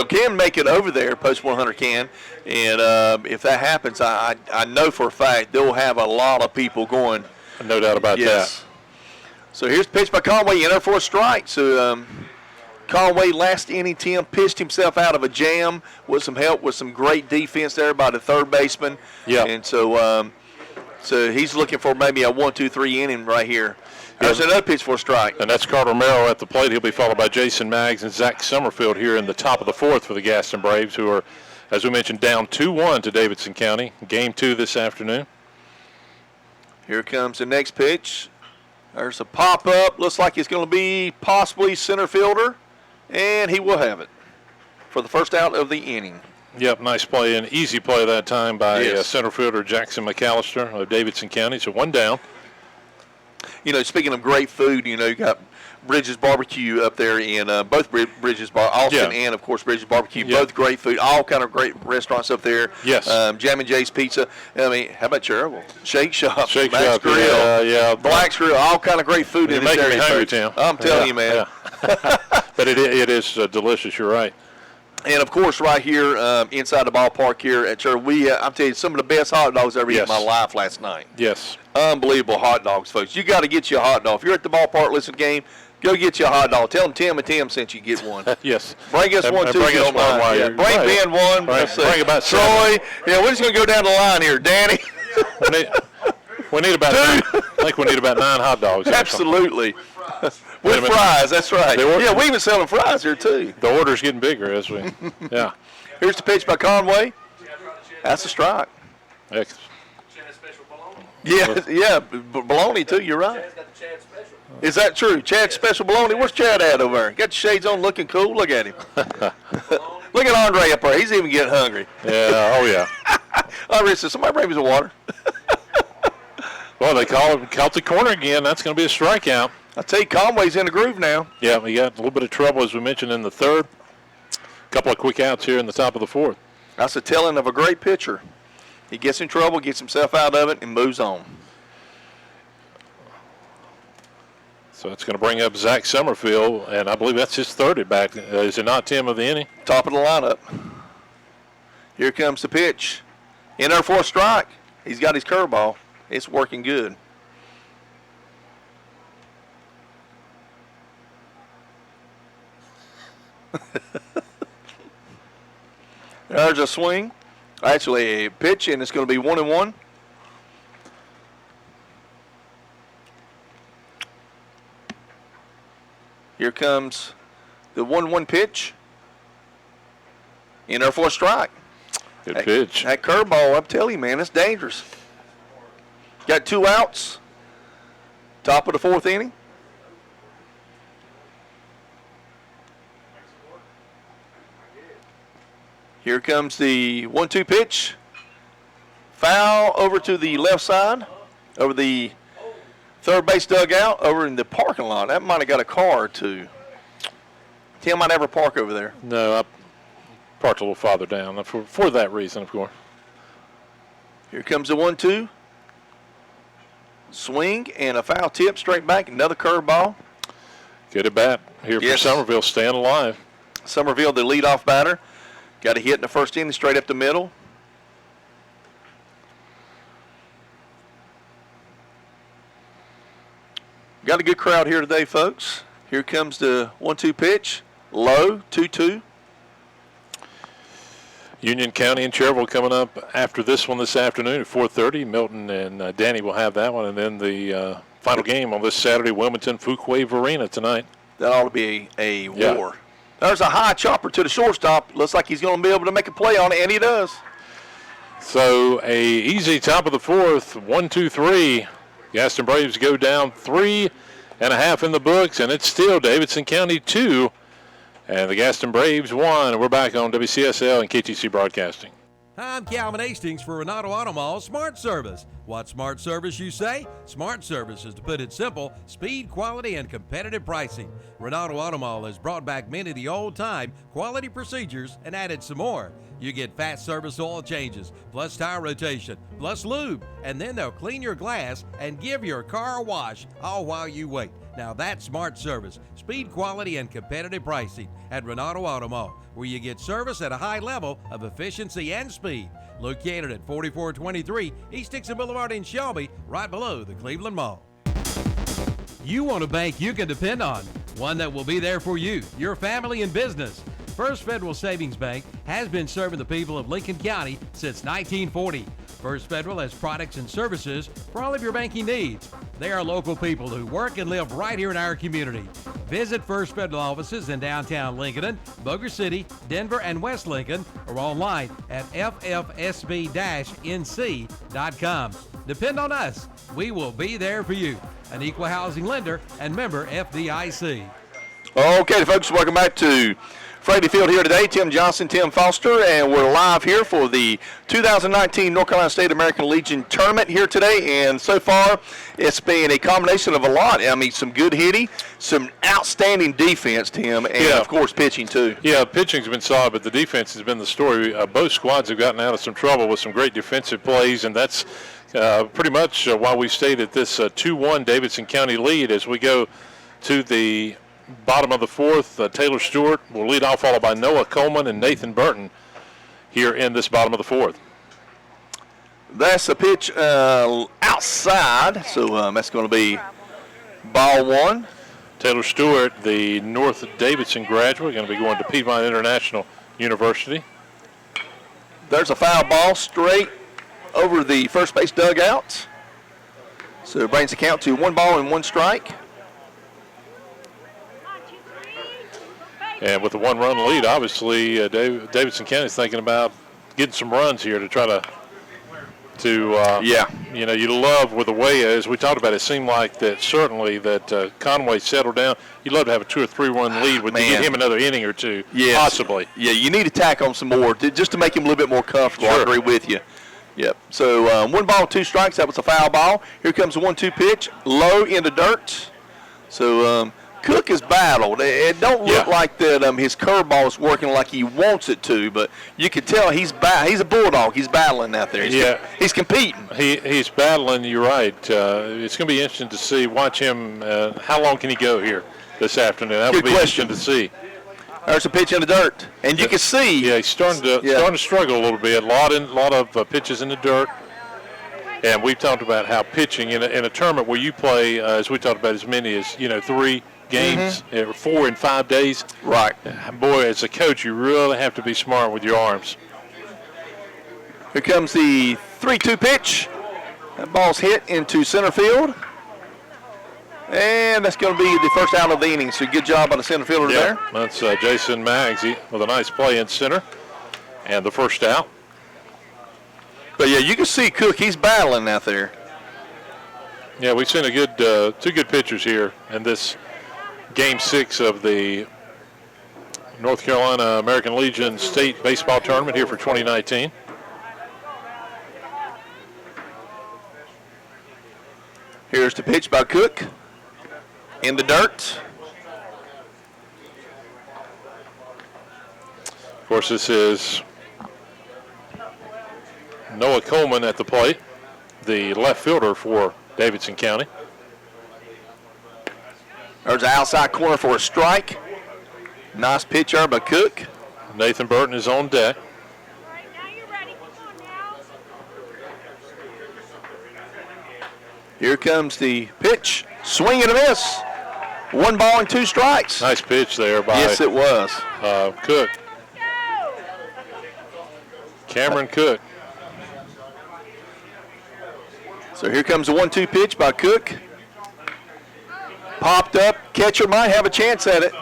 B: can make it over there, Post 100 can. And if that happens, I know for a fact they'll have a lot of people going.
C: No doubt about that.
B: So here's the pitch by Conway, in there for a strike. So Conway, last inning, Tim pitched himself out of a jam with some help, with some great defense there by the third baseman.
C: Yeah.
B: And so he's looking for maybe a 1-2-3 inning right here. There's another pitch for a strike.
C: And that's Carter Merrill at the plate. He'll be followed by Jason Maggs and Zack Somerville here in the top of the 4th for the Gaston Braves, who are, as we mentioned, down 2-1 to Davidson County. Game 2 this afternoon.
B: Here comes the next pitch. There's a pop-up. Looks like it's going to be possibly center fielder, and he will have it for the first out of the inning.
C: Yep, nice play, and easy play that time by
B: Yes.
C: center fielder Jackson McAllister of Davidson County. So 1 down.
B: You know, speaking of great food, you know, you got Bridges Barbecue up there in both Bridges, Austin and, of course, Bridges Barbecue.
C: Yeah.
B: Both great food. All kind of great restaurants up there.
C: Yes.
B: Jam and Jay's Pizza. I mean, how about Cherryville? Shake Shop.
C: Shake
B: Black's
C: Shop,
B: Grill.
C: yeah.
B: Black's Grill. All kind of great food
C: You're
B: in this
C: making me
B: area.
C: hungry,
B: folks.
C: Tim.
B: I'm telling you, man.
C: Yeah. But it is delicious. You're right.
B: And, of course, right here inside the ballpark here at Cherryville, I'm telling you, some of the best hot dogs I ever ate in my life last night.
C: Yes.
B: Unbelievable hot dogs, folks. You got to get you a hot dog. If you're at the ballpark listening to the game, go get you a hot dog. Tell them Tim and Tim sent you get one.
C: Yes.
B: Bring us one, too.
C: Bring us
B: if you don't
C: one
B: mind.
C: while
B: Yeah,
C: you're
B: bring
C: right.
B: Ben one.
C: Right.
B: Let's see.
C: Bring about
B: Troy.
C: 7.
B: Yeah, we're just going to go down the line here. Danny.
C: We need about, I think we need about 9 hot dogs.
B: Absolutely. With fries, that's right. Yeah, we even selling fries here, too.
C: The order's getting bigger as we, yeah.
B: Here's the pitch by Conway. That's a strike.
C: Excellent.
B: Yeah, bologna, too. You're right. Is that true? Chad's special bologna? Where's Chad at over there? Got the shades on, looking cool. Look at him. Look at Andre up there. He's even getting hungry.
C: Yeah, oh, yeah.
B: Andre says, somebody bring me some water.
C: Well, they call it Celtic corner again. That's going to be a strikeout.
B: I tell you, Conway's in the groove now.
C: Yeah, we got a little bit of trouble, as we mentioned, in the 3rd. A couple of quick outs here in the top of the 4th.
B: That's a telling of a great pitcher. He gets in trouble, gets himself out of it, and moves on.
C: So it's going to bring up Zack Somerville, and I believe that's his 3rd at bat. Is it not, Tim, of the inning?
B: Top of the lineup. Here comes the pitch. In there for a strike. He's got his curveball. It's working good. There's a swing. Actually, a pitch, and it's going to be 1-1. Here comes the 1-1 pitch. In there for a strike.
C: Good pitch.
B: That curveball, I'm telling you, man, it's dangerous. Got 2 outs. Top of the 4th inning. Here comes the 1-2 pitch. Foul over to the left side, over the third base dugout, over in the parking lot. That might have got a car or two. Tim, I never park over there.
C: No, I parked a little farther down for that reason, of course.
B: Here comes the 1-2. Swing and a foul tip straight back. Another curveball.
C: Good at bat here for Somerville, staying alive.
B: Somerville, the leadoff batter. Got a hit in the first inning, straight up the middle. Got a good crowd here today, folks. Here comes the 1-2 pitch. Low, 2-2.
C: Union County and Cherryville coming up after this one this afternoon at 4:30. Milton and Danny will have that one. And then the final game on this Saturday, Wilmington, Fuquay Arena tonight.
B: That ought to be a war. There's a high chopper to the shortstop. Looks like he's going to be able to make a play on it, and he does.
C: So a easy top of the 4th, 1-2-3. Gaston Braves go down 3.5 in the books, and it's still Davidson County 2. And the Gaston Braves 1. And we're back on WCSL and KTC Broadcasting.
A: I'm Calvin Hastings for Renato Auto Mall Smart Service. What smart service, you say? Smart service is, to put it simple, speed, quality, and competitive pricing. Renato Auto Mall has brought back many of the old-time quality procedures and added some more. You get fast service oil changes, plus tire rotation, plus lube, and then they'll clean your glass and give your car a wash, all while you wait. Now that's smart service, speed, quality, and competitive pricing at Renato Auto Mall, where you get service at a high level of efficiency and speed. Located at 4423 East Dixon Boulevard in Shelby, right below the Cleveland Mall. You want a bank you can depend on, one that will be there for you, your family, and business. First Federal Savings Bank has been serving the people of Lincoln County since 1940. First Federal has products and services for all of your banking needs. They are local people who work and live right here in our community. Visit First Federal offices in downtown Lincoln, Boger City, Denver, and West Lincoln, or online at ffsb-nc.com. Depend on us. We will be there for you. An equal housing lender and member FDIC.
B: Okay, folks, welcome back to Fraley Field here today. Tim Johnson, Tim Foster, and we're live here for the 2019 North Carolina State American Legion Tournament here today. And so far, it's been a combination of a lot. I mean, some good hitting, some outstanding defense, Tim, and of course, pitching too.
C: Yeah, pitching's been solid, but the defense has been the story. Both squads have gotten out of some trouble with some great defensive plays, and that's pretty much why we stayed at this 2-1 Davidson County lead as we go to the bottom of the fourth. Taylor Stewart will lead off, followed by Noah Coleman and Nathan Burton here in this bottom of the fourth.
B: That's a pitch outside, so that's going to be ball one.
C: Taylor Stewart, the North Davidson graduate, going to be going to Piedmont International University.
B: There's a foul ball straight over the first base dugout. So it brings the count to 1 ball and 1 strike.
C: And with a 1-run lead, obviously, Davidson County is thinking about getting some runs here to try to you know, you love with the way, as we talked about, it seemed like that certainly that Conway settled down. You'd love to have a 2 or 3 run lead with to get him another inning or two, possibly.
B: Yeah, you need to tack on some more just to make him a little bit more comfortable.
C: Sure.
B: I agree with you. Yep. So 1 ball, 2 strikes. That was a foul ball. Here comes the 1-2 pitch, low in the dirt. So Cook has battled. It don't look like that his curveball is working like he wants it to, but you can tell he's a bulldog. He's battling out there. He's competing.
C: He's battling. You're right. It's going to be interesting to see. Watch him. How long can he go here this afternoon? That would be interesting to see.
B: There's a pitch in the dirt, and you can see.
C: Yeah, he's starting to struggle a little bit. A lot of pitches in the dirt. And we've talked about how pitching in a tournament where you play, as we talked about, as many as 3 games, 4 in 5 days.
B: Right.
C: Boy, as a coach, you really have to be smart with your arms.
B: Here comes the 3-2 pitch. That ball's hit into center field. And that's going to be the first out of the inning. So good job by the center fielder there.
C: That's Jason Maggs with a nice play in center. And the first out.
B: But, yeah, you can see Cook. He's battling out there.
C: Yeah, we've seen a good 2 good pitchers here in this Game 6 of the North Carolina American Legion State Baseball Tournament here for 2019.
B: Here's the pitch by Cook in the dirt.
C: Of course, this is Noah Coleman at the plate, the left fielder for Davidson County.
B: There's an outside corner for a strike. Nice pitch there by Cook.
C: Nathan Burton is on deck.
B: Here comes the pitch. Swing and a miss. 1 ball and 2 strikes.
C: Nice pitch there by
B: yes, it was.
C: Cook. Cameron Cook.
B: So here comes the 1-2 pitch by Cook. Popped up. Catcher might have a chance at it.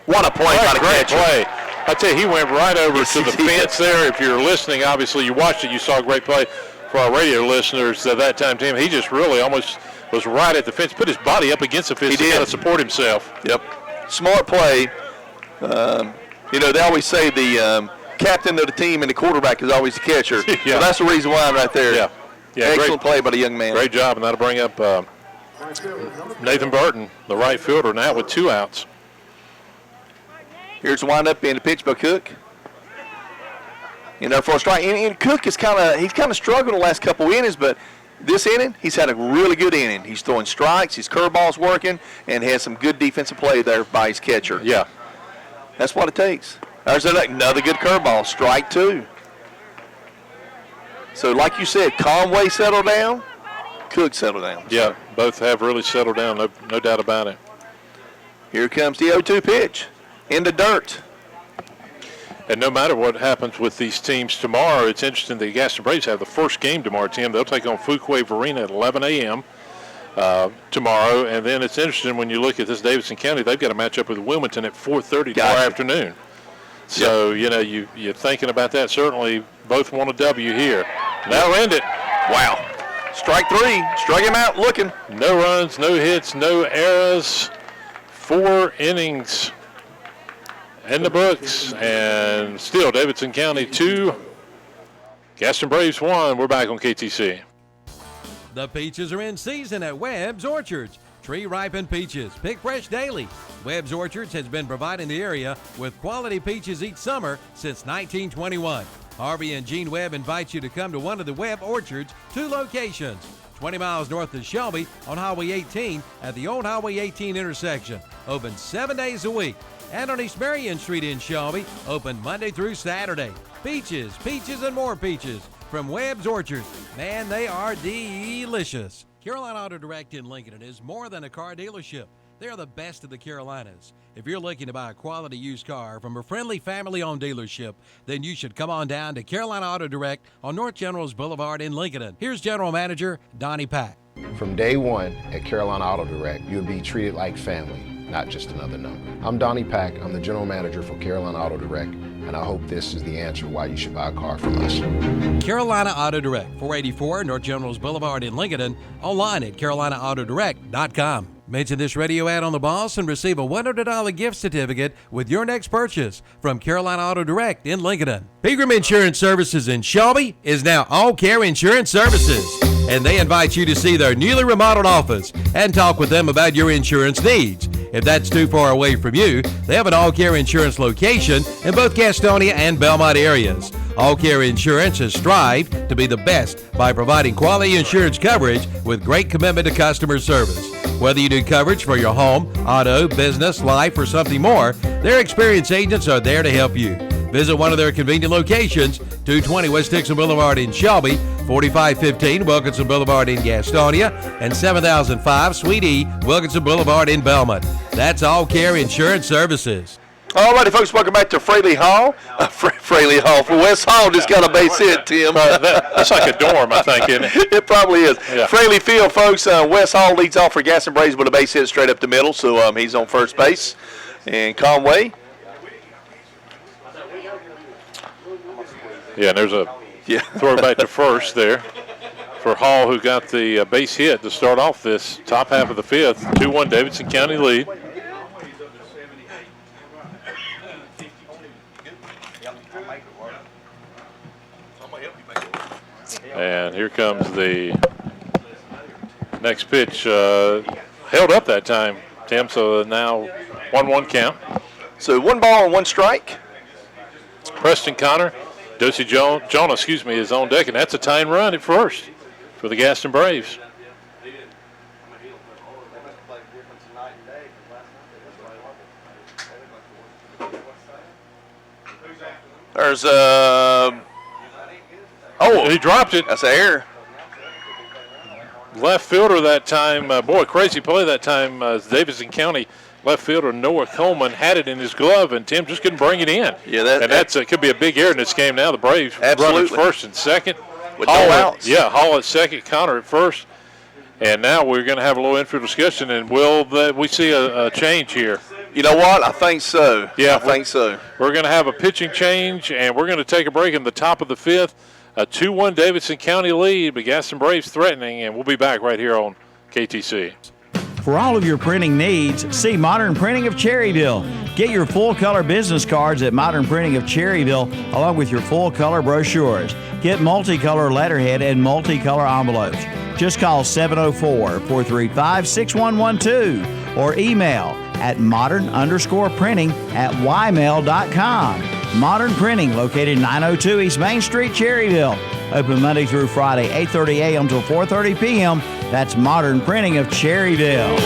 B: What a play by the
C: Great
B: catcher.
C: play. I tell you, he went right over to the fence there. If you're listening, obviously you watched it. You saw a great play. For our radio listeners at that time, Tim, he just really almost was right at the fence, put his body up against the fence to kind of support himself.
B: Yep. Smart play. They always say the captain of the team and the quarterback is always the catcher. So that's the reason why right there.
C: Yeah.
B: Excellent play by the young man.
C: Great job, and that'll bring up Nathan Burton, the right fielder, now with 2 outs.
B: Here's the windup and the pitch by Cook. For a strike. And Cook is kind of struggled the last couple innings, but this inning he's had a really good inning. He's throwing strikes, his curveball's working, and has some good defensive play there by his catcher.
C: Yeah,
B: that's what it takes. There's another good curveball, strike 2. So, like you said, Conway settled down, Cook settled down.
C: Yeah, both have really settled down, no doubt about it.
B: Here comes the 0-2 pitch in the dirt.
C: And no matter what happens with these teams tomorrow, it's interesting the Gaston Braves have the first game tomorrow, Tim. They'll take on Fuquay Varina at 11 a.m. Tomorrow. And then it's interesting when you look at this Davidson County, they've got a matchup with Wilmington at 4:30 tomorrow afternoon. So, you're thinking about that. Certainly both want a W here. That'll end it.
B: Wow. Strike three. Struck him out looking.
C: No runs, no hits, no errors. 4 innings in the books. And still Davidson County 2. Gaston Braves 1. We're back on KTC.
A: The peaches are in season at Webb's Orchards. Tree-ripened peaches, pick fresh daily. Webb's Orchards has been providing the area with quality peaches each summer since 1921. Harvey and Gene Webb invite you to come to one of the Webb Orchards, 2 locations. 20 miles north of Shelby on Highway 18 at the old Highway 18 intersection. Open 7 days a week. And on East Marion Street in Shelby, open Monday through Saturday. Peaches, peaches, and more peaches from Webb's Orchard. Man, they are delicious. Carolina Auto Direct in Lincoln is more than a car dealership. They are the best of the Carolinas. If you're looking to buy a quality used car from a friendly family-owned dealership, then you should come on down to Carolina Auto Direct on North Generals Boulevard in Lincoln. Here's General Manager Donnie Pack.
K: From day one at Carolina Auto Direct, you'll be treated like family, not just another number. I'm Donnie Pack. I'm the General Manager for Carolina Auto Direct, and I hope this is the answer why you should buy a car from us.
A: Carolina Auto Direct, 484 North Generals Boulevard in Lincoln, online at carolinaautodирect.com. Mention this radio ad on the boss and receive a $100 gift certificate with your next purchase from Carolina Auto Direct in Lincoln. Pegram Insurance Services in Shelby is now All Care Insurance Services, and they invite you to see their newly remodeled office and talk with them about your insurance needs. If that's too far away from you, they have an All Care Insurance location in both Gastonia and Belmont areas. All Care Insurance has strived to be the best by providing quality insurance coverage with great commitment to customer service. Whether you do coverage for your home, auto, business, life, or something more, their experienced agents are there to help you. Visit one of their convenient locations, 220 West Dixon Boulevard in Shelby, 4515 Wilkinson Boulevard in Gastonia, and 7005 Suite E Wilkinson Boulevard in Belmont. That's All Care Insurance Services.
B: All righty, folks, welcome back to Fraley Hall. Fraley Hall. For West Hall just got a base hit, Tim.
C: That's like a dorm, I think, isn't it?
B: It probably is.
C: Yeah.
B: Fraley Field, folks, West Hall leads off for Gaston Braves with a base hit straight up the middle, so he's on first base. And Conway.
C: Yeah, and there's a throwback to first there for Hall, who got the base hit to start off this top half of the 5th. 2-1 Davidson County lead. And here comes the next pitch. Held up that time, Tim, so now 1-1 count.
B: So 1 ball and 1 strike.
C: Preston Connor, Dosey Jonah, is on deck, and that's a tying run at first for the Gaston Braves.
B: There's
C: he dropped it.
B: That's an error.
C: Left fielder that time, crazy play that time. Davidson County left fielder Noah Coleman had it in his glove, and Tim just couldn't bring it in.
B: Yeah,
C: that could be a big error in this game now. The Braves run at first and second.
B: With no outs.
C: Yeah, Hall at second, Connor at first. And now we're going to have a little infield discussion, and will we see a change here?
B: You know what? I think so.
C: Yeah,
B: I think so.
C: We're going to have a pitching change, and we're going to take a break in the top of the 5th. A 2-1 Davidson County lead, but Gaston Braves threatening, and we'll be back right here on KTC.
J: For all of your printing needs, see Modern Printing of Cherryville. Get your full-color business cards at Modern Printing of Cherryville, along with your full-color brochures. Get multicolor letterhead and multicolor envelopes. Just call 704-435-6112 or email at modern_printing@ymail.com. Modern Printing, located 902 East Main Street, Cherryville. Open Monday through Friday, 8:30 a.m. till 4:30 p.m. That's Modern Printing of Cherryville.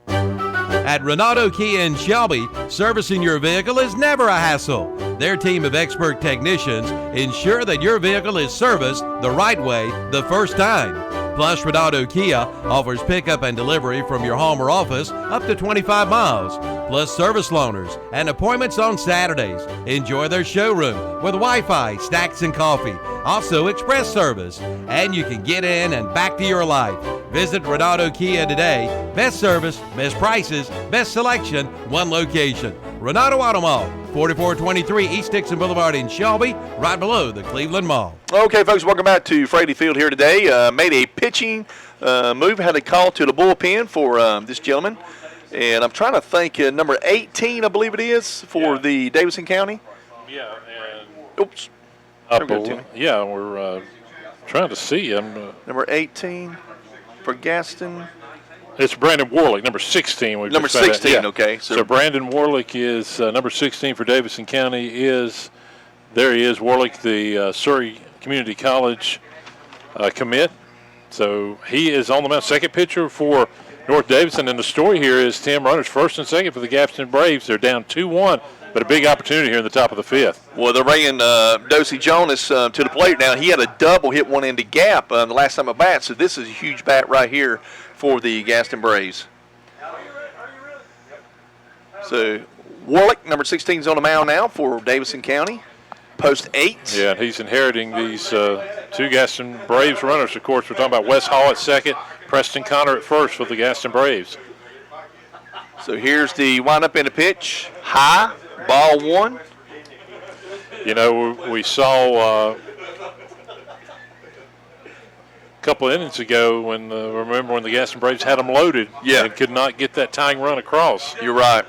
A: At Renato Kia in Shelby, servicing your vehicle is never a hassle. Their team of expert technicians ensure that your vehicle is serviced the right way the first time. Plus, Renato Kia offers pickup and delivery from your home or office up to 25 miles, plus service loaners and appointments on Saturdays. Enjoy their showroom with Wi-Fi, snacks, and coffee. Also, express service, and you can get in and back to your life. Visit Renato Kia today. Best service, best prices, best selection, one location. Renato Auto Mall, 4423 East Dixon Boulevard in Shelby, right below the Cleveland Mall.
B: Okay, folks, welcome back to Fraley Field here today. Made a pitching move, had a call to the bullpen for this gentleman. And I'm trying to think, number 18, I believe it is, for the Davidson County.
C: Yeah, and
B: oops.
C: We're trying to see him.
B: Number 18 for Gaston.
C: It's Brandon Warlick, number 16.
B: Number 16, yeah. Okay.
C: So Brandon Warlick is number 16 for Davidson County. There he is, Warlick, the Surrey Community College commit. So he is on the mound, second pitcher for North Davidson. And the story here is, Tim, runners first and second for the Gaston Braves. They're down 2-1, but a big opportunity here in the top of the fifth.
B: Well, they're bringing Dosey Jonas to the plate now. He had a double, hit one into gap the last time at bat, so this is a huge bat right here for the Gaston Braves. So Warlick, number 16, is on the mound now for Davidson County, post 8.
C: Yeah, and he's inheriting these two Gaston Braves runners. Of course, we're talking about Wes Hall at second, Preston Connor at first for the Gaston Braves.
B: So here's the windup and the pitch. High, ball one.
C: You know, we saw a couple of innings ago when, remember when the Gaston Braves had them loaded and could not get that tying run across.
B: You're right.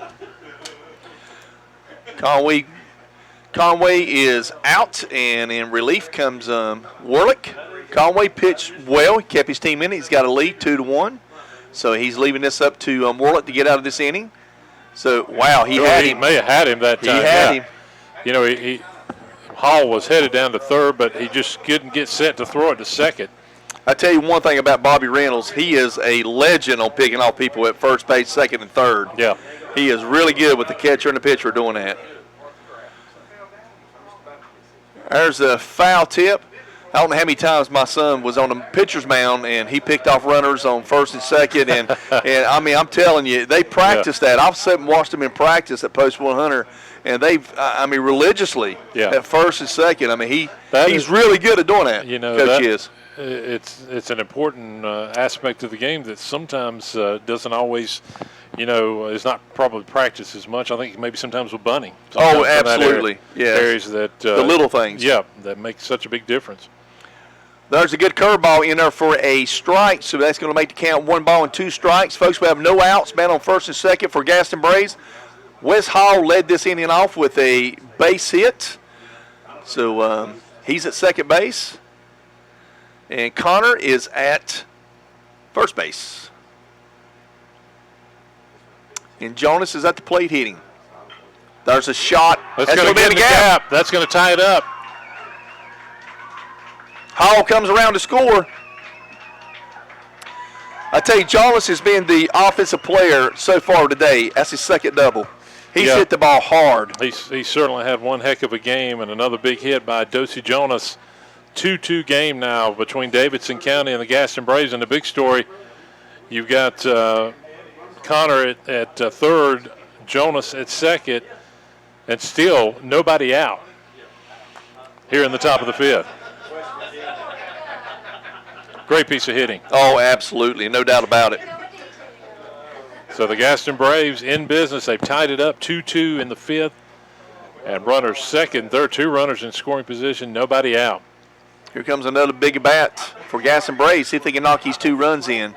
B: Conway is out, and in relief comes Warlick. Conway pitched well. He kept his team in it. He's got a lead, 2-1. So he's leaving this up to Warlick to get out of this inning. So, wow, he
C: may have had him that time.
B: He had him.
C: You know, Hall was headed down to third, but he just couldn't get set to throw it to second.
B: I tell you one thing about Bobby Reynolds. He is a legend on picking off people at first base, second, and third.
C: Yeah.
B: He is really good with the catcher and the pitcher doing that. There's a foul tip. I don't know how many times my son was on the pitcher's mound and he picked off runners on first and second. And I mean, I'm telling you, they practice that. I've sat and watched them in practice at Post 100, and religiously at first and second. I mean, he's really good at doing that.
C: You know,
B: Coach is.
C: It's an important aspect of the game that sometimes doesn't always, is not probably practiced as much. I think maybe sometimes with bunting.
B: Oh, absolutely. Yeah.
C: Areas that
B: the little things.
C: Yeah, that make such a big difference.
B: There's a good curveball in there for a strike, so that's going to make the count 1 ball and 2 strikes. Folks, we have no outs. Man on first and second for Gaston Braves. Wes Hall led this inning off with a base hit. So he's at second base. And Connor is at first base. And Jonas is at the plate hitting. There's a shot.
C: That's going to be in the gap. That's going to tie it up.
B: Hall comes around to score. I tell you, Jonas has been the offensive player so far today. That's his second double. He's hit the ball hard.
C: He certainly had one heck of a game, and another big hit by Dosey Jonas. 2-2 game now between Davidson County and the Gaston Braves. And the big story, you've got Connor at third, Jonas at second, and still nobody out here in the top of the fifth. Great piece of hitting.
B: Oh, absolutely. No doubt about it.
C: So the Gaston Braves in business. They've tied it up 2-2 in the fifth. And runners second, third, 2 runners in scoring position, nobody out.
B: Here comes another big bat for Gaston Braves. See if they can knock these 2 runs in.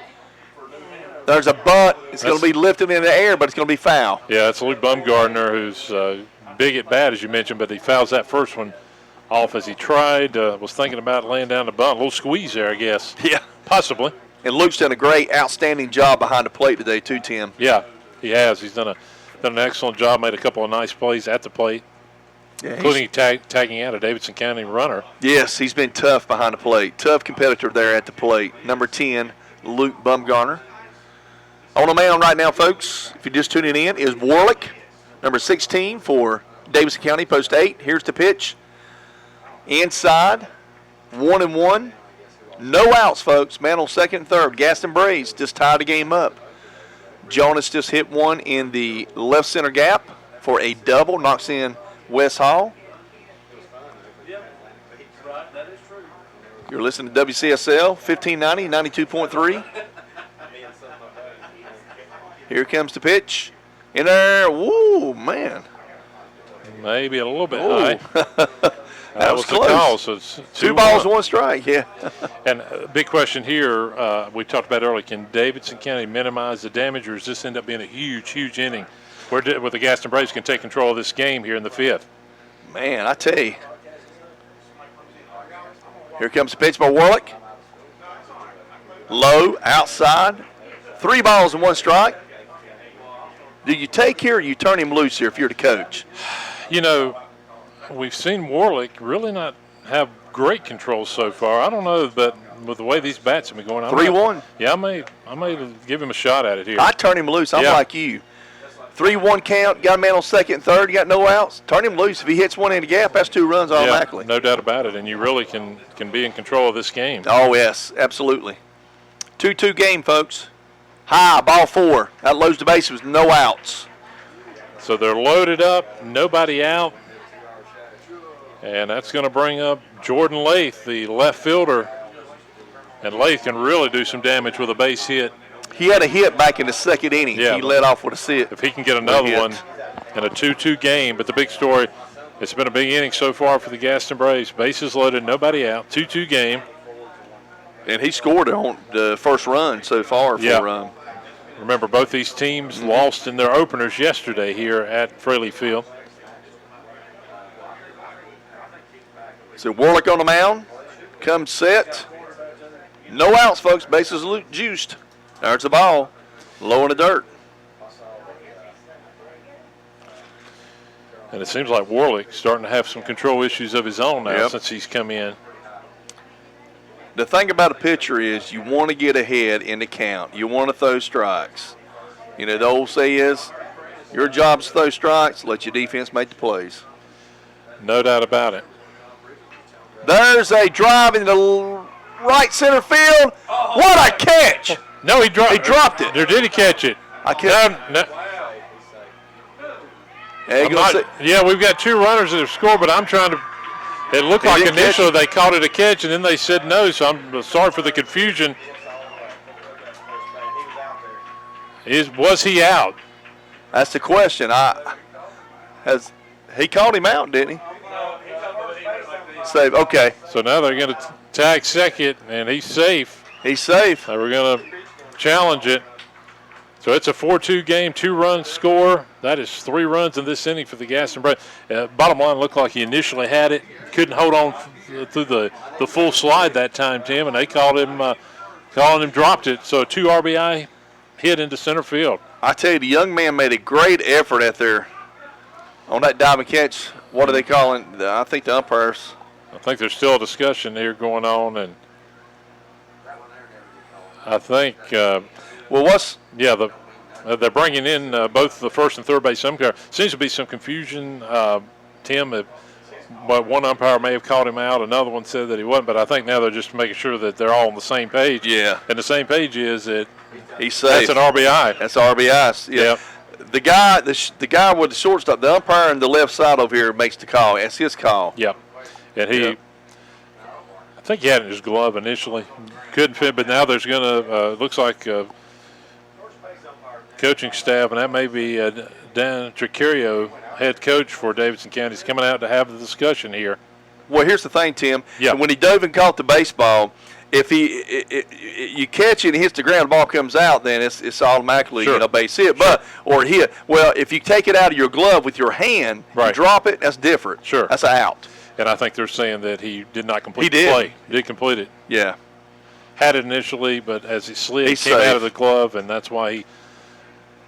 B: There's a bunt. It's going to be lifted in the air, but it's going to be foul.
C: Yeah, it's Luke Bumgardner, who's big at bat, as you mentioned, but he fouls that first one off as he tried. Was thinking about laying down the bunt. A little squeeze there, I guess.
B: Yeah.
C: Possibly.
B: And Luke's done a great, outstanding job behind the plate today, too, Tim.
C: Yeah, he has. He's done an excellent job, made a couple of nice plays at the plate, including tagging out a Davidson County runner.
B: Yes, he's been tough behind the plate. Tough competitor there at the plate. Number 10, Luke Bumgarner. On the mound right now, folks, if you're just tuning in, is Warlick, number 16 for Davidson County, post 8. Here's the pitch. Inside, 1-1. No outs, folks. Man on second and third. Gaston Braves just tied the game up. Jonas just hit one in the left center gap for a double. Knocks in Wes Hall. You're listening to WCSL, 1590, 92.3. Here comes the pitch. In there. Woo, man.
C: Maybe a little bit high.
B: That was close.
C: The call, so it's
B: 2 balls, 1 strike, yeah.
C: And a big question here, we talked about earlier, can Davidson County minimize the damage, or does this end up being a huge, huge inning where the Gaston Braves can take control of this game here in the 5th?
B: Man, I tell you. Here comes the pitch by Warlick. Low, outside. 3 balls and 1 strike. Do you take here or you turn him loose here if you're the coach?
C: You know, we've seen Warlick really not have great control so far. I don't know, but with the way these bats have been going,
B: 3-1.
C: Yeah, I may give him a shot at it here.
B: I'd turn him loose. I'm like you. 3-1 count, got a man on second and third, you got no outs. Turn him loose. If he hits one in the gap, that's 2 runs automatically.
C: No doubt about it, and you really can be in control of this game.
B: Oh, yes, absolutely. 2-2 game, folks. High, ball 4. That loads the bases with no outs.
C: So they're loaded up, nobody out. And that's going to bring up Jordan Lathe, the left fielder. And Lathe can really do some damage with a base hit.
B: He had a hit back in the 2nd inning.
C: Yeah,
B: he led off with a sit.
C: If he can get another one in a 2-2 game. But the big story, it's been a big inning so far for the Gaston Braves. Bases loaded, nobody out, 2-2 game.
B: And he scored on the first run so far.
C: Remember, both these teams lost in their openers yesterday here at Fraley Field.
B: So Warlick on the mound, comes set. No outs, folks. Bases juiced. There's the ball, low in the dirt.
C: And it seems like Warlick's starting to have some control issues of his own now since he's come in.
B: The thing about a pitcher is you want to get ahead in the count. You want to throw strikes. You know, the old say is your job is to throw strikes, let your defense make the plays.
C: No doubt about it.
B: There's a drive in the right center field. What a catch!
C: No, he dropped
B: it.
C: Or did he catch it?
B: I can't.
C: No.
B: Yeah,
C: we've got 2 runners that have scored, but I'm trying to. It looked like initially they called it a catch, and then they said no, so I'm sorry for the confusion. Was he out?
B: That's the question. He called him out, didn't he? Save. Okay.
C: So now they're going to tag second, and he's safe.
B: He's safe.
C: So we're going to challenge it. So it's a 4-2 game, 2-run score. That is 3 runs in this inning for the Gaston Braves. Bottom line, looked like he initially had it, couldn't hold on through the full slide that time, Tim, and they called him dropped it. So a 2 RBI hit into center field.
B: I tell you, the young man made a great effort out there on that diving catch. What are they calling? I think the umpires.
C: I think there's still a discussion here going on, and I think. They're bringing in both the first and third base umpire. Seems to be some confusion, Tim. One umpire may have called him out. Another one said that he wasn't. But I think now they're just making sure that they're all on the same page.
B: Yeah.
C: And the same page is that
B: he's safe.
C: That's an RBI.
B: That's RBI. Yeah.
C: Yep.
B: The guy with the shortstop, the umpire on the left side over here makes the call. That's his call.
C: Yep. And I think he had it in his glove initially. Couldn't fit, but now there's going to, looks like coaching staff, and that may be Dan Tricario, head coach for Davidson County, is coming out to have the discussion here.
B: Well, here's the thing, Tim.
C: Yeah.
B: When he dove and caught the baseball, if you catch it and it hits the ground, the ball comes out, then it's automatically base hit. But or hit. Well, if you take it out of your glove with your hand, you drop it. That's different.
C: Sure.
B: That's an out.
C: And I think they're saying that he did not complete the play. He did complete it.
B: Yeah.
C: Had it initially, but as he slid, it came
B: safe
C: out of the glove, and that's why he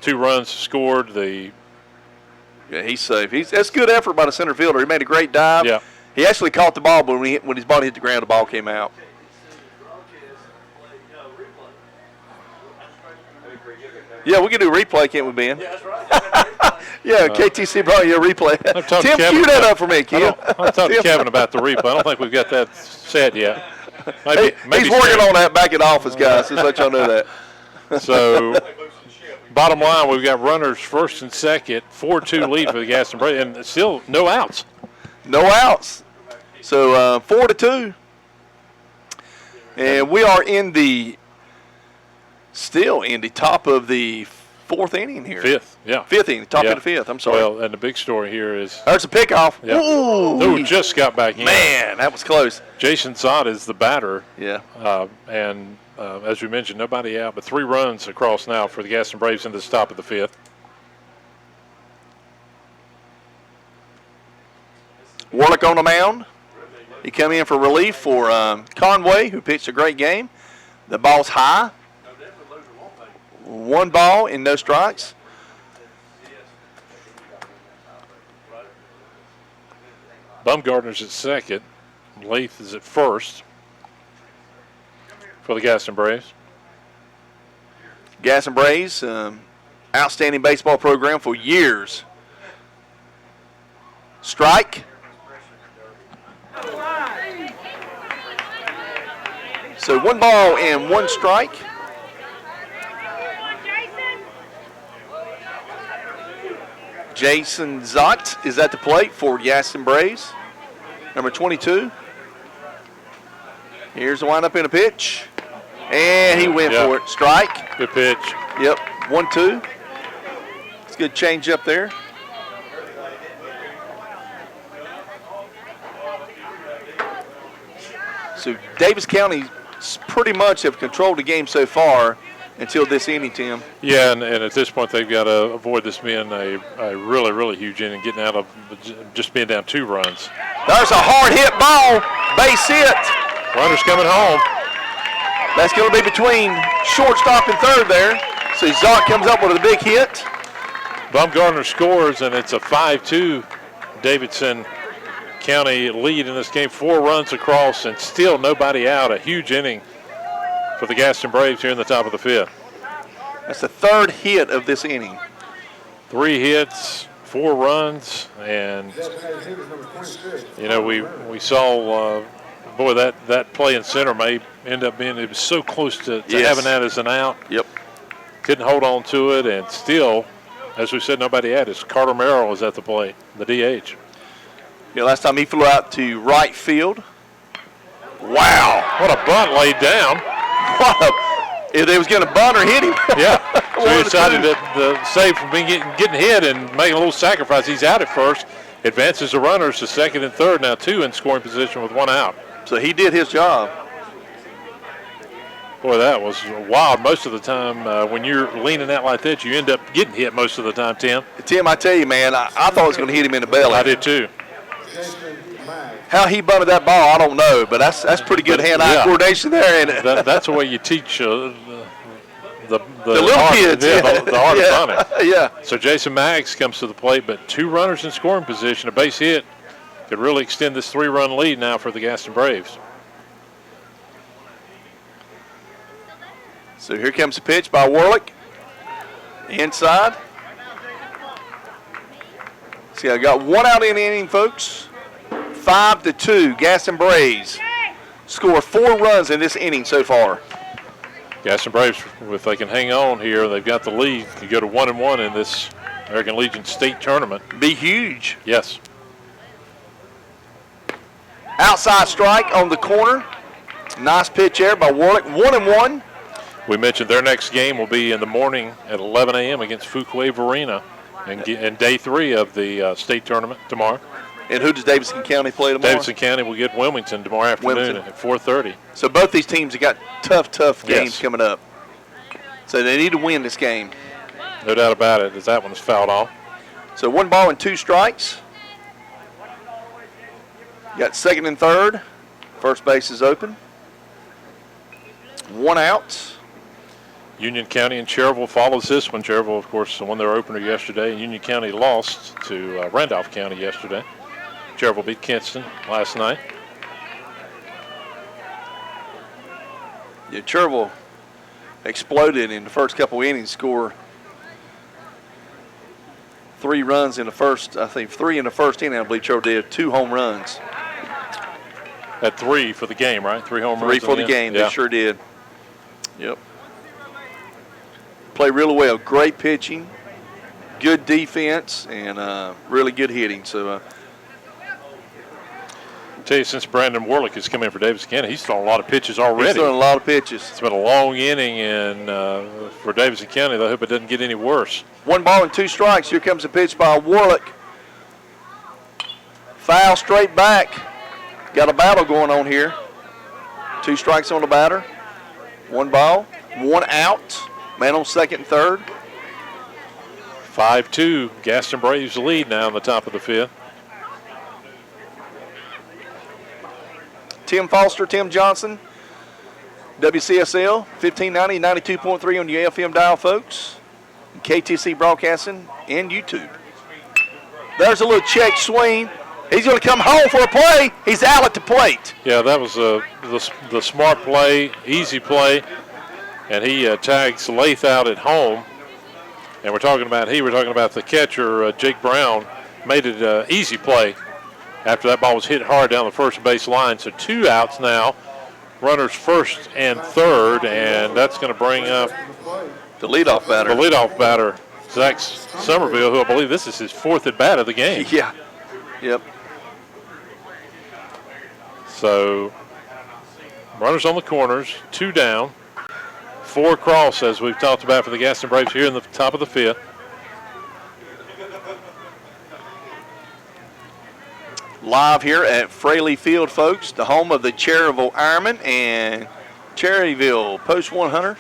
C: 2 runs scored.
B: He's safe. That's good effort by the center fielder. He made a great dive.
C: Yeah.
B: He actually caught the ball, but when his body hit the ground, the ball came out. Yeah, we can do a replay, can't we, Ben? Yeah, that's right. Yeah, KTC brought you a replay. Tim, cue that up for me, Kim.
C: I talked to Kevin about the replay. I don't think we've got that set yet. Maybe
B: he's working on that back at the office, guys. Just let y'all know that.
C: So, bottom line, we've got runners first and second, 4-2 lead for the Gaston Braves, and still no outs.
B: No outs. So 4-2, and we are still in the top of the fourth inning here.
C: Fifth, yeah.
B: Fifth inning, top of the fifth. I'm sorry.
C: Well, and the big story here is
B: there's a pickoff.
C: Yeah. Ooh, just got back in.
B: Man, that was close.
C: Jason Zott is the batter.
B: Yeah.
C: And as we mentioned, nobody out, but 3 runs across now for the Gaston Braves in the top of the fifth.
B: Warlick on the mound. He come in for relief for Conway, who pitched a great game. The ball's high. 1 ball and no strikes.
C: Bumgarner's at second. Lathe is at first for the Gaston Braves.
B: Gaston Braves, outstanding baseball program for years. Strike. So 1 ball and 1 strike. Jason Zott is at the plate for Gaston Braves, number 22. Here's the windup in a pitch, and he went for it. Strike.
C: Good pitch.
B: Yep, 1-2. It's a good change up there. So Davis County pretty much have controlled the game so far until this inning, Tim.
C: Yeah, and at this point they've got to avoid this being a really, really huge inning, getting out of just being down 2 runs.
B: There's a hard hit ball, base hit.
C: Runner's coming home.
B: That's going to be between shortstop and third there. So Zott comes up with a big hit.
C: Bumgarner scores, and it's a 5-2 Davidson County lead in this game. 4 runs across and still nobody out. A huge inning for the Gaston Braves here in the top of the fifth.
B: That's the 3rd hit of this inning.
C: 3 hits, 4 runs, and you know we saw boy that play in center may end up being, it was so close to having that as an out.
B: Yep.
C: Couldn't hold on to it, and still, as we said, nobody out. It's Carter Merrill is at the plate, the DH.
B: Yeah, last time he flew out to right field. Wow.
C: What a bunt laid down.
B: If they was going to bunt or hit him.
C: Yeah. So he decided to save from getting hit and make a little sacrifice. He's out at first. Advances the runners to second and third. Now 2 in scoring position with 1 out.
B: So he did his job.
C: Boy, that was wild. Most of the time when you're leaning out like that, you end up getting hit most of the time, Tim.
B: Tim, I tell you, man, I thought it was going to hit him in the belly.
C: I did too.
B: How he bunted that ball, I don't know, but that's pretty good hand-eye coordination there. And
C: that's the way you teach the
B: little
C: art,
B: kids.
C: the art of bunting.
B: Yeah.
C: So Jason Maggs comes to the plate, but 2 runners in scoring position. A base hit could really extend this 3-run lead now for the Gaston Braves.
B: So here comes the pitch by Warlick. Inside. See, I got 1 out in the inning, folks. 5-2, Gaston Braves score 4 runs in this inning so far.
C: Gaston Braves, if they can hang on here, they've got the lead to go to 1-1 in this American Legion State Tournament.
B: Be huge.
C: Yes.
B: Outside strike on the corner. Nice pitch there by Warlick. 1-1.
C: We mentioned their next game will be in the morning at 11 a.m. against Fuquay Varina in day 3 of the state tournament tomorrow.
B: And who does Davidson County play tomorrow?
C: Davidson County will get Wilmington tomorrow afternoon at 4:30.
B: So both these teams have got tough games coming up. So they need to win this game.
C: No doubt about it, as that one is fouled off.
B: So 1 ball and 2 strikes. You got second and third. First base is open. 1 out.
C: Union County and Cherryville follows this one. Cherryville, of course, won their opener yesterday, and Union County lost to Randolph County yesterday. Cherryville beat Kinston last night.
B: Yeah, Cherryville exploded in the first couple innings, score 3 runs in the first, I think 3 in the first inning, I believe Cherryville did, 2 home runs.
C: At 3 for the game, right? 3 home runs.
B: 3 for the game, they sure did. Yep. Play really well. Great pitching, good defense, and really good hitting. So
C: tell you, since Brandon Warlick has come in for Davidson County, he's thrown a lot of pitches already.
B: He's thrown a lot of pitches.
C: It's been a long inning, and for Davidson County, I hope it doesn't get any worse.
B: 1 ball and 2 strikes. Here comes a pitch by Warlick. Foul straight back. Got a battle going on here. 2 strikes on the batter. 1 ball, 1 out. Man on second and third.
C: 5-2. Gaston Braves lead now in the top of the 5th.
B: Tim Foster, Tim Johnson, WCSL, 1590, 92.3 on your FM dial, folks. KTC Broadcasting and YouTube. There's a little check swing. He's going to come home for a play. He's out at the plate.
C: Yeah, that was the smart play, easy play, and he tags Lathe out at home. And we're talking about the catcher, Jake Brown, made it an easy play after that ball was hit hard down the first base line. So 2 outs now, runners first and third, and that's going to bring up
B: the leadoff batter.
C: The leadoff batter, Zack Somerville, who I believe this is his 4th at bat of the game.
B: Yeah. Yep.
C: So runners on the corners, 2 down, 4 across, as we've talked about for the Gaston Braves here in the top of the 5th.
B: Live here at Fraley Field, folks, the home of the Cherryville Ironmen and Cherryville Post 100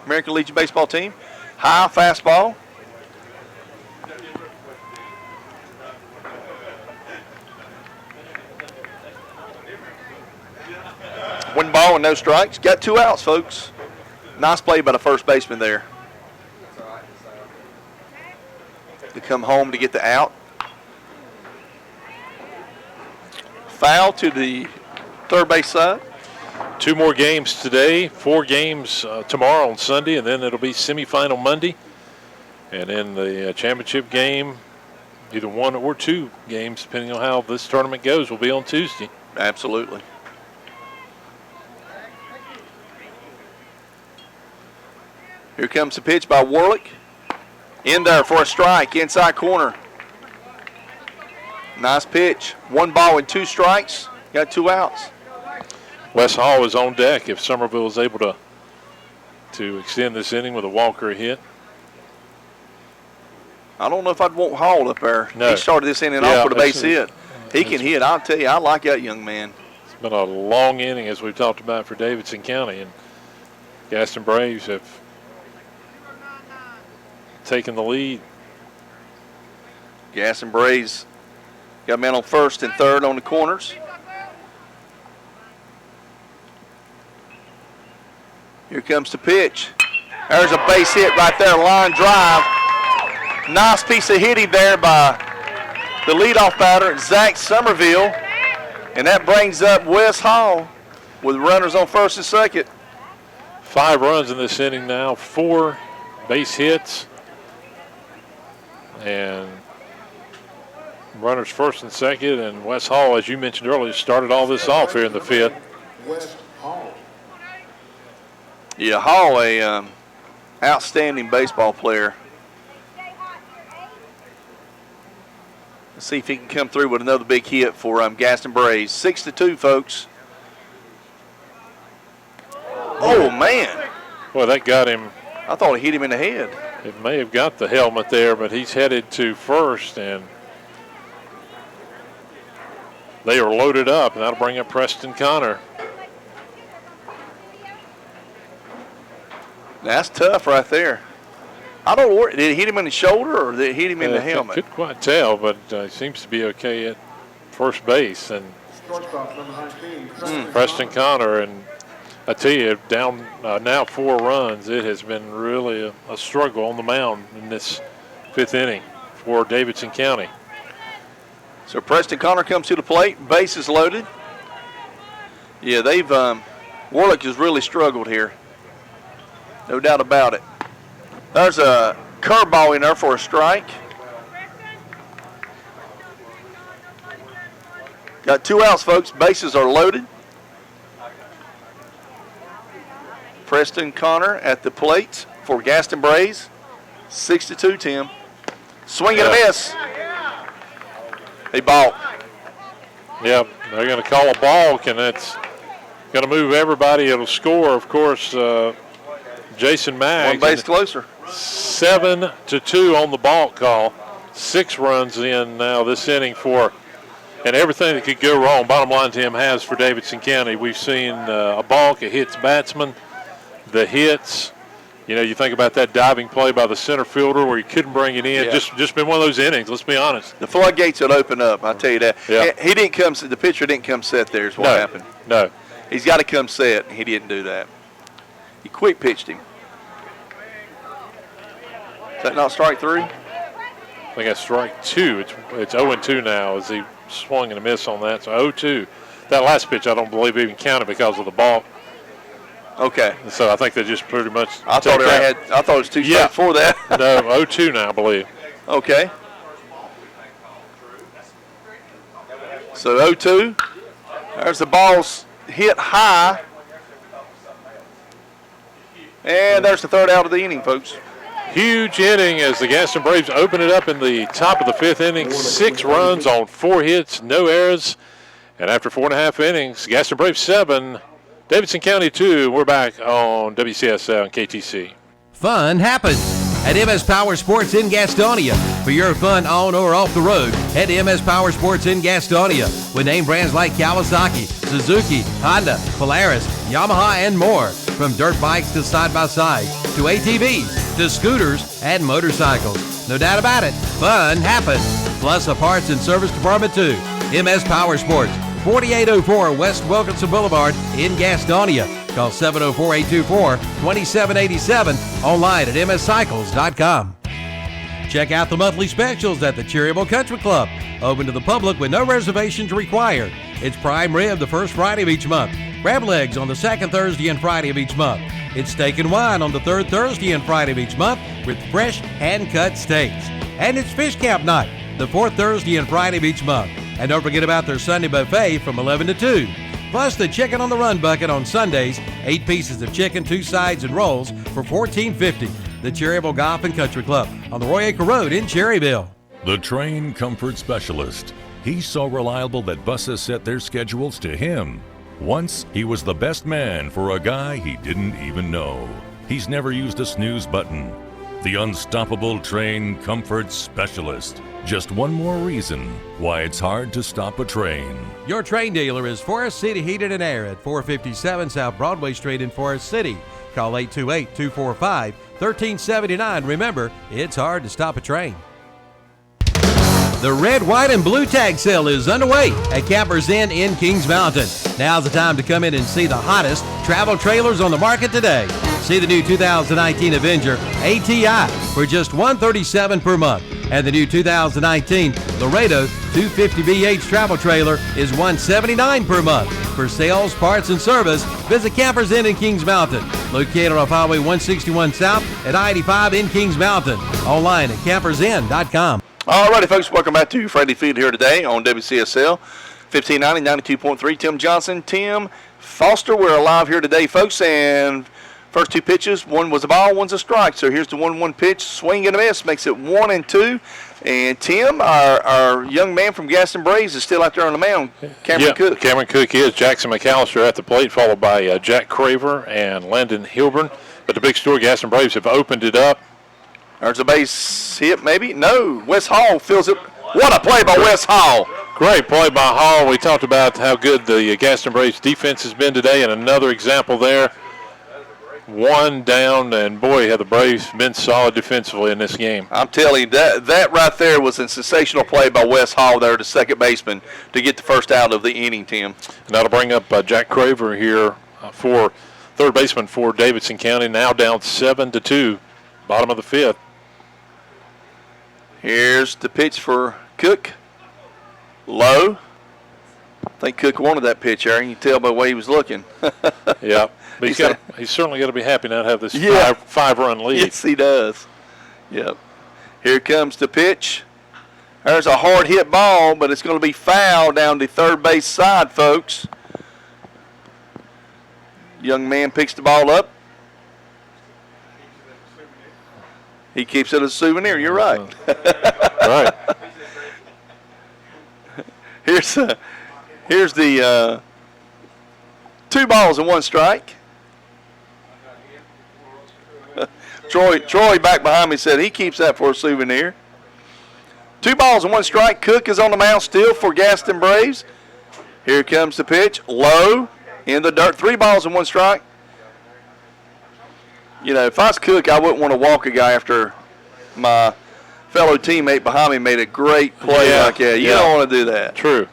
B: American Legion baseball team. High fastball. One ball and no strikes. Got 2 outs, folks. Nice play by the first baseman there. To come home to get the out. Foul to the third base side.
C: 2 more games today, 4 games tomorrow on Sunday, and then it'll be semifinal Monday. And then the championship game, either 1 or 2 games, depending on how this tournament goes, will be on Tuesday.
B: Absolutely. Here comes the pitch by Warlick. In there for a strike, inside corner. Nice pitch. 1 ball and 2 strikes. Got 2 outs.
C: Wes Hall is on deck if Somerville is able to extend this inning with a walker hit.
B: I don't know if I'd want Hall up there.
C: No.
B: He started this inning off with a base hit. He can hit. I'll tell you, I like that young man.
C: It's been a long inning, as we've talked about, for Davidson County, and Gaston Braves have taken the lead.
B: Gaston Braves got a man on first and third on the corners. Here comes the pitch. There's a base hit right there, line drive. Nice piece of hitting there by the leadoff batter, Zack Somerville. And that brings up Wes Hall with runners on first and second.
C: 5 runs in this inning now, 4 base hits, and runners first and second. And Wes Hall, as you mentioned earlier, started all this off here in the 5th.
B: Yeah, Hall, a outstanding baseball player. Let's see if he can come through with another big hit for Gaston Braves. 6-2, folks. Oh, man.
C: Boy, that got him.
B: I thought it hit him in the head.
C: It may have got the helmet there, but he's headed to first, and they are loaded up, and that'll bring up Preston Connor.
B: That's tough right there. I don't know, did it hit him in the shoulder or did it hit him in the helmet?
C: Couldn't quite tell, but seems to be okay at first base. And Preston Connor, and I tell you, down now 4 runs, it has been really a struggle on the mound in this 5th inning for Davidson County.
B: So Preston Connor comes to the plate, base is loaded. Yeah, they've, Warlick has really struggled here. No doubt about it. There's a curveball in there for a strike. Got 2 outs, folks. Bases are loaded. Preston Connor at the plate for Gaston Braves. 6-2, Tim. Swing and a miss. He bought.
C: Yep, they're going to call a balk, and it's going to move everybody. It'll score, of course, Jason Maggs.
B: 1 base closer.
C: 7-2 on the balk call. 6 runs in now this inning for, and everything that could go wrong, bottom line, Tim, has for Davidson County. We've seen a balk, it hits batsman, the hits. You know, you think about that diving play by the center fielder where he couldn't bring it in.
B: Yeah.
C: Just been one of those innings, let's be honest.
B: The floodgates would open up, I'll tell you that.
C: Yeah.
B: He didn't come, the pitcher didn't come set there is what happened.
C: No.
B: He's got to come set, and he didn't do that. He quick pitched him. Is that not strike 3?
C: I think that's strike 2. It's 0-2 now as he swung and a miss on that. So 0-2. That last pitch I don't believe even counted because of the balk.
B: Okay.
C: So I think they just pretty much.
B: I thought it was 2 strikes before that.
C: No, 0-2 now, I believe.
B: Okay. So 0-2. There's the balls hit high. And there's the third out of the inning, folks.
C: Huge inning as the Gaston Braves open it up in the top of the 5th inning. 6 runs on 4 hits, no errors. And after 4.5 innings, Gaston Braves 7, Davidson County 2. We're back on WCSL and KTC.
A: Fun happens at MS Power Sports in Gastonia. For your fun on or off the road, head to MS Power Sports in Gastonia with name brands like Kawasaki, Suzuki, Honda, Polaris, Yamaha, and more. From dirt bikes to side-by-side, to ATVs, to scooters, and motorcycles. No doubt about it, fun happens. Plus a parts and service department too. MS Power Sports, 4804 West Wilkinson Boulevard in Gastonia. Call 704-824-2787. Online at mscycles.com. Check out the monthly specials at the Cherryville Country Club. Open to the public with no reservations required. It's prime rib the first Friday of each month. Crab legs on the second Thursday and Friday of each month. It's steak and wine on the third Thursday and Friday of each month with fresh hand-cut steaks. And it's fish camp night the fourth Thursday and Friday of each month. And don't forget about their Sunday buffet from 11 to 2. Plus the Chicken on the Run bucket on Sundays, 8 pieces of chicken, 2 sides, and rolls for $14.50. The Cherryville Golf and Country Club on the Roy Acre Road in Cherryville.
E: The Train Comfort Specialist. He's so reliable that buses set their schedules to him. Once, he was the best man for a guy he didn't even know. He's never used a snooze button. The unstoppable Train Comfort Specialist. Just one more reason why it's hard to stop a train.
A: Your train dealer is Forest City Heated and Air at 457 South Broadway Street in Forest City. Call 828-245-1379. Remember, it's hard to stop a train. The red, white, and blue tag sale is underway at Campers Inn in Kings Mountain. Now's the time to come in and see the hottest travel trailers on the market today. See the new 2019 Avenger ATI for just $137 per month. And the new 2019 Laredo 250BH travel trailer is $179 per month. For sales, parts, and service, visit Campers Inn in Kings Mountain. Located off Highway 161 South at I-85 in Kings Mountain. Online at campersinn.com.
B: All righty, folks, welcome back to Friendly Field here today on WCSL 1590, 92.3. Tim Johnson, Tim Foster, we're live here today, folks, and first 2 pitches, one was a ball, one's a strike. So here's the 1-1 pitch, swing and a miss, makes it 1-2. And Tim, our young man from Gaston Braves is still out there on the mound, Cameron Cook.
C: Cameron Cook is. Jackson McAllister at the plate, followed by Jack Craver and Landon Hilburn. But the big story, Gaston Braves have opened it up.
B: There's a base hit, maybe? No, Wes Hall fills it. What a play by Wes Hall.
C: Great play by Hall. We talked about how good the Gaston Braves defense has been today, and another example there. 1 down, and boy, have the Braves been solid defensively in this game.
B: I'm telling you, that right there was a sensational play by Wes Hall there, the second baseman, to get the first out of the inning, Tim.
C: And that'll bring up Jack Craver here for third baseman for Davidson County, now down 7-2, bottom of the 5th.
B: Here's the pitch for Cook. Low. I think Cook wanted that pitch, Aaron. You can tell by the way he was looking.
C: Yeah. But he's certainly got to be happy now to have this 5-run lead.
B: Yes, he does. Yep. Here comes the pitch. There's a hard hit ball, but it's going to be foul down the third base side, folks. Young man picks the ball up. He keeps it as a souvenir. You're right.
C: Right.
B: Here's the 2 balls and 1 strike. Troy back behind me said he keeps that for a souvenir. 2 balls and 1 strike. Cook is on the mound still for Gaston Braves. Here comes the pitch. Low in the dirt. 3 balls and 1 strike. You know, if I was Cook, I wouldn't want to walk a guy after my fellow teammate behind me made a great play like that. You don't want to do that.
C: True.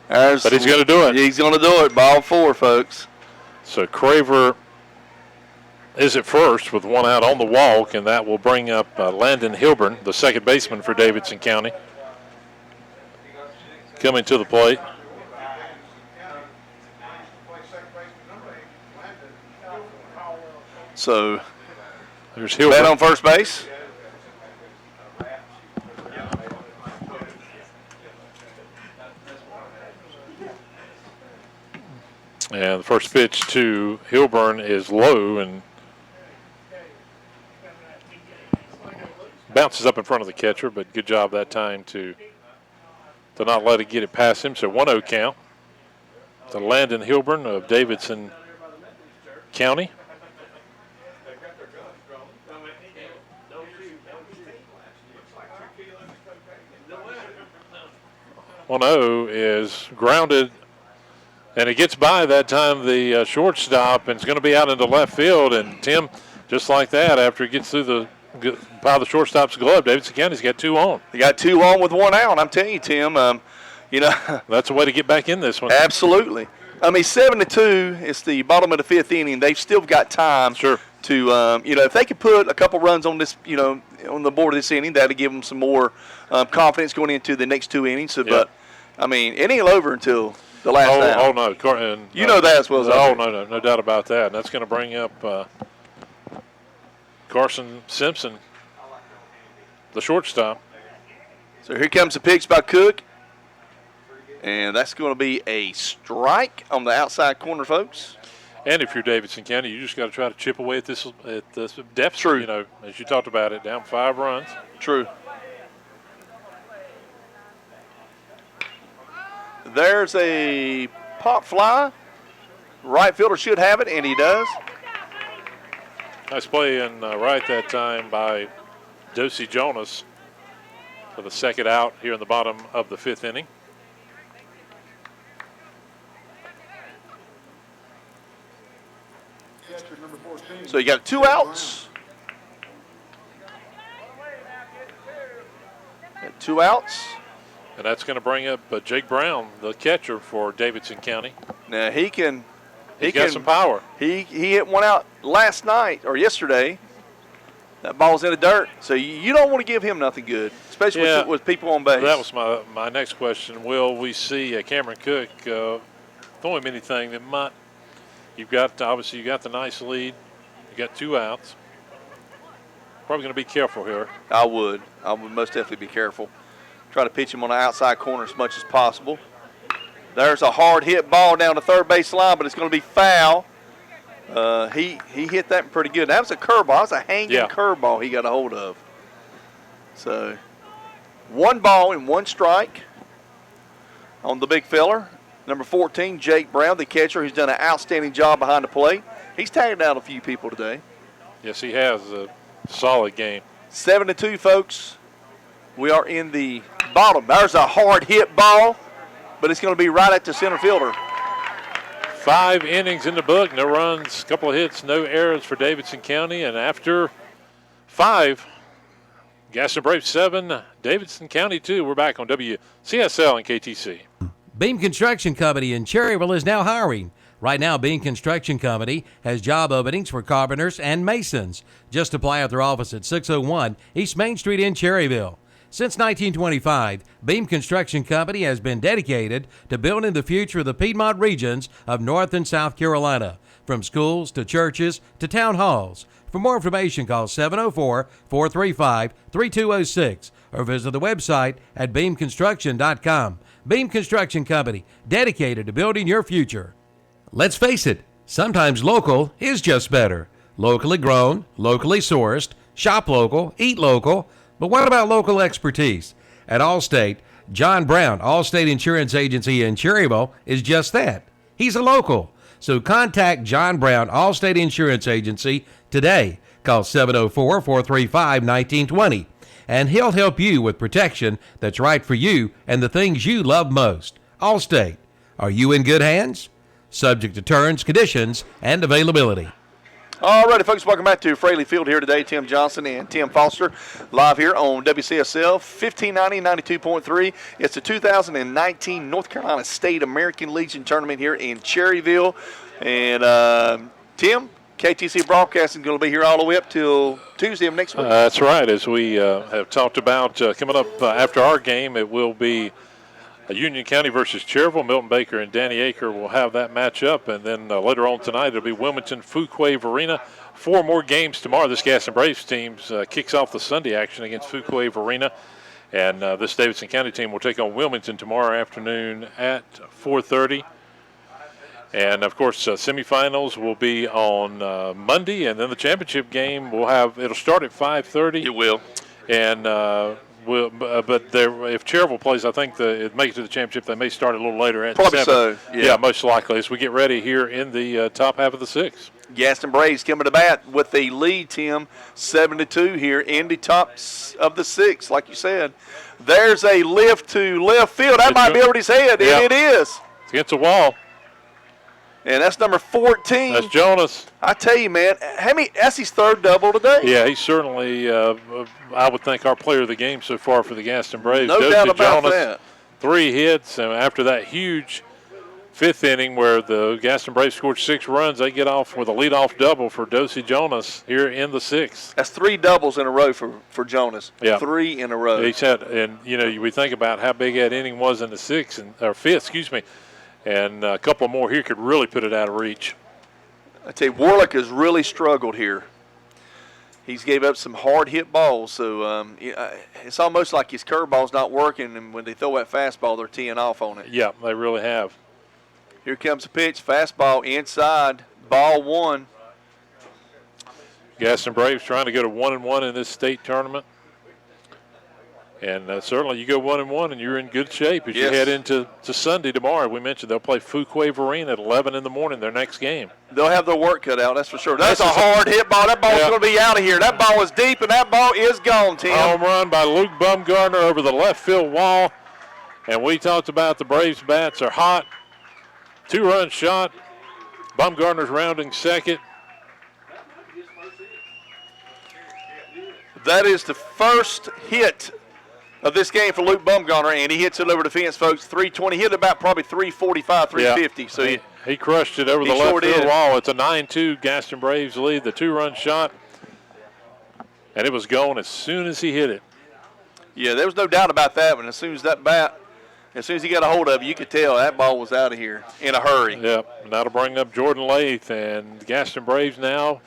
C: But he's going to do it.
B: He's going to do it. Ball 4, folks.
C: So Craver is at first with 1 out on the walk, and that will bring up Landon Hilburn, the second baseman for Davidson County, coming to the plate.
B: So
C: there's Hilburn.
B: Bet on first base.
C: And the first pitch to Hilburn is low and bounces up in front of the catcher, but good job that time to not let it get it past him. So 1-0 count to Landon Hilburn of Davidson County. Is grounded, and it gets by that time the shortstop, and it's going to be out into left field. And Tim, just like that, after it gets through by the shortstop's glove, Davidson County's got 2 on.
B: They got 2 on with 1 out. I'm telling you, Tim, you know.
C: That's a way to get back in this one.
B: Absolutely. I mean, 7-2, it's the bottom of the 5th inning. They've still got time to, you know, if they could put a couple runs on this, you know, on the board of this inning, that would give them some more confidence going into the next 2 innings. So, but, I mean, it ain't over until the last out.
C: Oh, no.
B: You know that as well as I do.
C: No doubt about that. And that's going to bring up Carson Simpson, the shortstop.
B: So here comes the pitch by Cook. And that's going to be a strike on the outside corner, folks.
C: And if you're Davidson County, you just got to try to chip away at this deficit.
B: True.
C: You know, as you talked about it, down 5 runs.
B: True. There's a pop fly. Right fielder should have it, and he does.
C: Nice play in right that time by Dosey Jonas for the second out here in the bottom of the 5th inning.
B: So you got 2 outs. Got 2 outs.
C: And that's going to bring up Jake Brown, the catcher for Davidson County.
B: Now he can.
C: He's got some power.
B: He hit 1 out last night or yesterday. That ball's in the dirt, so you don't want to give him nothing good, especially with people on base.
C: That was my next question. Will we see Cameron Cook throwing anything that might? You've got obviously you got the nice lead. You got 2 outs. Probably going to be careful here.
B: I would most definitely be careful. Try to pitch him on the outside corner as much as possible. There's a hard hit ball down the third base line, but it's going to be foul. He hit that pretty good. That was a curveball. That was a hanging curveball he got a hold of. So 1 ball and 1 strike on the big fella. Number 14, Jake Brown, the catcher, who's done an outstanding job behind the plate. He's tagged out a few people today.
C: Yes, he has a solid game.
B: 7-2, folks. We are in the bottom. There's a hard hit ball, but it's going to be right at the center fielder.
C: 5 innings in the book, no runs, a couple of hits, no errors for Davidson County. And after 5, Gaston Braves 7, Davidson County 2. We're back on WCSL and KTC.
A: Beam Construction Company in Cherryville is now hiring. Right now, Beam Construction Company has job openings for carpenters and masons. Just apply at their office at 601 East Main Street in Cherryville. Since 1925, Beam Construction Company has been dedicated to building the future of the Piedmont regions of North and South Carolina, from schools to churches to town halls. For more information, call 704-435-3206 or visit the website at beamconstruction.com. Beam Construction Company, dedicated to building your future. Let's face it, sometimes local is just better. Locally grown, locally sourced, shop local, eat local. But what about local expertise? At Allstate, John Brown, Allstate Insurance Agency in Cherryville, is just that. He's a local. So contact John Brown, Allstate Insurance Agency today. Call 704-435-1920. And he'll help you with protection that's right for you and the things you love most. Allstate. Are you in good hands? Subject to terms, conditions, and availability.
B: All righty, folks, welcome back to Fraley Field here today. Tim Johnson and Tim Foster live here on WCSL 1590, 92.3. It's the 2019 North Carolina State American Legion Tournament here in Cherryville. And, Tim, KTC Broadcasting is going to be here all the way up till Tuesday of next week.
C: That's right. As we have talked about coming up after our game, it will be Union County versus Cherryville. Milton Baker and Danny Aker will have that matchup. And then later on tonight, it'll be Wilmington, Fuquay, Varina. 4 more games tomorrow. This Gaston Braves team kicks off the Sunday action against Fuquay, Varina. And this Davidson County team will take on Wilmington tomorrow afternoon at 4:30. And, of course, semifinals will be on Monday. And then the championship game it'll start at 5:30.
B: It will.
C: And if Cherryville plays, I think it makes it to the championship. They may start a little later at
B: Probably
C: 7.
B: so, yeah.
C: Most likely as we get ready here in the top half of the 6th.
B: Gaston Braves coming to bat with the lead, Tim, 7-2 here in the top of the 6th, like you said. There's a lift to left field. That might be over his head,
C: yeah.
B: and it is.
C: It's against the wall.
B: And that's number 14.
C: That's Jonas.
B: I tell you, man, that's his 3rd double today.
C: Yeah, he's certainly, I would think, our player of the game so far for the Gaston Braves.
B: No doubt about that.
C: 3 hits, and after that huge 5th inning where the Gaston Braves scored 6 runs, they get off with a leadoff double for Dosey Jonas here in the 6th.
B: That's 3 doubles in a row for Jonas.
C: Yeah.
B: 3 in a row.
C: He's had, and we think about how big that inning was in the 6th or 5th, excuse me. And a couple more here could really put it out of reach.
B: I tell you, Warlick has really struggled here. He's gave up some hard hit balls, so it's almost like his curveball's not working, and when they throw that fastball, they're teeing off on it.
C: Yeah, they really have.
B: Here comes the pitch, fastball inside, ball 1.
C: Gaston Braves trying to go to 1-1 in this state tournament. And certainly you go 1-1 and you're in good shape as you head into Sunday tomorrow. We mentioned they'll play Fuquay Varina at 11 in the morning, their next game.
B: They'll have their work cut out, that's for sure. That's a hard hit ball. That ball's going to be out of here. That ball is deep, and that ball is gone, Tim.
C: Home run by Luke Bumgardner over the left field wall. And we talked about the Braves' bats are hot. 2-run shot. Bumgardner's rounding second.
B: That is the first hit of this game for Luke Bumgarner, and he hits it over the fence, folks. 320. He hit about probably 345, 350. Yeah. So
C: he crushed it over the left field wall. It's a 9-2 Gaston Braves lead. The 2-run shot, and it was gone as soon as he hit it.
B: Yeah, there was no doubt about that one. As soon as he got a hold of it, you could tell that ball was out of here in a hurry.
C: Yep. And that'll bring up Jordan Lathe and the Gaston Braves now.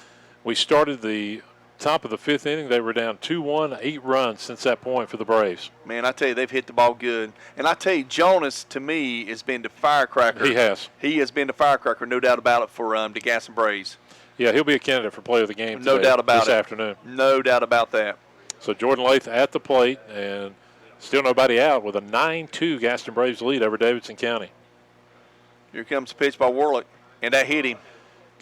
C: We started the top of the 5th inning. They were down 2-1, 8 runs since that point for the Braves.
B: Man, I tell you, they've hit the ball good. And I tell you, Jonas, to me, has been the firecracker.
C: He has.
B: He has been the firecracker, no doubt about it, for the Gaston Braves.
C: Yeah, he'll be a candidate for player of the game
B: no doubt about
C: this afternoon.
B: No doubt about that.
C: So Jordan Lathe at the plate, and still nobody out with a 9-2 Gaston Braves lead over Davidson County.
B: Here comes the pitch by Warlick, and that hit him.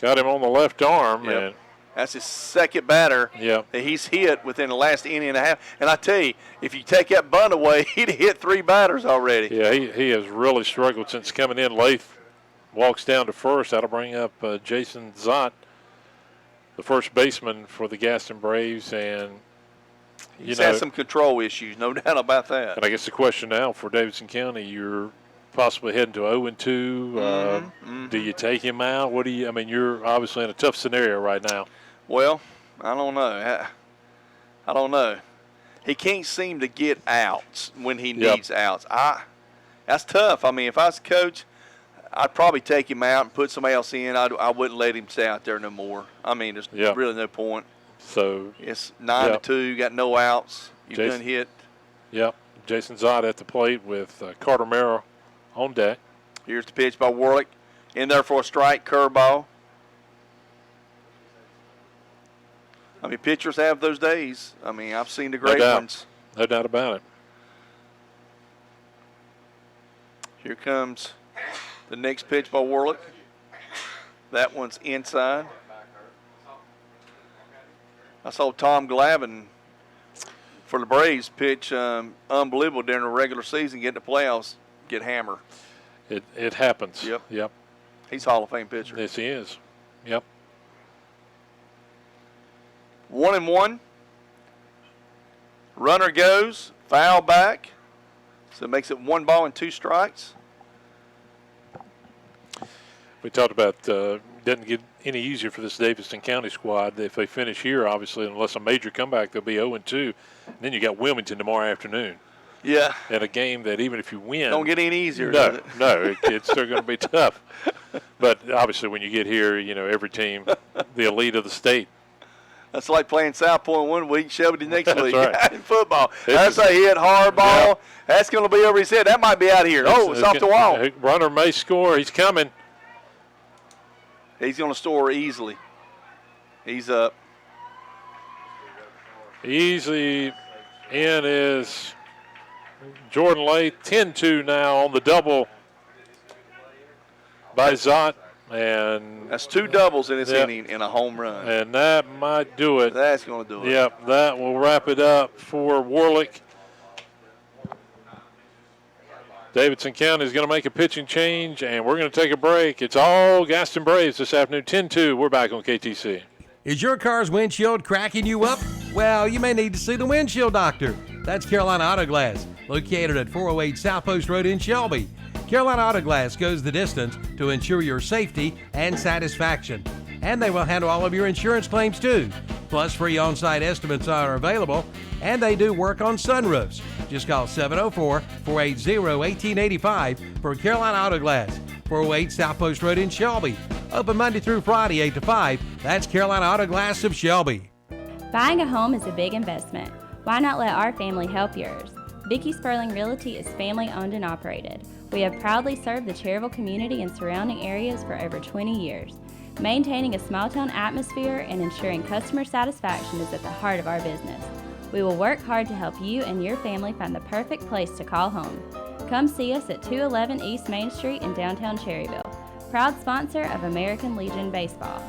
C: Got him on the left arm,
B: yep.
C: and
B: that's his second batter
C: that
B: he's hit within the last inning and a half. And I tell you, if you take that bunt away, he'd hit 3 batters already.
C: Yeah, he has really struggled since coming in. Lathe walks down to first. That'll bring up Jason Zott, the first baseman for the Gaston Braves. And
B: he's had some control issues, no doubt about that.
C: And I guess the question now for Davidson County, you're possibly heading to 0-2. Do you take him out? You're obviously in a tough scenario right now.
B: Well, I don't know. He can't seem to get outs when he needs outs. That's tough. If I was a coach, I'd probably take him out and put somebody else in. I wouldn't let him stay out there no more. There's really no point.
C: So
B: it's 9-2. Got no outs. You've done hit.
C: Yep. Jason Zott at the plate with Carter Merrill on deck.
B: Here's the pitch by Warlick. In there for a strike, curveball. Pitchers have those days. I've seen the great ones.
C: No doubt about it.
B: Here comes the next pitch by Warlick. That one's inside. I saw Tom Glavin for the Braves pitch unbelievable during the regular season, get in the playoffs, get hammered.
C: It happens.
B: Yep. He's a Hall of Fame pitcher.
C: Yes, he is. Yep.
B: 1-1. Runner goes, foul back. So it makes it 1 ball and 2 strikes.
C: We talked about doesn't get any easier for this Davidson County squad. If they finish here, obviously, unless a major comeback, they'll be 0-2. And then you got Wilmington tomorrow afternoon.
B: Yeah.
C: And a game that even if you win,
B: don't get any easier.
C: No, it's still going to be tough. But obviously, when you get here, every team, the elite of the state.
B: That's like playing South Point one week, Shelby the next week.
C: Right.
B: In football. That's a hit, hard ball.
C: Yeah.
B: That's going to be over his head. That might be out of here. It's off the wall.
C: Runner may score. He's coming.
B: He's going to score easily. He's up.
C: Easy in is Jordan Lathe. 10-2 now on the double by Zott. And
B: that's 2 doubles in this inning and a home run.
C: And that might do it.
B: That's going to do it.
C: Yep, that will wrap it up for Warlick. Davidson County is going to make a pitching change, and we're going to take a break. It's all Gaston Braves this afternoon, 10-2. We're back on KTC.
A: Is your car's windshield cracking you up? Well, you may need to see the windshield doctor. That's Carolina Auto Glass, located at 408 South Post Road in Shelby. Carolina Auto Glass goes the distance to ensure your safety and satisfaction. And they will handle all of your insurance claims too. Plus, free on-site estimates are available, and they do work on sunroofs. Just call 704-480-1885 for Carolina Auto Glass, 408 South Post Road in Shelby. Open Monday through Friday, 8 to 5. That's Carolina Auto Glass of Shelby.
I: Buying a home is a big investment. Why not let our family help yours? Vicky Sperling Realty is family owned and operated. We have proudly served the Cherryville community and surrounding areas for over 20 years. Maintaining a small town atmosphere and ensuring customer satisfaction is at the heart of our business. We will work hard to help you and your family find the perfect place to call home. Come see us at 211 East Main Street in downtown Cherryville. Proud sponsor of American Legion Baseball.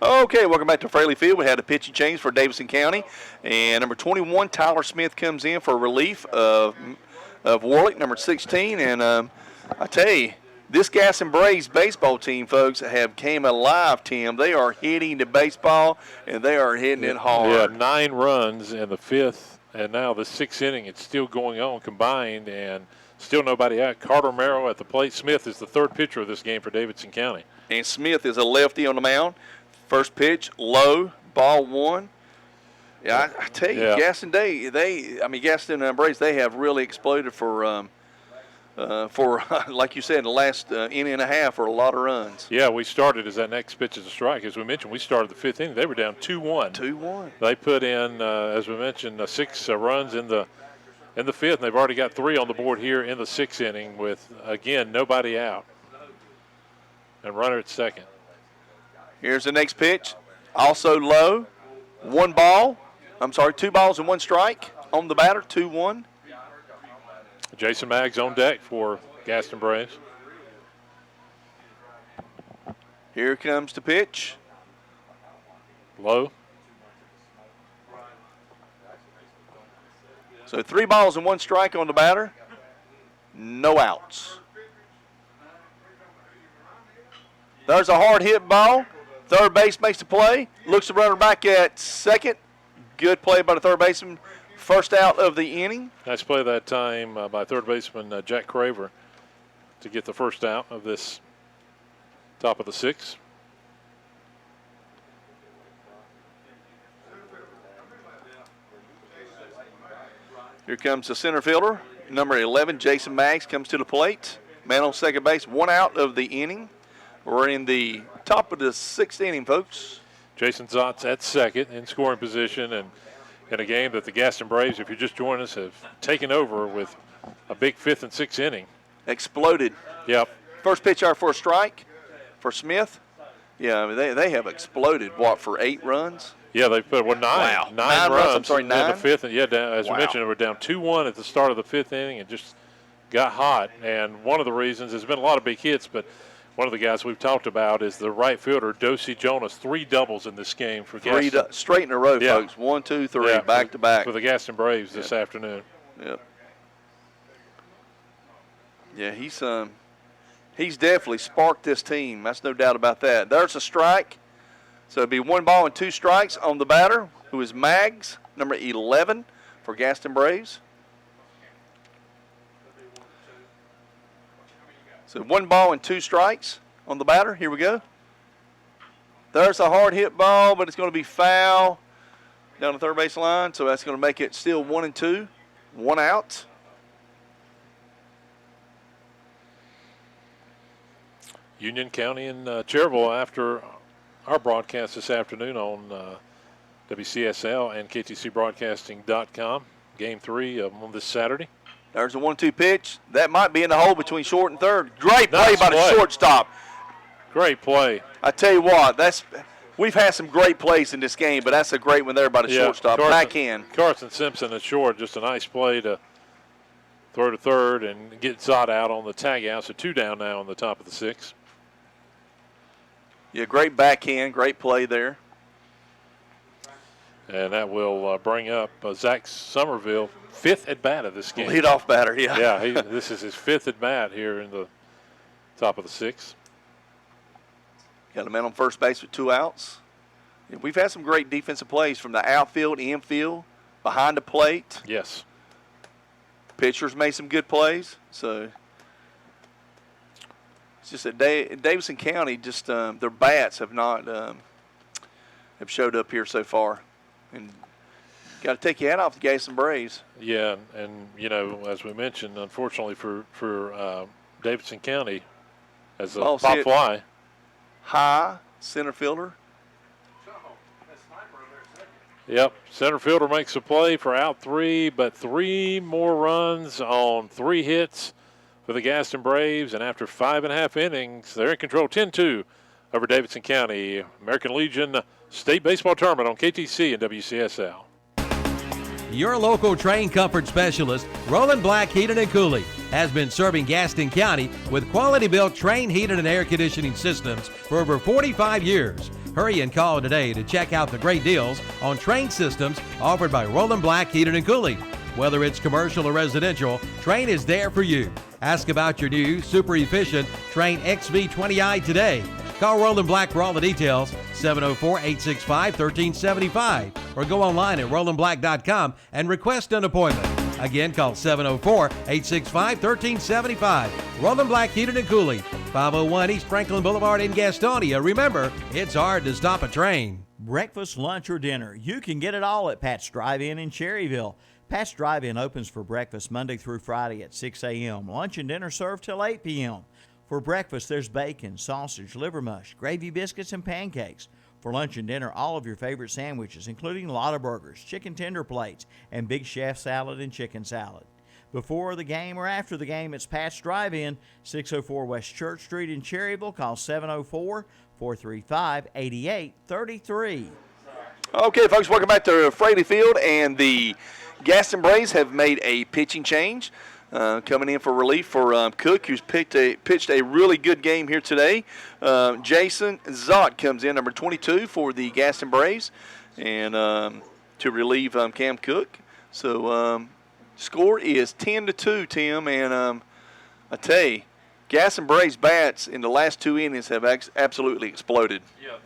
B: Okay, welcome back to Fraley Field. We had a pitching change for Davidson County. And number 21, Tyler Smith, comes in for relief of Warlick, number 16. And I tell you, this Gaston Braves baseball team, folks, have came alive, Tim. They are hitting the baseball, and they are hitting it hard.
C: Yeah, 9 runs in the 5th, and now the 6th inning. It's still going on combined, and still nobody out. Carter Merrill at the plate. Smith is the 3rd pitcher of this game for Davidson County.
B: And Smith is a lefty on the mound. First pitch, low, ball 1. Yeah, I tell you, Gaston Gaston Braves, they have really exploded for like you said, the last inning and a half for a lot of runs.
C: Yeah, we started as that next pitch is a strike. As we mentioned, we started the 5th inning. They were down 2-1.
B: 2-1.
C: They put in, as we mentioned, 6 runs in the 5th, and they've already got 3 on the board here in the 6th inning with, again, nobody out. And runner at second.
B: Here's the next pitch. Also low. 2 balls and 1 strike on the batter, 2-1.
C: Jason Maggs on deck for Gaston Braves.
B: Here comes the pitch.
C: Low.
B: So 3 balls and 1 strike on the batter. No outs. There's a hard hit ball. Third base makes the play. Looks the runner back at second. Good play by the third baseman. First out of the inning.
C: Nice play that time by third baseman Jack Craver to get the first out of this top of the 6th.
B: Here comes the center fielder. Number 11, Jason Maggs, comes to the plate. Man on second base, 1 out of the inning. We're in the top of the 6th inning, folks.
C: Jason Zott's at second in scoring position, and in a game that the Gaston Braves, if you're just joining us, have taken over with a big 5th and 6th inning.
B: Exploded.
C: Yep.
B: First pitch out for a strike for Smith. Yeah, I mean, they have exploded, for 8 runs?
C: Yeah, they put 9
B: Wow.
C: 9 runs
B: I'm sorry, 9?
C: in the 5th. And as we mentioned, they were down 2-1 at the start of the 5th inning and just got hot. And one of the reasons, there's been a lot of big hits, but one of the guys we've talked about is the right fielder, Dosey Jonas. 3 doubles in this game for Gaston.
B: Straight in a row, folks. 1, 2, 3, back to back.
C: For the Gaston Braves this afternoon.
B: Yep. Yeah, he's definitely sparked this team. That's no doubt about that. There's a strike. So it'll be 1 ball and 2 strikes on the batter, who is Maggs, number 11 for Gaston Braves. So 1 ball and 2 strikes on the batter. Here we go. There's a hard hit ball, but it's going to be foul down the third base line. So that's going to make it still 1 and 2, 1 out.
C: Union County and Cherryville after our broadcast this afternoon on WCSL and KTCBroadcasting.com. Game 3 on this Saturday.
B: There's a 1-2 pitch. That might be in the hole between short and third. Great play by the shortstop.
C: Great play.
B: I tell you what, we've had some great plays in this game, but that's a great one there by the shortstop. Backhand.
C: Carson Simpson at short, just a nice play to throw to third and get Zott out on the tag out. So 2 down now on the top of the 6th.
B: Yeah, great backhand, great play there.
C: And that will bring up Zack Somerville, 5th at bat of this game.
B: Leadoff batter, yeah.
C: Yeah, this is his 5th at bat here in the top of the 6th.
B: Got a man on first base with 2 outs. Yeah, we've had some great defensive plays from the outfield, infield, behind the plate.
C: Yes.
B: Pitchers made some good plays. So it's just that Davidson County, just their bats have not have showed up here so far. And got to take your hat off the Gaston Braves.
C: Yeah, and as we mentioned, unfortunately for Davidson County, as a pop fly.
B: High center fielder.
C: Yep, center fielder makes a play for out 3, but 3 more runs on 3 hits for the Gaston Braves, and after 5.5 innings, they're in control 10-2 over Davidson County. American Legion State Baseball Tournament on KTC and WCSL.
A: Your local train comfort specialist, Roland Black Heating and Cooling, has been serving Gaston County with quality-built train heating and air conditioning systems for over 45 years. Hurry and call today to check out the great deals on train systems offered by Roland Black Heating and Cooling. Whether it's commercial or residential, Train is there for you. Ask about your new, super efficient Train XV20i today. Call Roland Black for all the details, 704-865-1375, or go online at rolandblack.com and request an appointment. Again, call 704-865-1375. Roland Black Heating and Cooling, 501 East Franklin Boulevard in Gastonia. Remember, it's hard to stop a train.
J: Breakfast, lunch, or dinner, you can get it all at Pat's Drive-In in Cherryville. Pat's Drive-In opens for breakfast Monday through Friday at 6 a.m. Lunch and dinner served till 8 p.m. For breakfast, there's bacon, sausage, liver mush, gravy biscuits, and pancakes. For lunch and dinner, all of your favorite sandwiches, including Lotta Burgers, chicken tender plates, and Big Chef salad and chicken salad. Before the game or after the game, it's Pat's Drive-In, 604 West Church Street in Cherryville. Call 704-435-8833.
B: Okay, folks, welcome back to Fraley Field, and the Gaston Braves have made a pitching change. Coming in for relief for Cook, who's pitched a really good game here today. Jason Zott comes in, number 22 for the Gaston Braves, and to relieve Cam Cook. So score is 10-2, Tim, and I tell you, Gaston Braves bats in the last 2 innings have absolutely exploded.
C: Yeah,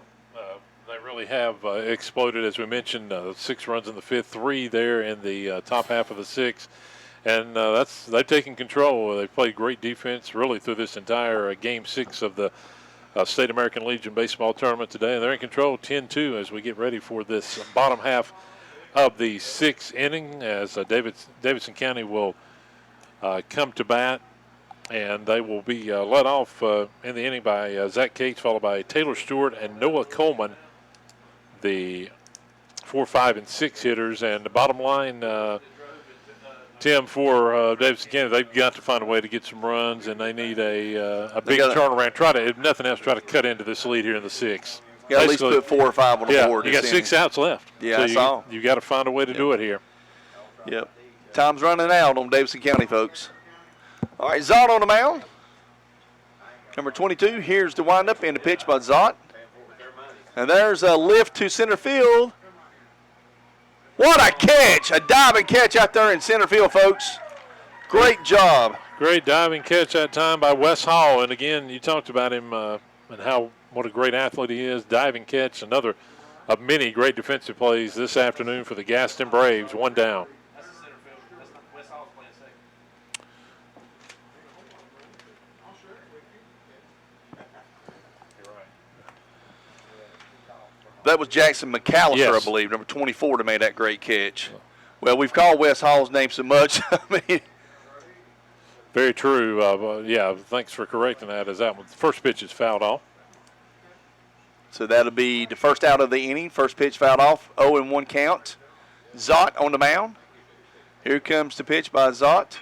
C: they really have exploded, as we mentioned. 6 runs in the 5th, 3 there in the top half of the 6th. And they've taken control. They've played great defense really through this entire Game 6 of the State American Legion Baseball Tournament today. And they're in control 10-2 as we get ready for this bottom half of the 6th inning, as Davidson County will come to bat. And they will be led off in the inning by Zach Cates, followed by Taylor Stewart and Noah Coleman, the 4, 5, and 6 hitters. And the bottom line, Tim, for Davidson County, they've got to find a way to get some runs, and they need a big turnaround. Try to, if nothing else, try to cut into this lead here in the 6th.
B: You got to at least put 4 or 5 on the board.
C: You got 6 outs left.
B: Yeah,
C: so you got to find a way to do it here.
B: Yep. Time's running out on Davidson County, folks. All right, Zott on the mound. Number 22, here's the windup and the pitch by Zott. And there's a lift to center field. What a catch, a diving catch out there in center field, folks. Great job.
C: Great diving catch that time by Wes Hall. And again, you talked about him and what a great athlete he is. Diving catch, another of many great defensive plays this afternoon for the Gaston Braves. One down.
B: That was Jackson McAllister,
C: Yes.
B: I believe, number 24, that made that great catch. Well, we've called Wes Hall's name so much. I mean,
C: very true. Yeah, thanks for correcting that. As that one, the first pitch is fouled off.
B: So that'll be the first out of the inning. First pitch fouled off, 0-1 count. Zott on the mound. Here comes the pitch by Zott.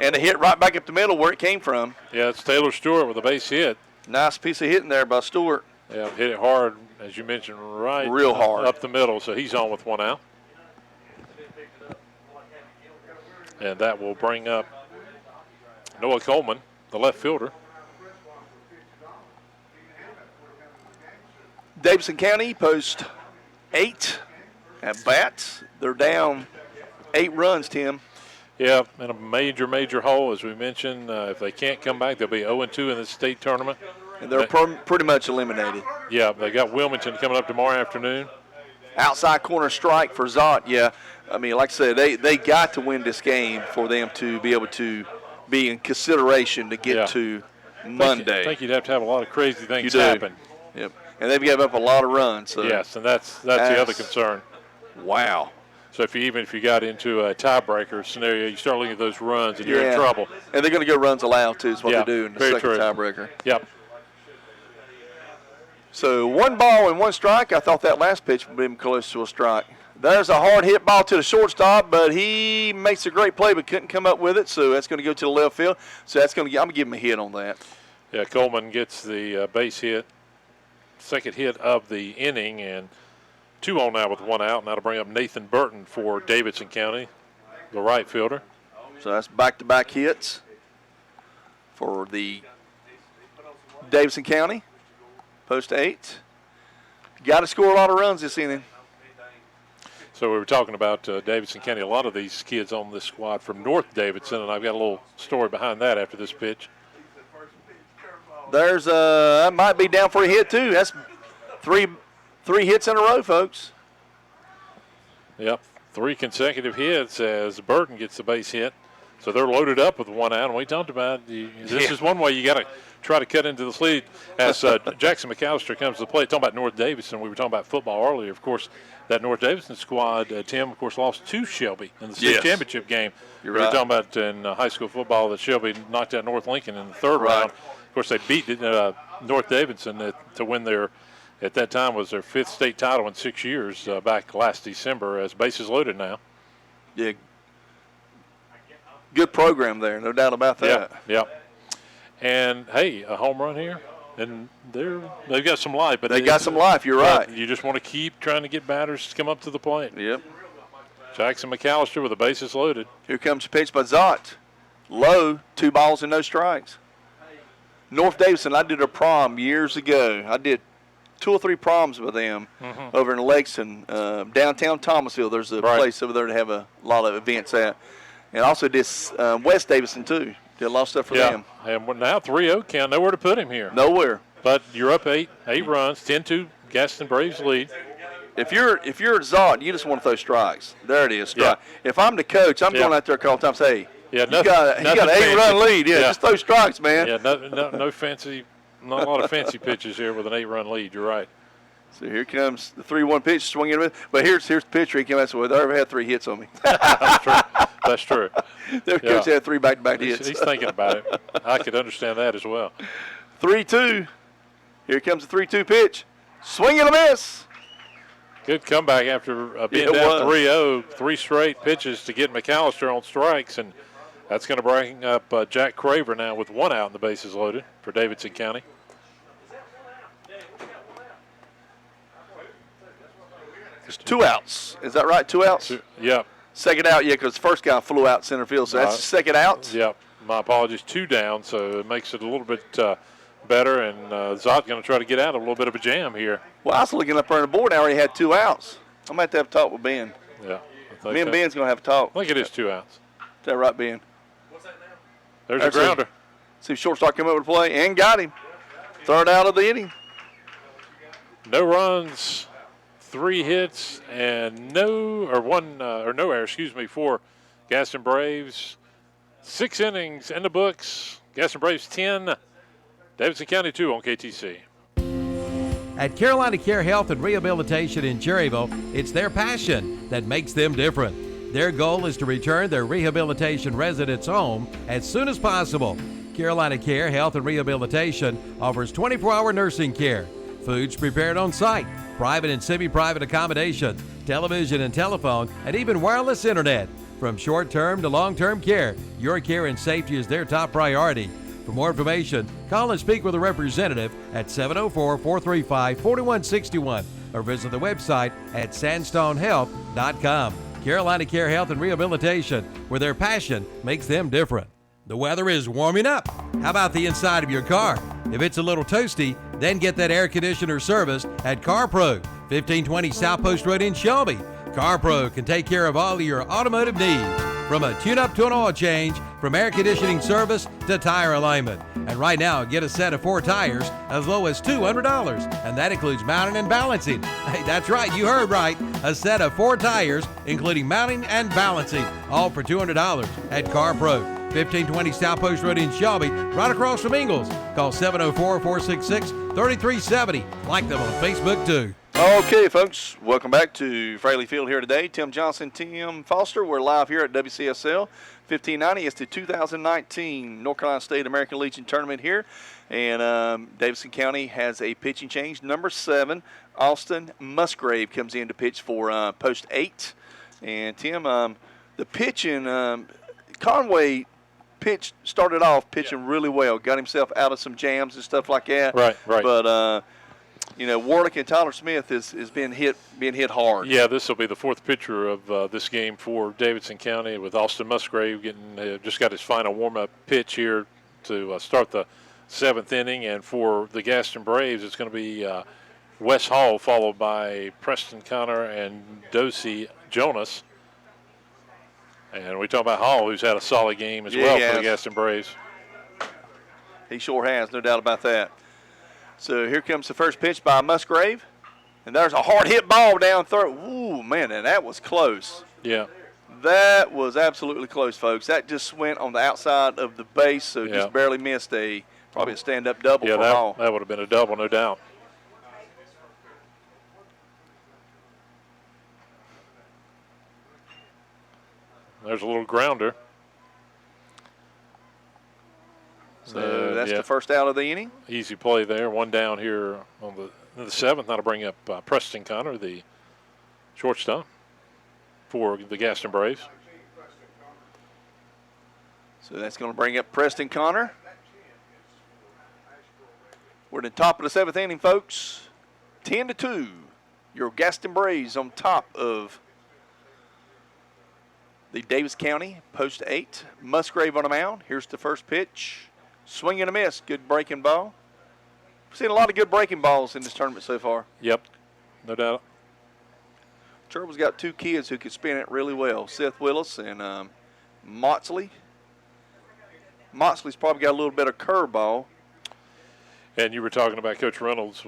B: And a hit right back up the middle where it came from.
C: Yeah, it's Taylor Stewart with a base hit.
B: Nice piece of hitting there by Stewart.
C: Yeah, hit it hard, as you mentioned, right
B: real hard
C: up the middle. So he's on with one out. And that will bring up Noah Coleman, the left fielder.
B: Davidson County post 8 at bats. They're down 8 runs, Tim.
C: Yeah, in a major hole, as we mentioned. If they can't come back, they'll be 0-2 in the state tournament.
B: And they're pretty much eliminated.
C: Yeah, they got Wilmington coming up tomorrow afternoon.
B: Outside corner strike for Zott, yeah. I mean, like I said, they got to win this game for them to be able to be in consideration to get to Monday.
C: I think you'd have to have a lot of crazy things happen.
B: Yep. And they've given up a lot of runs. So
C: yes, and that's the other concern.
B: Wow.
C: So if you got into a tiebreaker scenario, you start looking at those runs and you're in trouble.
B: And they're going to go runs allowed too, is what they do in the second tiebreaker.
C: Yep.
B: So 1 ball and 1 strike. I thought that last pitch would be close to a strike. There's a hard hit ball to the shortstop, but he makes a great play but couldn't come up with it, so that's going to go to the left field. So I'm going to give him a hit on that.
C: Yeah, Coleman gets the base hit, second hit of the inning, and 2 on now with 1 out, and that'll bring up Nathan Burton for Davidson County, the right fielder.
B: So that's back-to-back hits for the Davidson County. Post 8. Got to score a lot of runs this inning.
C: So we were talking about Davidson County. A lot of these kids on this squad from North Davidson, and I've got a little story behind that after this pitch.
B: There's that might be down for a hit too. That's three hits in a row, folks.
C: Yep, 3 consecutive hits as Burton gets the base hit. So they're loaded up with 1 out, and we talked about this is one way you got to try to cut into the lead. As Jackson McAllister comes to the plate, talking about North Davidson, we were talking about football earlier. Of course, that North Davidson squad, Tim, of course, lost to Shelby in the state championship game.
B: You're
C: we
B: right.
C: were talking about in high school football that Shelby knocked out North Lincoln in the 3rd round. Of course, they beat North Davidson to win their, at that time, was their 5th state title in 6 years back last December, as bases loaded now.
B: Yeah. Good program there, no doubt about that.
C: Yeah. And, hey, a home run here. And they've got some life. But
B: they got some life, you're right.
C: You just want to keep trying to get batters to come up to the plate.
B: Yep.
C: Jackson McAllister with the bases loaded.
B: Here comes the pitch by Zott. Low, 2 balls and no strikes. North Davidson, I did a prom years ago. I did 2 or 3 proms with them over in Lexington, downtown Thomasville. There's a place over there to have a lot of events at. And also did West Davidson, too. Did a lot of stuff for them.
C: And now 3-0 count. Nowhere to put him here.
B: Nowhere.
C: But you're up 8 runs, 10-2. Gaston Braves lead.
B: If you're at Zott, you just want to throw strikes. There it is, strike. Yeah. If I'm the coach, I'm going out there a couple times. Hey, you got an 8-run lead. Yeah, just throw strikes, man.
C: Yeah, no fancy, not a lot of fancy pitches here with an 8-run lead. You're right.
B: So here comes the 3-1 pitch, swinging with. But here's the pitcher he came out with. I ever had 3 hits on me.
C: That's true.
B: Their coach had 3 back-to-back hits.
C: He's thinking about it. I could understand that as well.
B: 3-2. Here comes the 3-2 pitch. Swing and a miss.
C: Good comeback after being down 3-0. 3 straight pitches to get McAllister on strikes, and that's going to bring up Jack Craver now with 1 out and the bases loaded for Davidson County.
B: There's 2 outs. Is that right? 2 outs?
C: Yeah.
B: Second out, yeah, because the first guy flew out center field, so that's the second out.
C: Yep. My apologies, 2 down, so it makes it a little bit better, and Zott's going to try to get out of a little bit of a jam here.
B: Well, I was looking up there on the board. I already had 2 outs. I'm going to have to talk with Ben.
C: Yeah.
B: Me and Ben's going to have to talk.
C: I think it is 2 outs.
B: Is that right, Ben?
C: What's that now? There's a grounder.
B: See if Shortstop come up with a play and got him. 3rd out of the inning.
C: No runs, 3 hits, and no error, for Gaston Braves. 6 innings in the books. Gaston Braves 10, Davidson County 2 on KTC.
A: At Carolina Care Health and Rehabilitation in Cherryville, it's their passion that makes them different. Their goal is to return their rehabilitation residents home as soon as possible. Carolina Care Health and Rehabilitation offers 24-hour nursing care, foods prepared on site, private and semi-private accommodation, television and telephone, and even wireless internet. From short-term to long-term care, your care and safety is their top priority. For more information, call and speak with a representative at 704-435-4161 or visit the website at sandstonehealth.com. Carolina Care Health and Rehabilitation, where their passion makes them different. The weather is warming up. How about the inside of your car? If it's a little toasty, then get that air conditioner serviced at CarPro, 1520 South Post Road in Shelby. CarPro can take care of all of your automotive needs, from a tune-up to an oil change, from air conditioning service to tire alignment. And right now, get a set of 4 tires as low as $200, and that includes mounting and balancing. Hey, that's right, you heard right. A set of 4 tires, including mounting and balancing, all for $200 at CarPro, 1520 South Post Road in Shelby, right across from Ingles. Call 704-466-3370. Like them on Facebook, too.
B: Okay, folks, welcome back to Fraley Field here today. Tim Johnson, Tim Foster. We're live here at WCSL 1590. It's the 2019 North Carolina State American Legion Tournament here. And Davidson County has a pitching change. Number 7, Austin Musgrave comes in to pitch for post 8. And, Tim, the pitching, Conway started off pitching really well. Got himself out of some jams and stuff like that.
C: Right.
B: But, Warlick and Tyler Smith has been hit hard.
C: Yeah, this will be the 4th pitcher of this game for Davidson County, with Austin Musgrave getting just got his final warm-up pitch here to start the 7th inning. And for the Gaston Braves, it's going to be Wes Hall, followed by Preston Connor and Dosey Jonas. And we talk about Hall, who's had a solid game as well for the Gaston Braves.
B: He sure has, no doubt about that. So here comes the first pitch by Musgrave. And there's a hard hit ball down third. Ooh, man, and that was close.
C: Yeah.
B: That was absolutely close, folks. That just went on the outside of the base, so just barely missed probably a stand-up double for Hall.
C: That would have been a double, no doubt. There's a little grounder.
B: So that's the first out of the inning.
C: Easy play there. 1 down here on the 7th. Now to bring up Preston Connor, the shortstop for the Gaston Braves.
B: So that's going to bring up Preston Connor. We're at the top of the 7th inning, folks. 10-2. Your Gaston Braves on top of the Davis County post 8. Musgrave on the mound. Here's the first pitch. Swing and a miss. Good breaking ball. We've seen a lot of good breaking balls in this tournament so far.
C: Yep, no doubt.
B: Cherville's got 2 kids who can spin it really well. Seth Willis and Motsley. Motsley's probably got a little bit of curveball.
C: And you were talking about Coach Reynolds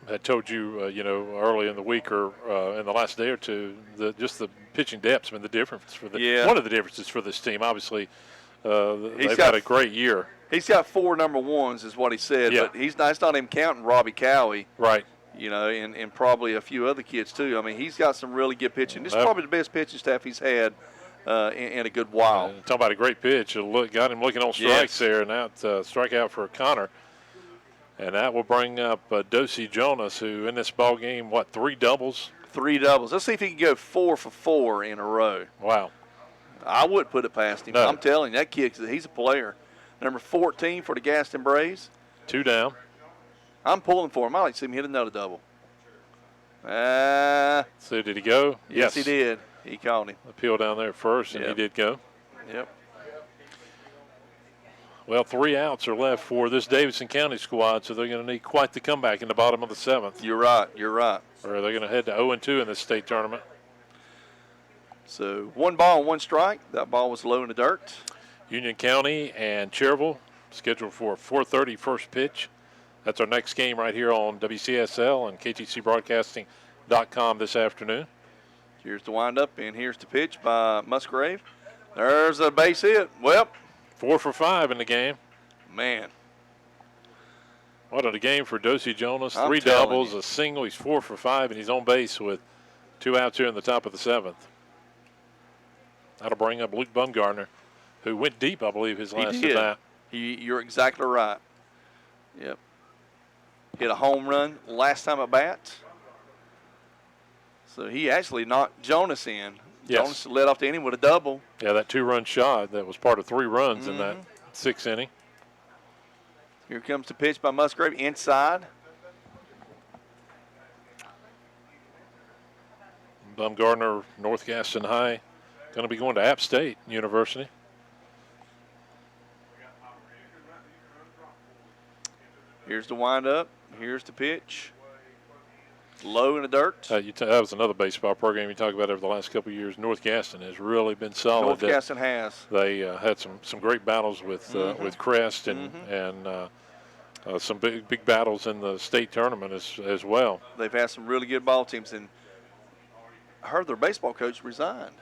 C: had told you, early in the week or in the last day or two, just the pitching depth's been the difference for one of the differences for this team. Obviously, they've had a great year.
B: He's got 4 number 1s, is what he said.
C: Yeah.
B: But it's not even counting Robbie Cowie.
C: Right.
B: And probably a few other kids too. I mean, he's got some really good pitching. This is probably the best pitching staff he's had in a good while.
C: Talking about a great pitch. Got him looking on strikes there, and that strikeout for Connor. And that will bring up Dosey Jonas, who in this ball game, 3 doubles?
B: 3 doubles. Let's see if he can go 4 for 4 in a row.
C: Wow.
B: I wouldn't put it past him.
C: No.
B: I'm telling you, that kid, he's a player. Number 14 for the Gaston Braves.
C: 2 down.
B: I'm pulling for him. I like to see him hit another double.
C: So did he go?
B: Yes, he did. He called him.
C: Appeal down there first, and he did go.
B: Yep.
C: Well, 3 outs are left for this Davidson County squad, so they're going to need quite the comeback in the bottom of the 7th.
B: You're right.
C: Or they're going to head to 0-2 in this state tournament.
B: So 1 ball and 1 strike. That ball was low in the dirt.
C: Union County and Cherryville scheduled for a 4:30 first pitch. That's our next game right here on WCSL and KTCBroadcasting.com this afternoon.
B: Here's the windup, and here's the pitch by Musgrave. There's a base hit. Well,
C: 4 for 5 in the game.
B: Man.
C: What a game for Dosey Jonas.
B: I'm
C: 3
B: telling
C: doubles,
B: you.
C: a single. He's 4 for 5, and he's on base with 2 outs here in the top of the 7th. That'll bring up Luke Bumgarner, who went deep, I believe, his last at bat.
B: You're exactly right. Yep. Hit a home run last time at bat. So he actually knocked Jonas in.
C: Yes.
B: Jonas led off the inning with a double.
C: Yeah, that 2-run shot that was part of 3 runs in that 6th inning.
B: Here comes the pitch by Musgrave inside.
C: Bumgarner, North Gaston High, going to be going to App State University.
B: Here's the windup. Here's the pitch. Low in the dirt.
C: That was another baseball program you talk about over the last couple of years. North Gaston has really been solid.
B: North Gaston has.
C: They had some great battles with Crest and some big battles in the state tournament as well.
B: They've had some really good ball teams, and I heard their baseball coach resigned.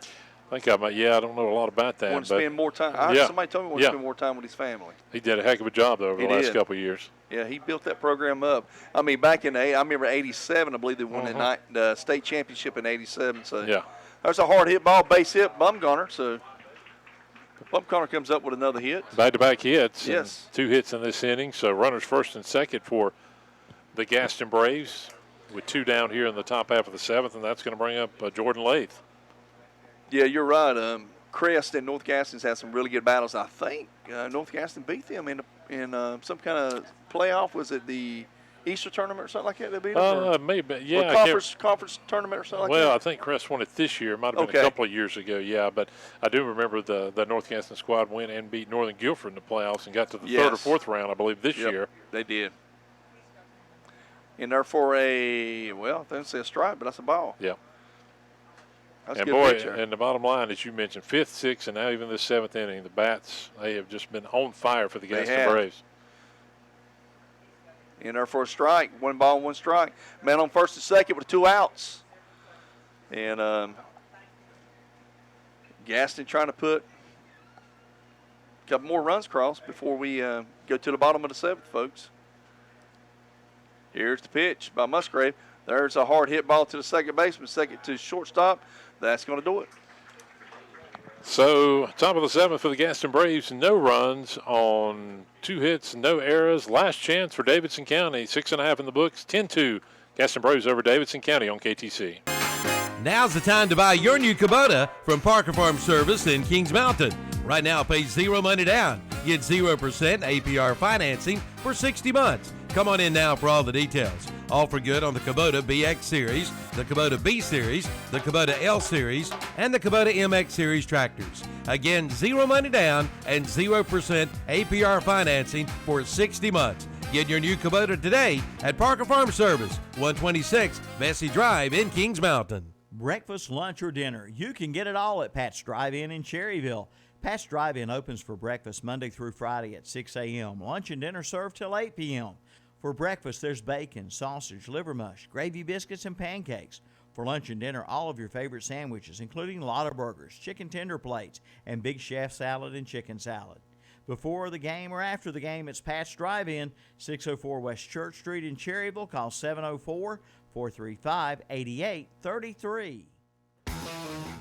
C: I don't know a lot about that.
B: Want to spend more time. Somebody told me he wanted to spend more time with his family.
C: He did a heck of a job though over the last couple of years.
B: Yeah, he built that program up. I mean, back in I remember '87. I believe they won the state championship in '87. So there's a hard hit ball, base hit, Bumgarner. So Bumgarner comes up with another hit.
C: Back-to-back hits.
B: Yes.
C: 2 hits in this inning. So runners first and second for the Gaston Braves with 2 down here in the top half of the 7th, and that's going to bring up Jordan Lathe.
B: Yeah, you're right. Crest and North Gaston's had some really good battles. I think North Gaston beat them in some kind of playoff. Was it the Easter tournament or something like that? They beat them?
C: Maybe,
B: or conference tournament or something like that?
C: Well, I think Crest won it this year. It might have been a couple of years ago, but I do remember the North Gaston squad went and beat Northern Guilford in the playoffs and got to the 3rd or 4th round, I believe, this year.
B: They did. And therefore I didn't say a strike, but that's a ball.
C: Yeah.
B: That's
C: and
B: a good
C: boy,
B: picture.
C: and the bottom line, as you mentioned, 5th, 6th, and now even this 7th inning, the bats, they have just been on fire for the Gaston Braves.
B: In there for a strike. 1 ball, 1 strike. Man on first and second with 2 outs. And Gaston trying to put a couple more runs across before we go to the bottom of the 7th, folks. Here's the pitch by Musgrave. There's a hard hit ball to the second baseman, second to shortstop. That's going to do it.
C: So, top of the 7th for the Gaston Braves, no runs on 2 hits, no errors. Last chance for Davidson County, 6.5 in the books, 10-2. Gaston Braves over Davidson County on KTC.
A: Now's the time to buy your new Kubota from Parker Farm Service in Kings Mountain. Right now, pay 0 money down. Get 0% APR financing for 60 months. Come on in now for all the details. All for good on the Kubota BX Series, the Kubota B Series, the Kubota L Series, and the Kubota MX Series tractors. Again, 0 money down and 0% APR financing for 60 months. Get your new Kubota today at Parker Farm Service, 126 Vesey Drive in Kings Mountain.
J: Breakfast, lunch, or dinner, you can get it all at Pat's Drive-In in Cherryville. Pat's Drive-In opens for breakfast Monday through Friday at 6 a.m. Lunch and dinner served till 8 p.m. For breakfast, there's bacon, sausage, liver mush, gravy biscuits, and pancakes. For lunch and dinner, all of your favorite sandwiches, including Lotta burgers, chicken tender plates, and Big Chef salad and chicken salad. Before the game or after the game, it's Pat's Drive-In, 604 West Church Street in Cherryville. Call 704-435-8833.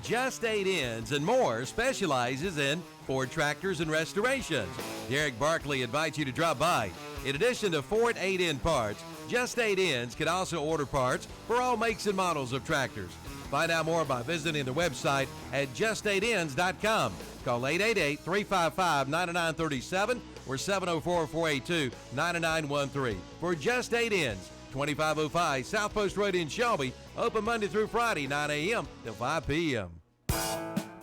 A: Just 8 Ends and More specializes in Ford tractors and restorations. Derek Barkley invites you to drop by. In addition to Ford 8-end parts, Just 8 Ends can also order parts for all makes and models of tractors. Find out more by visiting their website at just8ends.com. Call 888-355-9937 or 704-482-9913 for Just 8 Ends. 2505 South Post Road in Shelby, open Monday through Friday, 9 a.m. till 5 p.m.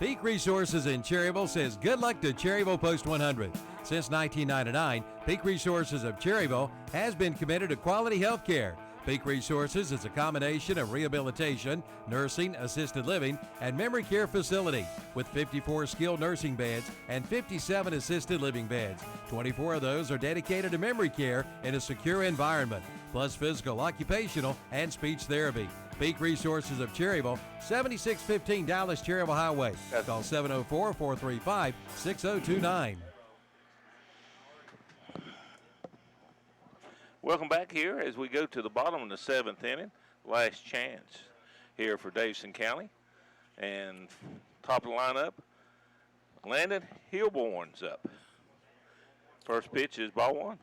A: Peak Resources in Cherryville says good luck to Cherryville Post 100. Since 1999, Peak Resources of Cherryville has been committed to quality health care. Peak Resources is a combination of rehabilitation, nursing, assisted living, and memory care facility with 54 skilled nursing beds and 57 assisted living beds. 24 of those are dedicated to memory care in a secure environment, plus physical, occupational, and speech therapy. Peak Resources of Cherryville, 7615 Dallas Cherryville Highway. Call 704-435-6029.
L: Welcome back here as we go to the bottom of the 7th inning. Last chance here for Davidson County. And top of the lineup, Landon Hilburn's up. First pitch is ball one.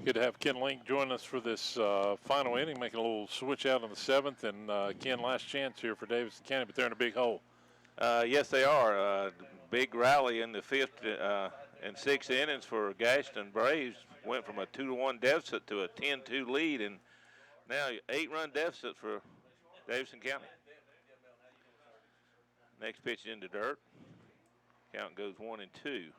C: Good to have Ken Link join us for this final inning, making a little switch out in the 7th. And Ken, last chance here for Davidson County, but they're in a big hole.
L: Yes, they are. Big rally in the 5th and 6th innings for Gaston Braves. Went from a 2-1 deficit to a 10-2 lead, and now 8-run deficit for Davidson County. Next pitch into dirt. Count goes 1-2.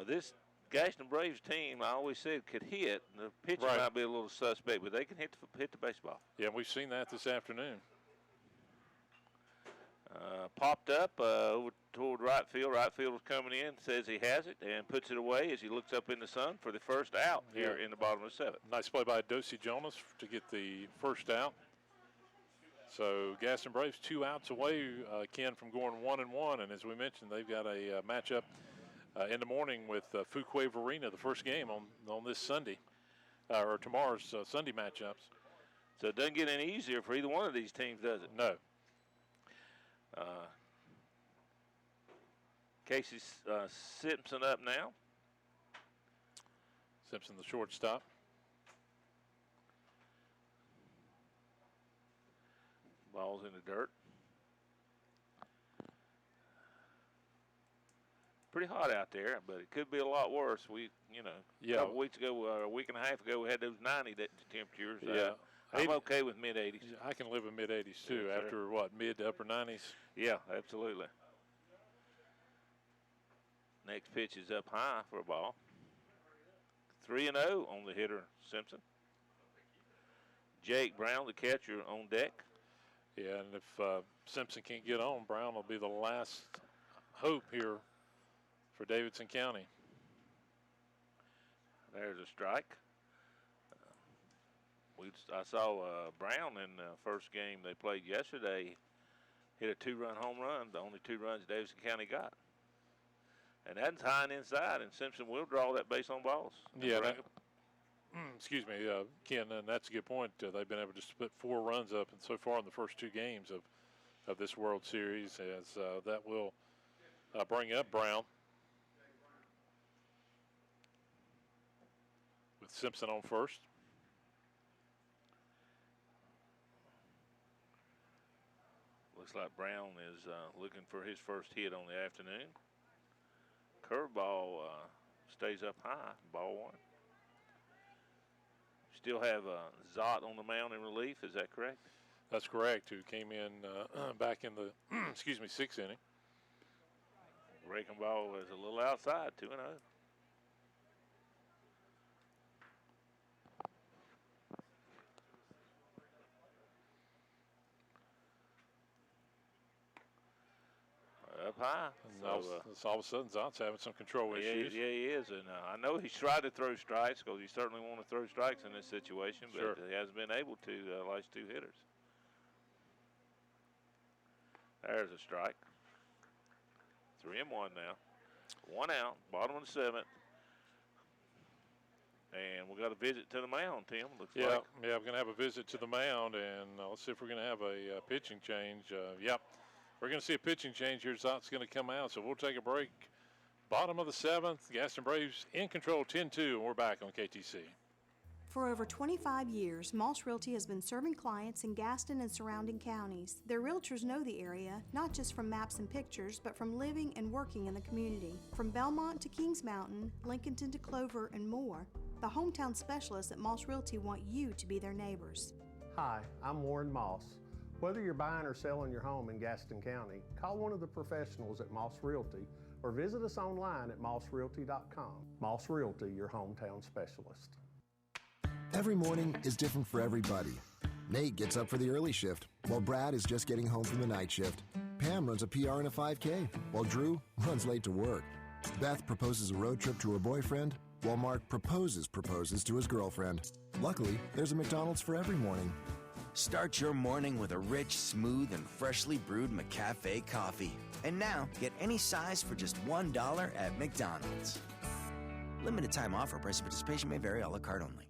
L: This Gaston Braves team, I always said, could hit. The pitcher might be a little suspect, but they can hit the baseball.
C: Yeah, we've seen that this afternoon.
L: Popped up over toward right field. Right field was coming in, says he has it, and puts it away as he looks up in the sun for the first out here in the bottom of the 7th.
C: Nice play by Dosey Jonas to get the first out. So Gaston Braves 2 outs away, Ken, from going 1-1, and as we mentioned, they've got a matchup in the morning with Fuquay Arena, the first game on this Sunday, or tomorrow's Sunday matchups.
L: So it doesn't get any easier for either one of these teams, does it?
C: No.
L: Casey Simpson up now.
C: Simpson, the shortstop.
L: Ball's in the dirt. Pretty hot out there, but it could be a lot worse. A couple weeks ago, a week and a half ago, we had those 90 temperatures.
C: Yeah.
L: I'm okay with mid-80s.
C: I can live in mid-80s too, after mid to upper 90s?
L: Yeah, absolutely. Next pitch is up high for a ball. 3-0 on the hitter, Simpson. Jake Brown, the catcher, on deck.
C: Yeah, and if Simpson can't get on, Brown will be the last hope here for Davidson County.
L: There's a strike. I saw Brown in the first game they played yesterday hit a 2-run home run, the only 2 runs Davidson County got. And that's high and inside, and Simpson will draw that base on balls.
C: Yeah, excuse me, Ken, and that's a good point. They've been able to put 4 runs up and so far in the first 2 games of this World Series, as that will bring up Brown. With Simpson on first.
L: Looks like Brown is looking for his first hit on the afternoon. Curveball stays up high, ball 1. Still have Zott on the mound in relief, is that correct?
C: That's correct, who came in back in the, 6th inning.
L: Breaking ball is a little outside, 2-0. Up high.
C: All of a sudden, Zott's having some control issues.
L: Yeah, he is. And I know he's tried to throw strikes because he certainly want to throw strikes in this situation, but he hasn't been able to the last 2 hitters. There's a strike. 3-1 now. 1 out, bottom of the 7th. And we got a visit to the mound, Tim. Looks like.
C: Yeah, we're going to have a visit to the mound, and let's see if we're going to have a pitching change. We're going to see a pitching change here. Zott's going to come out, so we'll take a break. Bottom of the 7th, Gaston Braves in control 10-2, and we're back on KTC.
G: For over 25 years, Moss Realty has been serving clients in Gaston and surrounding counties. Their realtors know the area, not just from maps and pictures, but from living and working in the community. From Belmont to Kings Mountain, Lincolnton to Clover, and more, the hometown specialists at Moss Realty want you to be their neighbors.
H: Hi, I'm Warren Moss. Whether you're buying or selling your home in Gaston County, call one of the professionals at Moss Realty or visit us online at mossrealty.com. Moss Realty, your hometown specialist.
M: Every morning is different for everybody. Nate gets up for the early shift, while Brad is just getting home from the night shift. Pam runs a PR and a 5K, while Drew runs late to work. Beth proposes a road trip to her boyfriend, while Mark proposes to his girlfriend. Luckily, there's a McDonald's for every morning.
N: Start your morning with a rich, smooth, and freshly brewed McCafe coffee. And now, get any size for just $1 at McDonald's. Limited time offer. Price of participation may vary. A la carte only.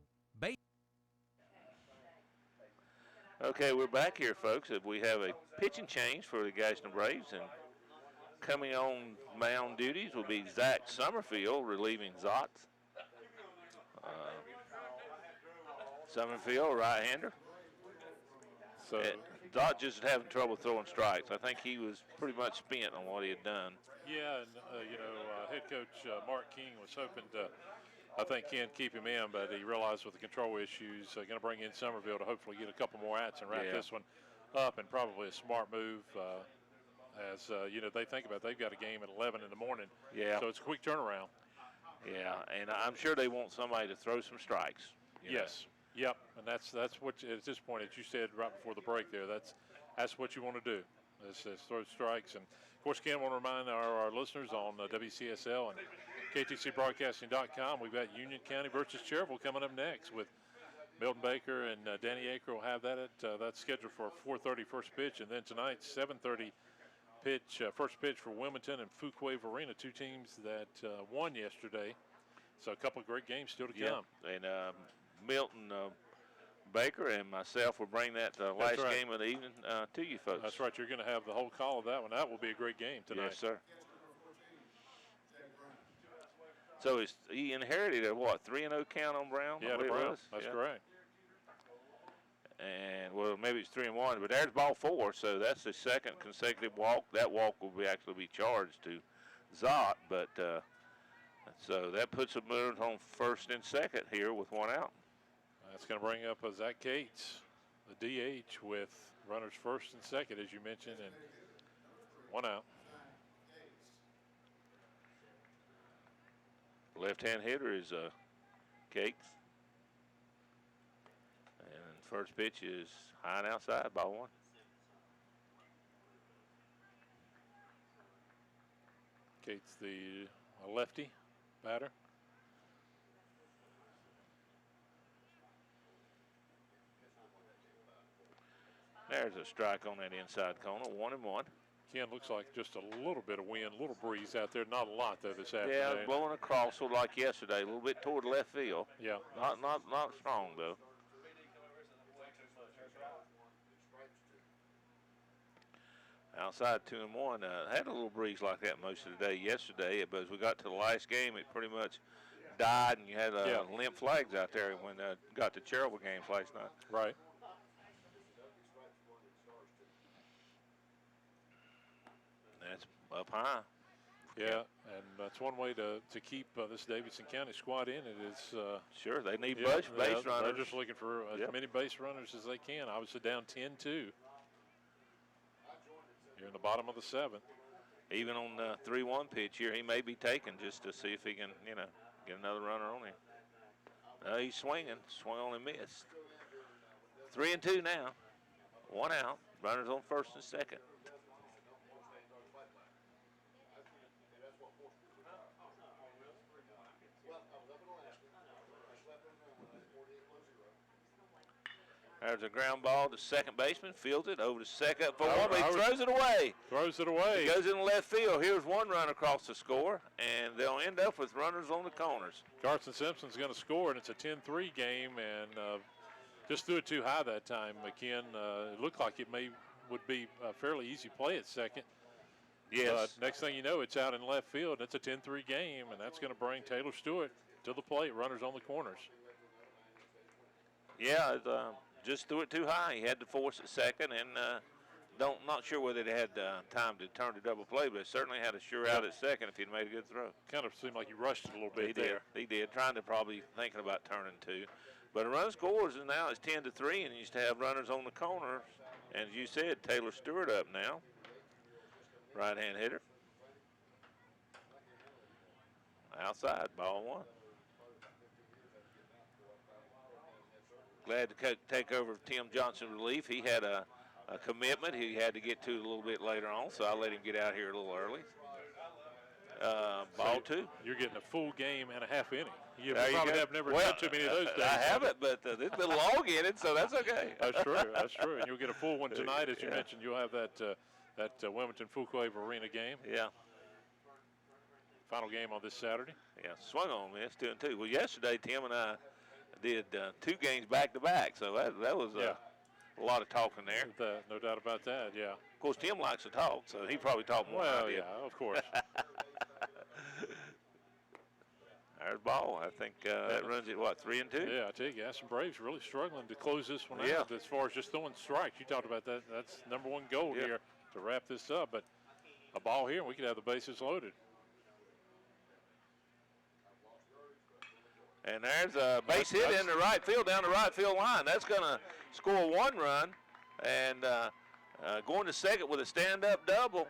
L: Okay, we're back here, folks. We have a pitching change for the Gaston Braves, and coming on mound duties will be Zack Somerville relieving Zott. Somerville, right-hander.
C: So
L: Zott just having trouble throwing strikes. I think he was pretty much spent on what he had done.
C: yeah, and head coach Mark King was hoping to, I think, Ken keep him in, but he realized with the control issues, going to bring in Somerville to hopefully get a couple more outs and wrap this one up, and probably a smart move. As they think about it, they've got a game at 11 in the morning.
L: Yeah.
C: So it's a quick turnaround.
L: Yeah, and I'm sure they want somebody to throw some strikes.
C: Yes.
L: know.
C: Yep. And that's what at this point, as you said right before the break there, that's what you want to do. Is throw strikes. And of course, Ken, want to remind our listeners on WCSL and KTCBroadcasting.com, we've got Union County versus Cherryville coming up next with Milton Baker and Danny Aker will have that that's scheduled for a 4:30 first pitch, and then tonight 7:30 pitch, first pitch for Wilmington and Fuquay Varina, two teams that won yesterday. So a couple of great games still to come.
L: And Milton Baker and myself will bring that last game of the evening to you folks.
C: That's right. You're going to have the whole call of that one. That will be a great game tonight.
L: Yes, sir. So he inherited a 3-0 count on Brown?
C: Yeah, Brown. That's correct.
L: And maybe it's 3-1, but there's ball 4, so that's the second consecutive walk. That walk will actually be charged to Zott, but so that puts them on first and second here with one out.
C: That's going to bring up Zach Cates, the DH, with runners first and second, as you mentioned, and one out.
L: Left-hand hitter is Cates. And first pitch is high and outside, ball 1.
C: Cates, the lefty batter.
L: There's a strike on that inside corner, 1-1.
C: Ken, looks like just a little bit of wind, a little breeze out there. Not a lot, though, this afternoon.
L: Yeah, blowing across, sort of like yesterday, a little bit toward left field.
C: Yeah.
L: Not strong, though. Outside 2-1. Had a little breeze like that most of the day yesterday, but as we got to the last game, it pretty much died, and you had limp flags out there when got to Cherryville games last night.
C: Right.
L: That's up high.
C: Yeah, and that's one way to keep this Davidson County squad in it is
L: sure, they need base runners.
C: They're just looking for as many base runners as they can. Obviously down 10-2. You're in the bottom of the 7th.
L: Even on the 3-1 pitch here, he may be taken just to see if he can, get another runner on him. He's swinging, swung on and missed. 3-2 now. One out. Runners on first and second. There's a ground ball to second baseman, fielded over to second for one, but he throws it away.
C: Throws it away.
L: He goes in left field. Here's one run across the score, and they'll end up with runners on the corners.
C: Carson Simpson's going to score, and it's a 10-3 game, and just threw it too high that time, McKen. It looked like it would be a fairly easy play at second.
L: Yes.
C: But next thing you know, it's out in left field, and it's a 10-3 game, and that's going to bring Taylor Stewart to the plate, runners on the corners.
L: Yeah, just threw it too high. He had to force it second, and not sure whether they had time to turn to double play, but certainly had a sure out at second if he'd made a good throw.
C: Kind of seemed like he rushed it a little bit there.
L: He did, trying to probably thinking about turning two. But a run scores and now it's 10-3, and you used to have runners on the corner. And as you said, Taylor Stewart up now, right-hand hitter. Outside, ball one. Glad to take over Tim Johnson relief. He had a commitment he had to get to a little bit later on, so I let him get out here a little early. Ball two.
C: You're getting a full game and a half inning. You
L: There
C: probably
L: go.
C: have never
L: Well,
C: done too many of those days.
L: I haven't, but it's been long in it, so that's okay.
C: That's true. That's true. And you'll get a full one tonight, as you mentioned. You'll have that Wilmington Fuquay Arena game.
L: Yeah.
C: Final game on this Saturday.
L: Yeah, swung on this 2-2. Well, yesterday Tim and I did 2 games back to back, so that was a lot of talking there.
C: No doubt about that. Yeah.
L: Of course, Tim likes to talk, so he probably talked more than I
C: Well,
L: did.
C: yeah, of course.
L: There's ball. I think that runs it, what, 3-2?
C: Yeah, I tell you, Gaston Braves really struggling to close this one
L: Yeah.
C: out as far as just throwing strikes. You talked about that. That's number one goal here to wrap this up. But a ball here, and we could have the bases loaded.
L: And there's a base hit in the right field, down the right field line. That's going to score 1 run. And going to second with a stand-up double.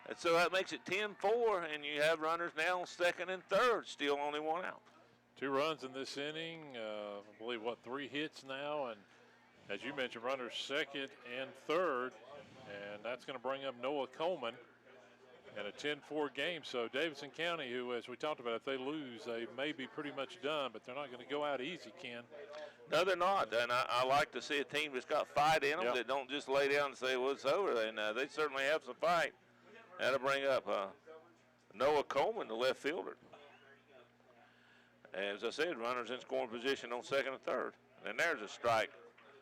L: And so that makes it 10-4, and you have runners now second and third, still only 1 out.
C: 2 runs in this inning. I believe, 3 hits now. And as you mentioned, runners second and third. And that's going to bring up Noah Coleman in a 10-4 game. So Davidson County, who, as we talked about, if they lose, they may be pretty much done, but they're not going to go out easy, Ken.
L: No, they're not. And I like to see a team that's got fight in them that don't just lay down and say, well, it's over. And they certainly have some fight. That'll bring up Noah Coleman, the left fielder. As I said, runners in scoring position on second and third. And there's a strike.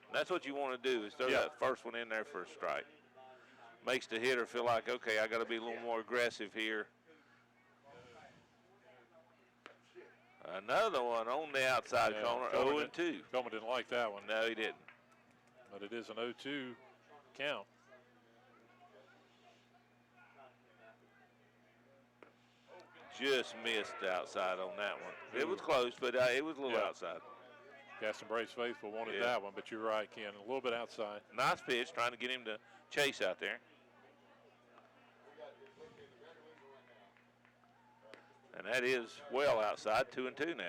L: And that's what you want to do is throw that first one in there for a strike. Makes the hitter feel like, okay, I got to be a little more aggressive here. Another one on the outside corner, 0-2.
C: Coleman didn't like that one.
L: No, he didn't.
C: But it is an 0-2 count.
L: Just missed outside on that one. It was close, but it was a little outside.
C: Gaston Braves faithful wanted that one, but you're right, Ken, a little bit outside.
L: Nice pitch, trying to get him to chase out there. And that is well outside, 2-2 now.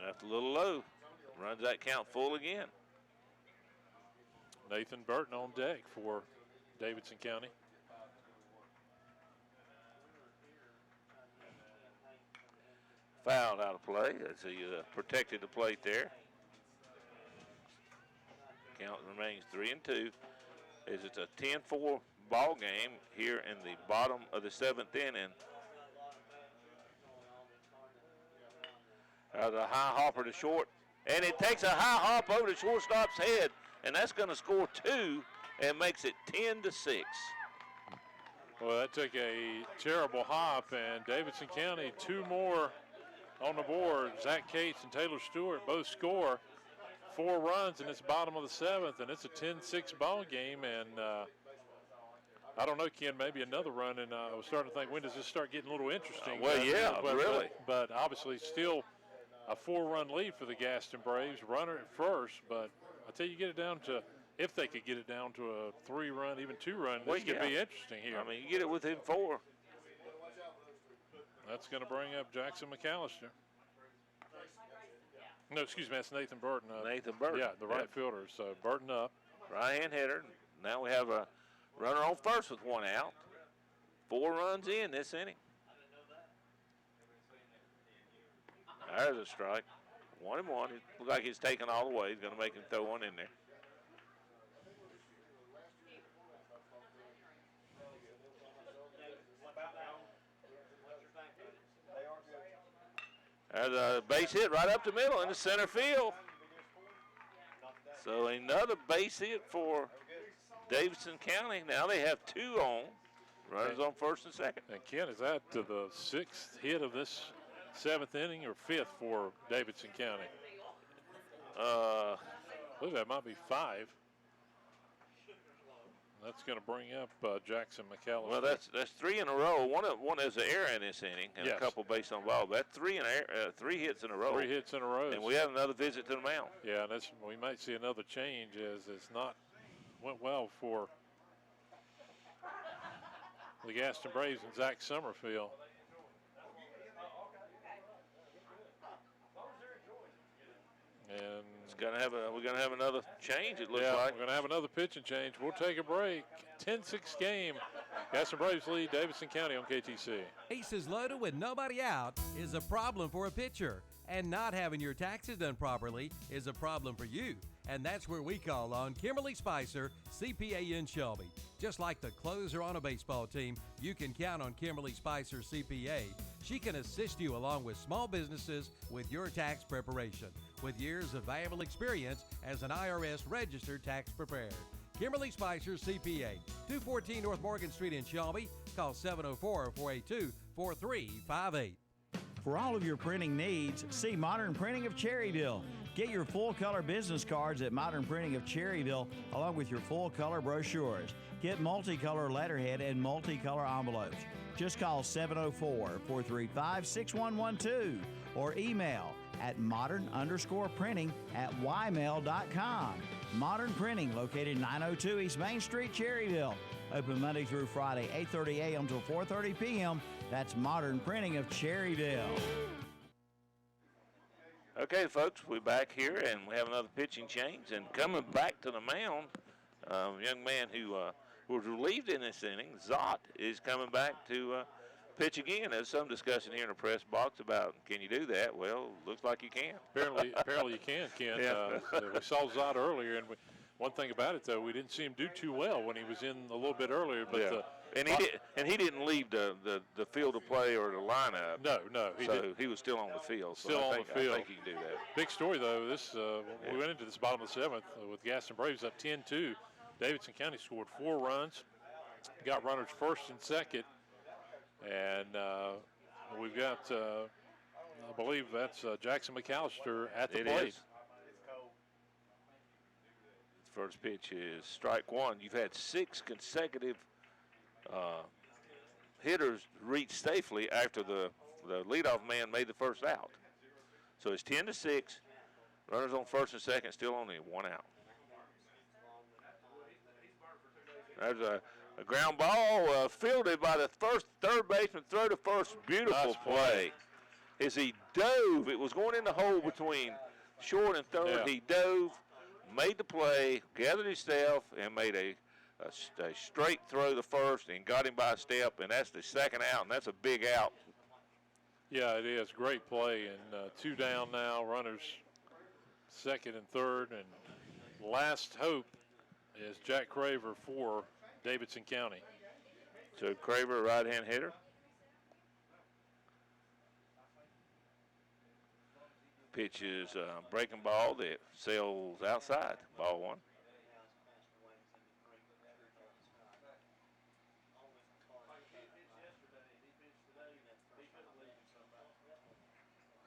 L: That's a little low. Runs that count full again.
C: Nathan Burton on deck for Davidson County.
L: Fouled out of play as he protected the plate there. Count remains 3-2. As it's a 10-4 ball game here in the bottom of the 7th inning. The high hopper to short, and it takes a high hop over the shortstop's head, and that's going to score 2 and makes it 10-6.
C: Well, that took a terrible hop, and Davidson County 2 more on the board. Zach Cates and Taylor Stewart both score 4 runs in this bottom of the 7th, and it's a 10-6 ball game. And I don't know, Ken, maybe another run, and I was starting to think, when does this start getting a little interesting?
L: Really.
C: But obviously still a 4-run lead for the Gaston Braves. Runner at first, but I tell you, get it down to, if they could get it down to a 3-run, even 2-run, this could be interesting here.
L: I mean, you get it within 4.
C: That's going to bring up Jackson McAllister. No, excuse me, that's Nathan Burton.
L: Nathan Burton.
C: Yeah, the right fielder. So Burton up.
L: Right-hand hitter. Now we have a runner on first with 1 out. 4 runs in this inning. There's a strike. 1-1. It looks like he's taking all the way. He's going to make him throw one in there. There's a base hit right up the middle in the center field. So another base hit for Davidson County. Now they have 2 on. Runners on first and second.
C: And Ken, is that the 6th hit of this 7th inning or 5th for Davidson County? I believe that might be 5. That's going to bring up Jackson McAllister.
L: Well, that's 3 in a row. One is an error in this inning, and a couple based on ball. That's 3 hits in a row.
C: 3 hits in a row.
L: And we have another visit to the mound.
C: Yeah, and we might see another change as it's not went well for the Gaston Braves and Zack Somerville. And
L: we're gonna have another change. It looks
C: like.
L: Yeah,
C: we're gonna have another pitching change. We'll take a break. 10-6 game. Gaston Braves lead Davidson County on KTC.
A: Bases loaded with nobody out is a problem for a pitcher, and not having your taxes done properly is a problem for you. And that's where we call on Kimberly Spicer, CPA in Shelby. Just like the closer on a baseball team, you can count on Kimberly Spicer, CPA. She can assist you along with small businesses with your tax preparation, with years of valuable experience as an IRS registered tax preparer. Kimberly Spicer, CPA, 214 North Morgan Street in Shelby. Call 704-482-4358.
J: For all of your printing needs, see Modern Printing of Cherryville. Get your full-color business cards at Modern Printing of Cherryville, along with your full-color brochures. Get multicolor letterhead and multicolor envelopes. Just call 704-435-6112 or email at modern_printing@ymail.com. Modern Printing, located 902 East Main Street, Cherryville. Open Monday through Friday, 8:30 a.m. till 4:30 p.m. That's Modern Printing of Cherryville.
L: Okay, folks, we're back here, and we have another pitching change. And coming back to the mound, a young man who was relieved in this inning, Zott, is coming back to pitch again. There's some discussion here in the press box about, can you do that? Well, looks like you can.
C: Apparently you can, Ken.
L: Yeah.
C: We saw Zott earlier, and one thing about it, though, we didn't see him do too well when he was in a little bit earlier. But
L: and he didn't leave the field of play or the lineup.
C: No,
L: he was still on the field.
C: Still on the field.
L: I think he can do that.
C: Big story, though. We went into this bottom of the 7th with Gaston Braves up 10-2. Davidson County scored 4 runs, got runners first and second, and we've got, I believe that's Jackson McAllister at the plate.
L: Is. First pitch is strike one. You've had 6 consecutive hitters reach safely after the leadoff man made the first out. So it's 10-6. Runners on first and second, still only 1 out. There's a ground ball fielded by the third baseman. Throw to first. Beautiful play. As he dove, it was going in the hole between short and third. Yeah. He dove, made the play, gathered himself, and made a straight throw to first and got him by a step, and that's the second out, and that's a big out.
C: Yeah, it is. Great play, and 2 down now. Runners second and third, and last hope is Jack Craver for Davidson County.
L: So Craver, right-hand hitter. Pitch is breaking ball that sails outside. Ball 1.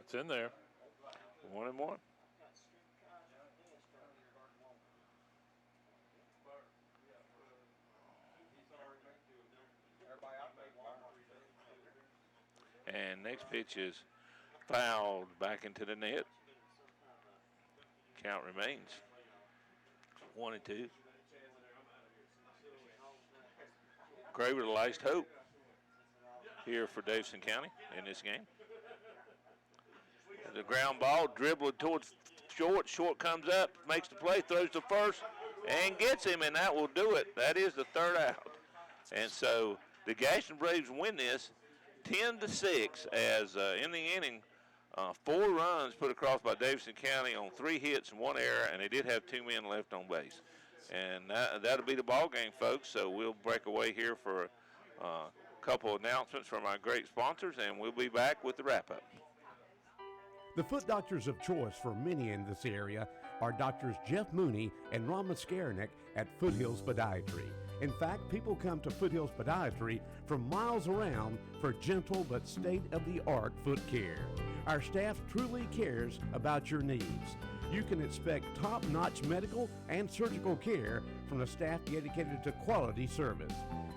C: It's in there.
L: 1-1. And next pitch is fouled back into the net. Count remains 1-2. Craver, the last hope here for Davidson County in this game. The ground ball dribbled towards short. Short comes up, makes the play, throws to first, and gets him, and that will do it. That is the third out. And so the Gaston Braves win this 10-6 as in the inning, 4 runs put across by Davidson County on 3 hits and 1 error, and they did have 2 men left on base. And that'll be the ball game, folks. So we'll break away here for a couple announcements from our great sponsors, and we'll be back with the wrap-up.
O: The foot doctors of choice for many in this area are Doctors Jeff Mooney and Ron Mascaranek at Foothills Podiatry. In fact, people come to Foothills Podiatry from miles around for gentle but state-of-the-art foot care. Our staff truly cares about your needs. You can expect top-notch medical and surgical care from a staff dedicated to quality service.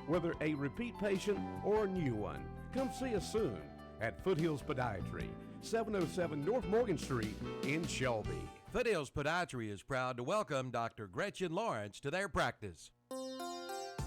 O: Whether a repeat patient or a new one, come see us soon at Foothills Podiatry, 707 North Morgan Street in Shelby.
A: Foothills Podiatry is proud to welcome Dr. Gretchen Lawrence to their practice.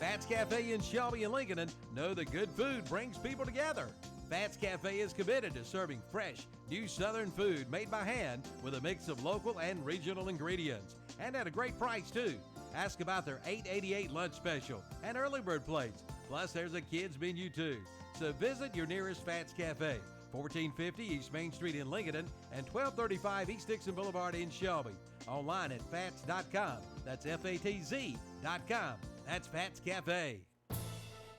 A: Fats Cafe in Shelby and Lincoln know that good food brings people together. Fats Cafe is committed to serving fresh, new Southern food made by hand with a mix of local and regional ingredients, and at a great price too. Ask about their $8.88 lunch special and early bird plates. Plus, there's a kids menu too. So visit your nearest Fats Cafe, 1450 East Main Street in Lincoln and 1235 East Dixon Boulevard in Shelby. Online at fats.com. That's FATZ.com. That's Fats Cafe.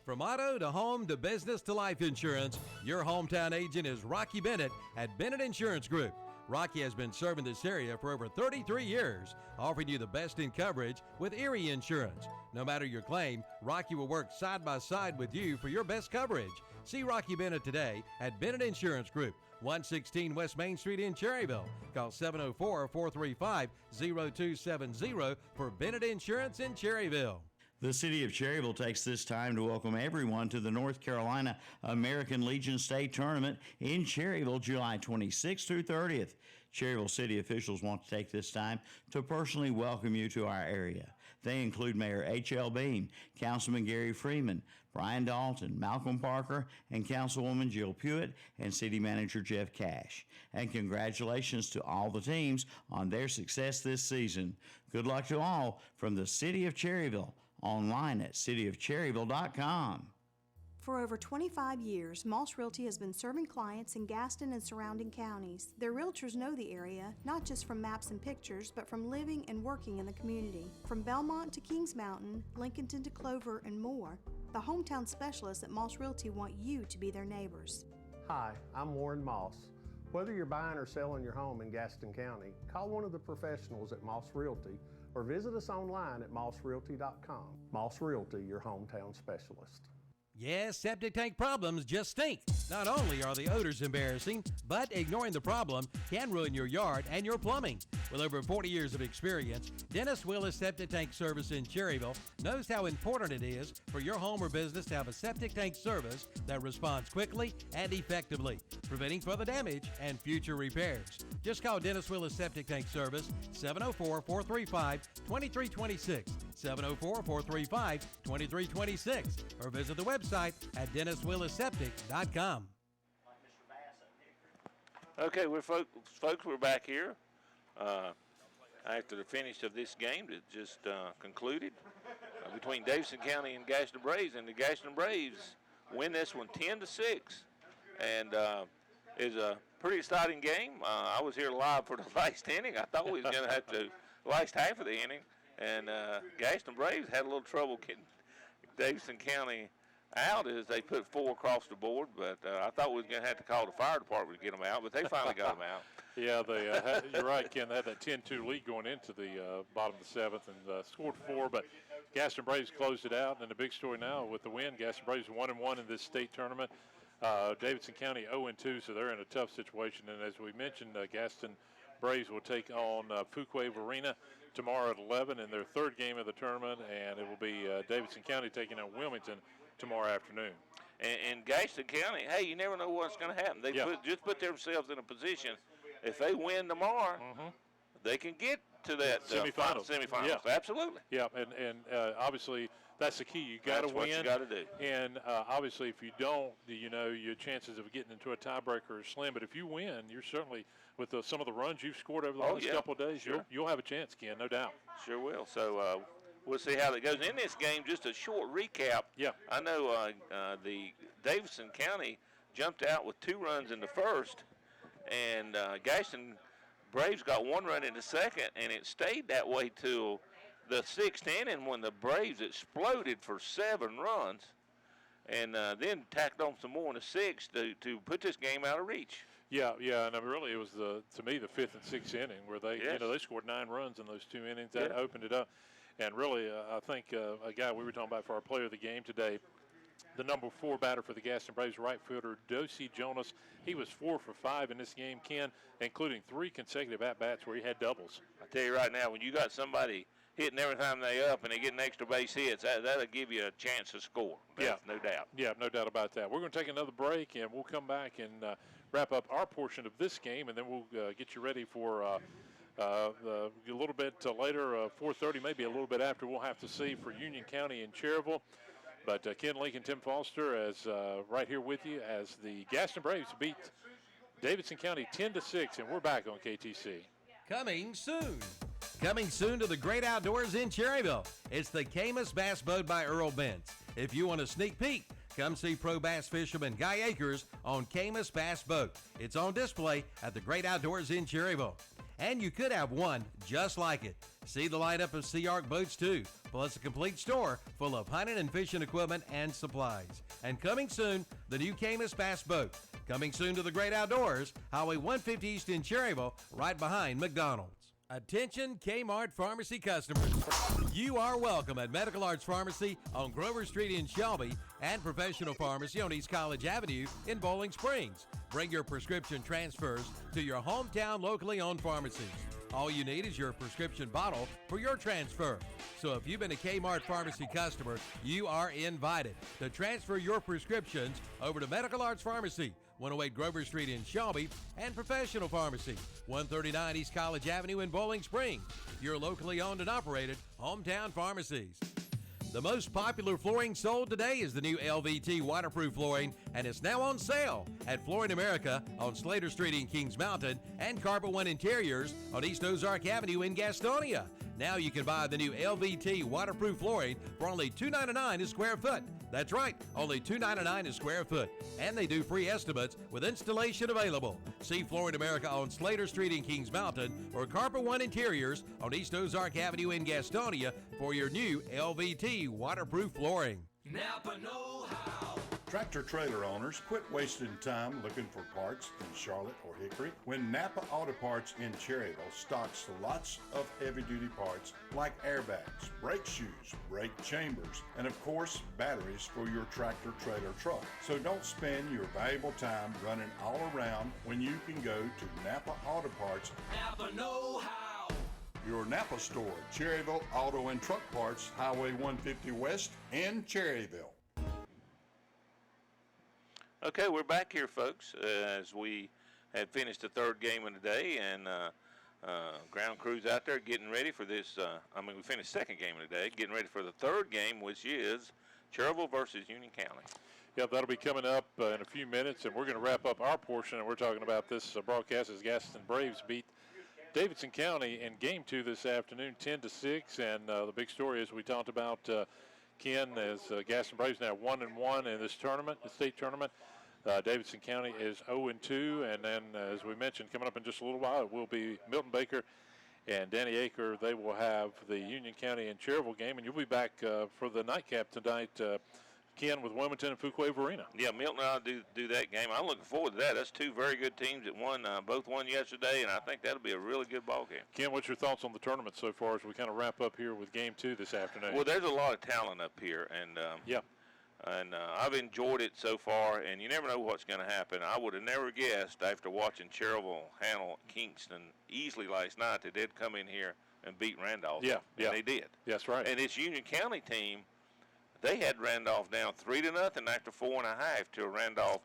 A: From auto to home to business to life insurance, your hometown agent is Rocky Bennett at Bennett Insurance Group. Rocky has been serving this area for over 33 years, offering you the best in coverage with Erie Insurance. No matter your claim, Rocky will work side by side with you for your best coverage. See Rocky Bennett today at Bennett Insurance Group, 116 West Main Street in Cherryville. Call 704-435-0270 for Bennett Insurance in Cherryville.
J: The city of Cherryville takes this time to welcome everyone to the North Carolina American Legion State Tournament in Cherryville, July 26th through 30th. Cherryville city officials want to take this time to personally welcome you to our area. They include Mayor H.L. Beam, Councilman Gary Freeman, Brian Dalton, Malcolm Parker, and Councilwoman Jill Pewitt, and City Manager Jeff Cash. And congratulations to all the teams on their success this season. Good luck to all from the city of Cherryville. Online at cityofcherryville.com.
G: For over 25 years, Moss Realty has been serving clients in Gaston and surrounding counties. Their realtors know the area, not just from maps and pictures, but from living and working in the community. From Belmont to Kings Mountain, Lincolnton to Clover, and more, the hometown specialists at Moss Realty want you to be their neighbors.
H: Hi, I'm Warren Moss. Whether you're buying or selling your home in Gaston County, call one of the professionals at Moss Realty or visit us online at mossrealty.com. Moss Realty, your hometown specialist.
A: Yes, septic tank problems just stink. Not only are the odors embarrassing, but ignoring the problem can ruin your yard and your plumbing. With over 40 years of experience, Dennis Willis Septic Tank Service in Cherryville knows how important it is for your home or business to have a septic tank service that responds quickly and effectively, preventing further damage and future repairs. Just call Dennis Willis Septic Tank Service, 704-435-2326, 704-435-2326, or visit the website at DennisWillisSeptic.com.
L: Okay, folks, we're back here after the finish of this game that just concluded between Davidson County and Gaston Braves, and the Gaston Braves win this one 10-6, and is a pretty exciting game. I was here live for the last inning. I thought we was going to have to last half of the inning, and Gaston Braves had a little trouble getting Davidson County out as they put 4 across the board, but I thought we was going to have to call the fire department to get them out, but they finally got them out.
C: Yeah, you're right, Ken. They had that 10-2 lead going into the bottom of the 7th and scored 4, but Gaston Braves closed it out. And the big story now with the win, Gaston Braves 1-1 in this state tournament. Davidson County 0-2, so they're in a tough situation. And as we mentioned, Gaston Braves will take on Fuquay Arena tomorrow at 11 in their 3rd game of the tournament, and it will be Davidson County taking on Wilmington tomorrow afternoon.
L: And Gaston County, hey, you never know what's going to happen. They just put themselves in a position. If they win tomorrow, they can get to that semifinals.
C: Yeah.
L: Absolutely.
C: Yeah, and obviously that's the key. You got to win.
L: What you got to do.
C: And obviously, if you don't, your chances of getting into a tiebreaker are slim. But if you win, you're certainly with some of the runs you've scored over the last couple of days.
L: Sure.
C: You'll have a chance, Ken, no doubt.
L: Sure will. So we'll see how that goes. In this game, just a short recap.
C: Yeah.
L: I know the Davidson County jumped out with 2 runs in the first, and Gaston Braves got 1 run in the second, and it stayed that way till the 6th inning when the Braves exploded for 7 runs, and then tacked on some more in the 6th to put this game out of reach.
C: Yeah, and really it was to me the 5th and 6th inning where they they scored 9 runs in those 2 innings. That opened it up, and really I think a guy we were talking about for our player of the game today, the number 4 batter for the Gaston Braves, right fielder Dosey Jonas. He was 4 for 5 in this game, Ken, including 3 consecutive at-bats where he had doubles.
L: I tell you right now, when you got somebody hitting every time they up and they get an extra base hits, that'll give you a chance to score. That's no doubt.
C: Yeah, no doubt about that. We're going to take another break, and we'll come back and wrap up our portion of this game, and then we'll get you ready for a little bit later, 4:30, maybe a little bit after. We'll have to see for Union County and Cherryville. But Ken Lake and Tim Foster as right here with you as the Gaston Braves beat Davidson County 10-6, and we're back on KTC.
A: Coming soon to the great outdoors in Cherryville. It's the Camus Bass Boat by Earl Bentz. If you want a sneak peek, come see pro bass fisherman Guy Akers on Camus Bass Boat. It's on display at the great outdoors in Cherryville. And you could have one just like it. See the lineup of Sea Arc boats too, plus a complete store full of hunting and fishing equipment and supplies. And coming soon, the new Camus Bass Boat. Coming soon to the great outdoors, Highway 150 East in Cherryville, right behind McDonald's. Attention Kmart Pharmacy customers. You are welcome at Medical Arts Pharmacy on Grover Street in Shelby and Professional Pharmacy on East College Avenue in Bowling Springs. Bring your prescription transfers to your hometown locally owned pharmacies. All you need is your prescription bottle for your transfer. So if you've been a Kmart Pharmacy customer, you are invited to transfer your prescriptions over to Medical Arts Pharmacy, 108 Grover Street in Shelby, and Professional Pharmacy, 139 East College Avenue in Bowling Springs. Your locally owned and operated hometown pharmacies. The most popular flooring sold today is the new LVT waterproof flooring, and it's now on sale at Flooring America on Slater Street in Kings Mountain and Carpet One Interiors on East Ozark Avenue in Gastonia. Now you can buy the new LVT waterproof flooring for only $2.99 a square foot. That's right, only $2.99 a square foot. And they do free estimates with installation available. See Flooring America on Slater Street in Kings Mountain or Carpet One Interiors on East Ozark Avenue in Gastonia for your new LVT waterproof flooring.
P: Napa know-how.
Q: Tractor trailer owners, quit wasting time looking for parts in Charlotte or Hickory when Napa Auto Parts in Cherryville stocks lots of heavy-duty parts like airbags, brake shoes, brake chambers, and of course, batteries for your tractor trailer truck. So don't spend your valuable time running all around when you can go to Napa Auto Parts.
P: Napa know-how.
Q: Your Napa store, Cherryville Auto and Truck Parts, Highway 150 West in Cherryville.
L: Okay, we're back here, folks, as we had finished the third game of the day, and ground crews out there getting ready for this. We finished second game of the day, getting ready for the third game, which is Cherryville versus Union County.
C: Yeah, that'll be coming up in a few minutes, and we're going to wrap up our portion, and we're talking about this broadcast as Gaston Braves beat Davidson County in Game 2 this afternoon, 10-6, and the big story, as we talked about, Ken, is Gaston Braves now 1-1 in this tournament, the state tournament. Davidson County is 0-2, and then, as we mentioned, coming up in just a little while, it will be Milton Baker and Danny Aker. They will have the Union County and Cherryville game, and you'll be back for the nightcap tonight, Ken, with Wilmington and Fuquay-Varina.
L: Yeah, Milton and I do that game. I'm looking forward to that. That's two very good teams that won, both won yesterday, and I think that'll be a really good ball game.
C: Ken, what's your thoughts on the tournament so far as we kind of wrap up here with Game 2 this afternoon?
L: Well, there's a lot of talent up here, and I've enjoyed it so far, and you never know what's going to happen. I would have never guessed after watching Cherryville handle Kingston easily last night that they'd come in here and beat Randolph.
C: Yeah.
L: They did.
C: That's right.
L: And this Union County team, they had Randolph down 3-0 after 4.5 till Randolph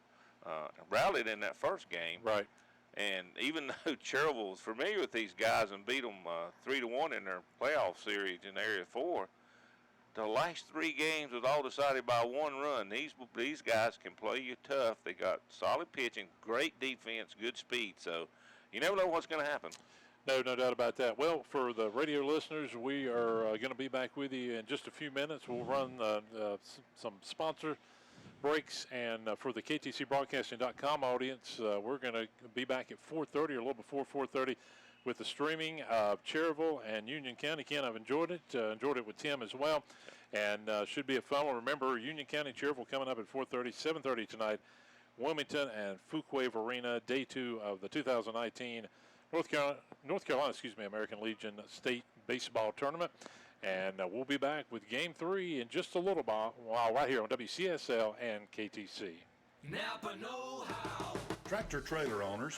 L: rallied in that first game.
C: Right.
L: And even though Cherryville was familiar with these guys and beat them 3-1 in their playoff series in Area 4, the last 3 games was all decided by one run. These guys can play you tough. They got solid pitching, great defense, good speed. So you never know what's going to happen.
C: No doubt about that. Well, for the radio listeners, we are going to be back with you in just a few minutes. We'll run some sponsor breaks, and for the KTCBroadcasting.com audience, we're going to be back at 4:30 or a little before 4:30 with the streaming of Cherryville and Union County. Ken, I've enjoyed it with Tim as well, and should be a fun one. Remember, Union County, Cherryville coming up at 4:30, 7:30 tonight. Wilmington and Fuquay-Varina, day 2 of the 2019 North Carolina, American Legion State Baseball Tournament. And we'll be back with Game 3 in just a little while right here on WCSL and KTC.
P: Napa know-how.
Q: Tractor trailer owners,